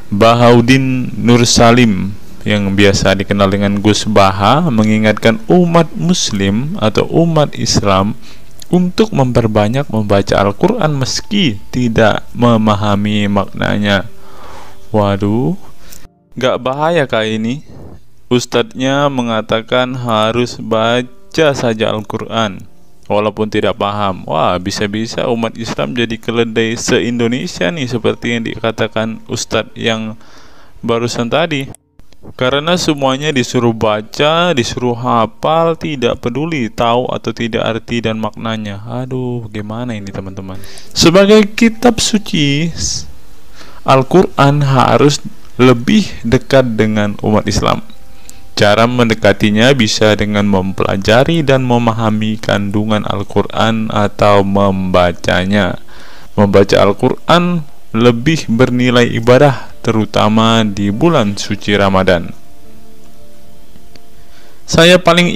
S1: Bahaudin Nur Salim yang biasa dikenal dengan Gus Baha mengingatkan umat muslim atau umat Islam untuk memperbanyak membaca Al-Quran meski tidak memahami maknanya. Waduh, gak bahaya kah ini? Ustadznya mengatakan harus baca saja Al-Quran walaupun tidak paham. Wah, bisa-bisa umat Islam jadi keledai se-Indonesia nih, seperti yang dikatakan Ustadz yang barusan tadi. Karena semuanya disuruh baca, disuruh hafal, tidak peduli tahu atau tidak arti dan maknanya. Aduh, bagaimana ini, teman-teman? Sebagai kitab suci, Al-Quran harus lebih dekat dengan umat Islam. Cara mendekatinya bisa dengan mempelajari dan memahami kandungan Al-Quran atau membacanya. Membaca Al-Quran lebih bernilai ibadah, terutama di bulan suci Ramadan. Saya paling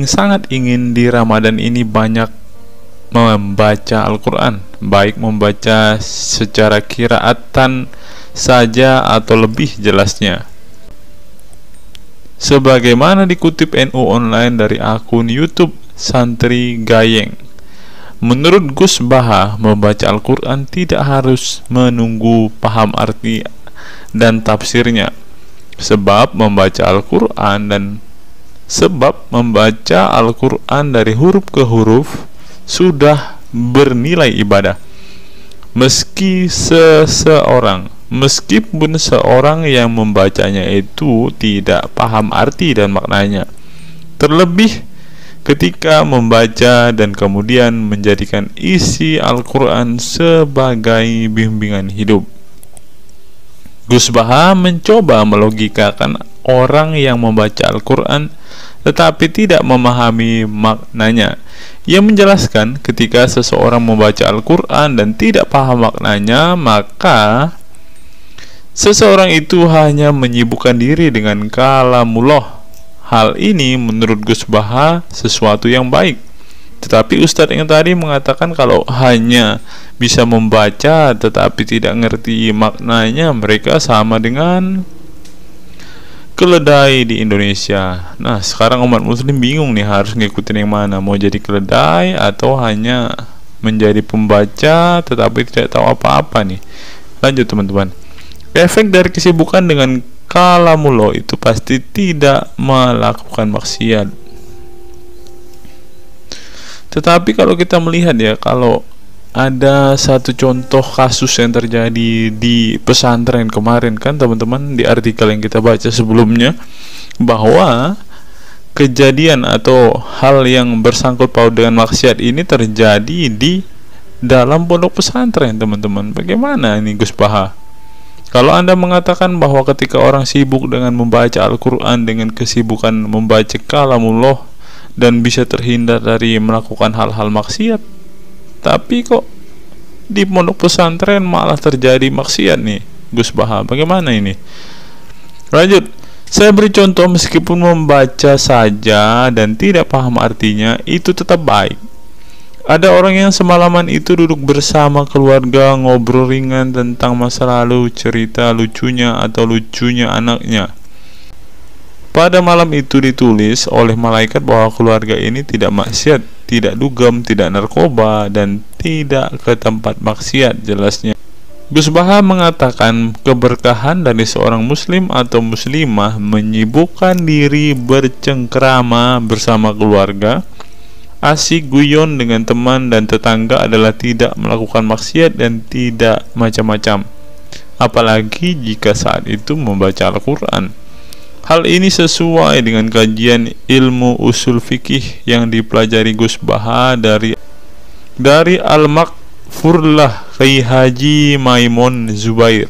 S1: sangat ingin di Ramadan ini banyak membaca Al-Quran, baik membaca secara qiraatan saja atau lebih jelasnya. Sebagaimana dikutip NU Online dari akun YouTube Santri Gayeng, menurut Gus Baha, membaca Al-Quran tidak harus menunggu paham arti dan tafsirnya, sebab membaca Al-Quran dari huruf ke huruf sudah bernilai ibadah. Meskipun seorang yang membacanya itu tidak paham arti dan maknanya, terlebih ketika membaca dan kemudian menjadikan isi Al-Quran sebagai bimbingan hidup. Gus Baha mencoba melogikakan orang yang membaca Al-Quran tetapi tidak memahami maknanya. Ia menjelaskan ketika seseorang membaca Al-Quran dan tidak paham maknanya, maka seseorang itu hanya menyibukkan diri dengan kalamullah. Hal ini menurut Gus Baha sesuatu yang baik. Tetapi Ustadz yang tadi mengatakan kalau hanya bisa membaca tetapi tidak ngerti maknanya, mereka sama dengan keledai di Indonesia. Nah, sekarang umat muslim bingung nih harus ngikutin yang mana, mau jadi keledai atau hanya menjadi pembaca tetapi tidak tahu apa-apa nih. Lanjut, teman-teman. Efek dari kesibukan dengan kalamullah itu pasti tidak melakukan maksiat. Tetapi kalau kita melihat ya, kalau ada satu contoh kasus yang terjadi di pesantren kemarin kan, teman-teman, di artikel yang kita baca sebelumnya, bahwa kejadian atau hal yang bersangkut paut dengan maksiat ini terjadi di dalam pondok pesantren, teman-teman. Bagaimana ini Gus Baha? Kalau Anda mengatakan bahwa ketika orang sibuk dengan membaca Al-Quran, dengan kesibukan membaca kalamullah, dan bisa terhindar dari melakukan hal-hal maksiat, tapi kok di pondok pesantren malah terjadi maksiat nih Gus Baha, bagaimana ini? Lanjut, saya beri contoh, meskipun membaca saja dan tidak paham artinya, itu tetap baik. Ada orang yang semalaman itu duduk bersama keluarga, ngobrol ringan tentang masa lalu, cerita lucunya atau lucunya anaknya. Pada malam itu ditulis oleh malaikat bahwa keluarga ini tidak maksiat, tidak dugem, tidak narkoba, dan tidak ke tempat maksiat, jelasnya. Gus Baha mengatakan keberkahan dari seorang muslim atau muslimah menyibukkan diri bercengkrama bersama keluarga, asik guyon dengan teman dan tetangga adalah tidak melakukan maksiat dan tidak macam-macam, apalagi jika saat itu membaca Al-Quran. Hal ini sesuai dengan kajian ilmu usul fikih yang dipelajari Gus Baha dari Al-Makfurlah Kiai Haji Maimun Zubair.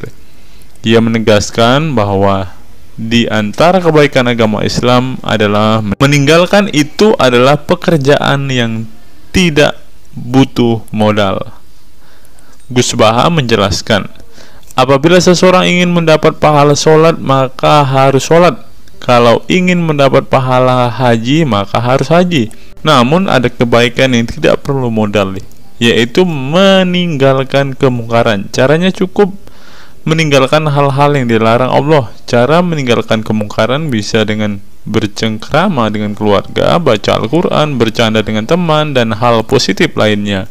S1: Dia menegaskan bahwa di antara kebaikan agama Islam adalah meninggalkan itu adalah pekerjaan yang tidak butuh modal. Gus Baha menjelaskan, apabila seseorang ingin mendapat pahala sholat, maka harus sholat. Kalau ingin mendapat pahala haji, maka harus haji. Namun ada kebaikan yang tidak perlu modal, yaitu meninggalkan kemungkaran. Caranya cukup meninggalkan hal-hal yang dilarang Allah. Cara meninggalkan kemungkaran bisa dengan bercengkrama dengan keluarga, baca Al-Quran, bercanda dengan teman, dan hal positif lainnya.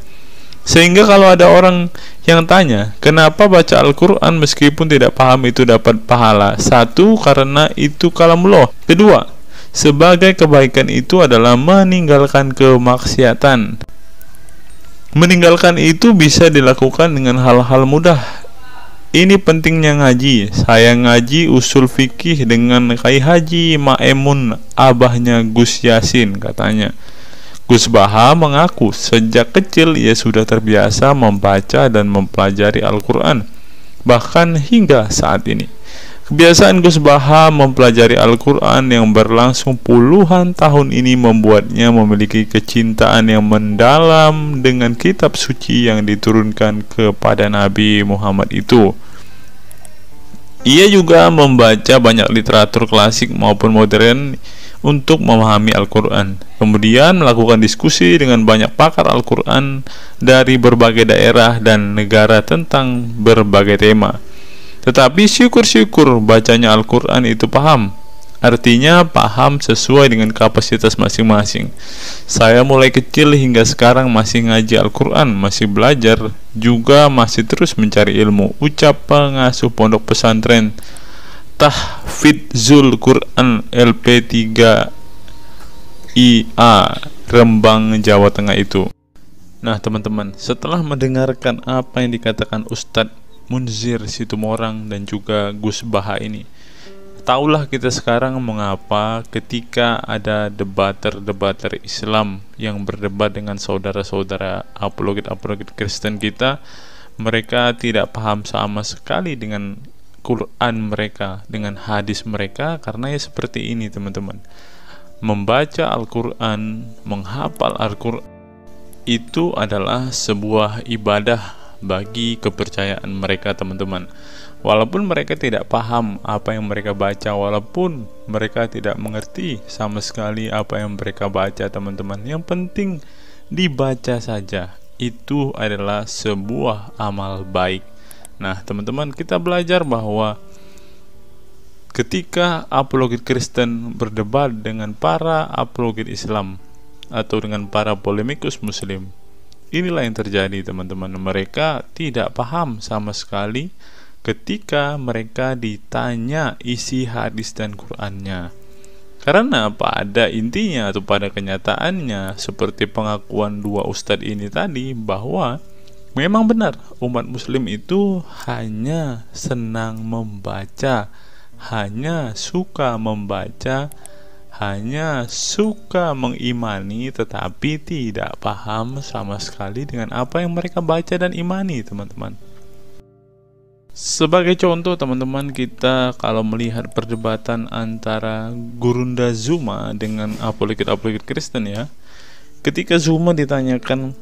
S1: Sehingga kalau ada orang yang tanya, kenapa baca Al-Quran meskipun tidak paham itu dapat pahala? Satu, karena itu kalamullah. Kedua, sebagai kebaikan itu adalah meninggalkan kemaksiatan. Meninggalkan itu bisa dilakukan dengan hal-hal mudah. Ini pentingnya ngaji. Saya ngaji usul fikih dengan Kiai Haji Maimun, abahnya Gus Yasin, katanya. Gus Baha mengaku sejak kecil ia sudah terbiasa membaca dan mempelajari Al-Quran, bahkan hingga saat ini. Kebiasaan Gus Baha mempelajari Al-Quran yang berlangsung puluhan tahun ini membuatnya memiliki kecintaan yang mendalam dengan kitab suci yang diturunkan kepada Nabi Muhammad itu. Ia juga membaca banyak literatur klasik maupun modern untuk memahami Al-Quran. Kemudian melakukan diskusi dengan banyak pakar Al-Quran dari berbagai daerah dan negara tentang berbagai tema. Tetapi syukur-syukur bacanya Al-Quran itu paham. Artinya paham sesuai dengan kapasitas masing-masing. Saya mulai kecil hingga sekarang masih ngaji Al-Quran, masih belajar, juga masih terus mencari ilmu. Ucap pengasuh pondok pesantren Tahfidzul Quran LP3 IA Rembang, Jawa Tengah itu. Nah teman-teman, setelah mendengarkan apa yang dikatakan Ustadz Munzir Situmorang dan juga Gus Baha ini, taulah kita sekarang mengapa ketika ada debater Islam yang berdebat dengan saudara-saudara apologet Kristen kita, mereka tidak paham sama sekali dengan Quran mereka, dengan hadis mereka, karena ya seperti ini teman-teman. Membaca Al-Quran, menghafal Al-Quran itu adalah sebuah ibadah bagi kepercayaan mereka teman-teman. Walaupun mereka tidak paham apa yang mereka baca, walaupun mereka tidak mengerti sama sekali apa yang mereka baca teman-teman, yang penting dibaca saja, itu adalah sebuah amal baik. Nah teman-teman, kita belajar bahwa ketika apologet Kristen berdebat dengan para apologet Islam atau dengan para polemikus Muslim, inilah yang terjadi teman-teman. Mereka tidak paham sama sekali ketika mereka ditanya isi hadis dan Qur'annya. Karena pada intinya atau pada kenyataannya, seperti pengakuan dua ustadz ini tadi, bahwa memang benar umat muslim itu hanya senang membaca, hanya suka membaca hanya suka mengimani tetapi tidak paham sama sekali dengan apa yang mereka baca dan imani, teman-teman. Sebagai contoh, teman-teman, kita kalau melihat perdebatan antara Gurunda Zuma dengan apologet-apologet Kristen ya, ketika Zuma ditanyakan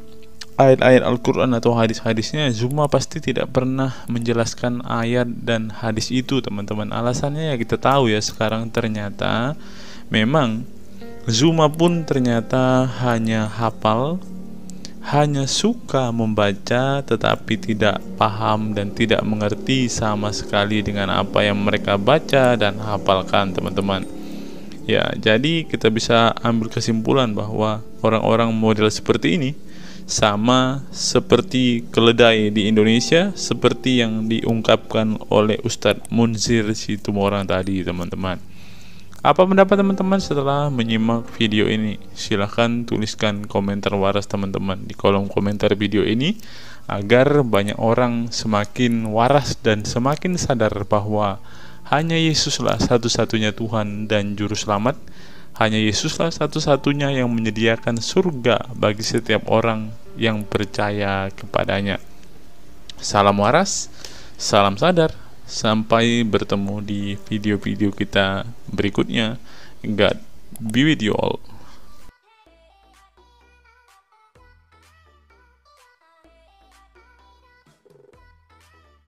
S1: ayat-ayat Al-Quran atau hadis-hadisnya, Zuma pasti tidak pernah menjelaskan ayat dan hadis itu, teman-teman. Alasannya ya kita tahu ya, sekarang ternyata memang Zuma pun ternyata hanya hafal, hanya suka membaca tetapi tidak paham dan tidak mengerti sama sekali dengan apa yang mereka baca dan hafalkan, teman-teman. Ya, jadi kita bisa ambil kesimpulan bahwa orang-orang model seperti ini sama seperti keledai di Indonesia, seperti yang diungkapkan oleh Ustadz Munzir Situmorang tadi, teman-teman. Apa pendapat teman-teman setelah menyimak video ini? Silahkan tuliskan komentar waras teman-teman di kolom komentar video ini, agar banyak orang semakin waras dan semakin sadar bahwa hanya Yesuslah satu-satunya Tuhan dan Juru Selamat. Hanya Yesuslah satu-satunya yang menyediakan surga bagi setiap orang yang percaya kepadanya. Salam waras, salam sadar. Sampai bertemu di video-video kita berikutnya. God be with you all.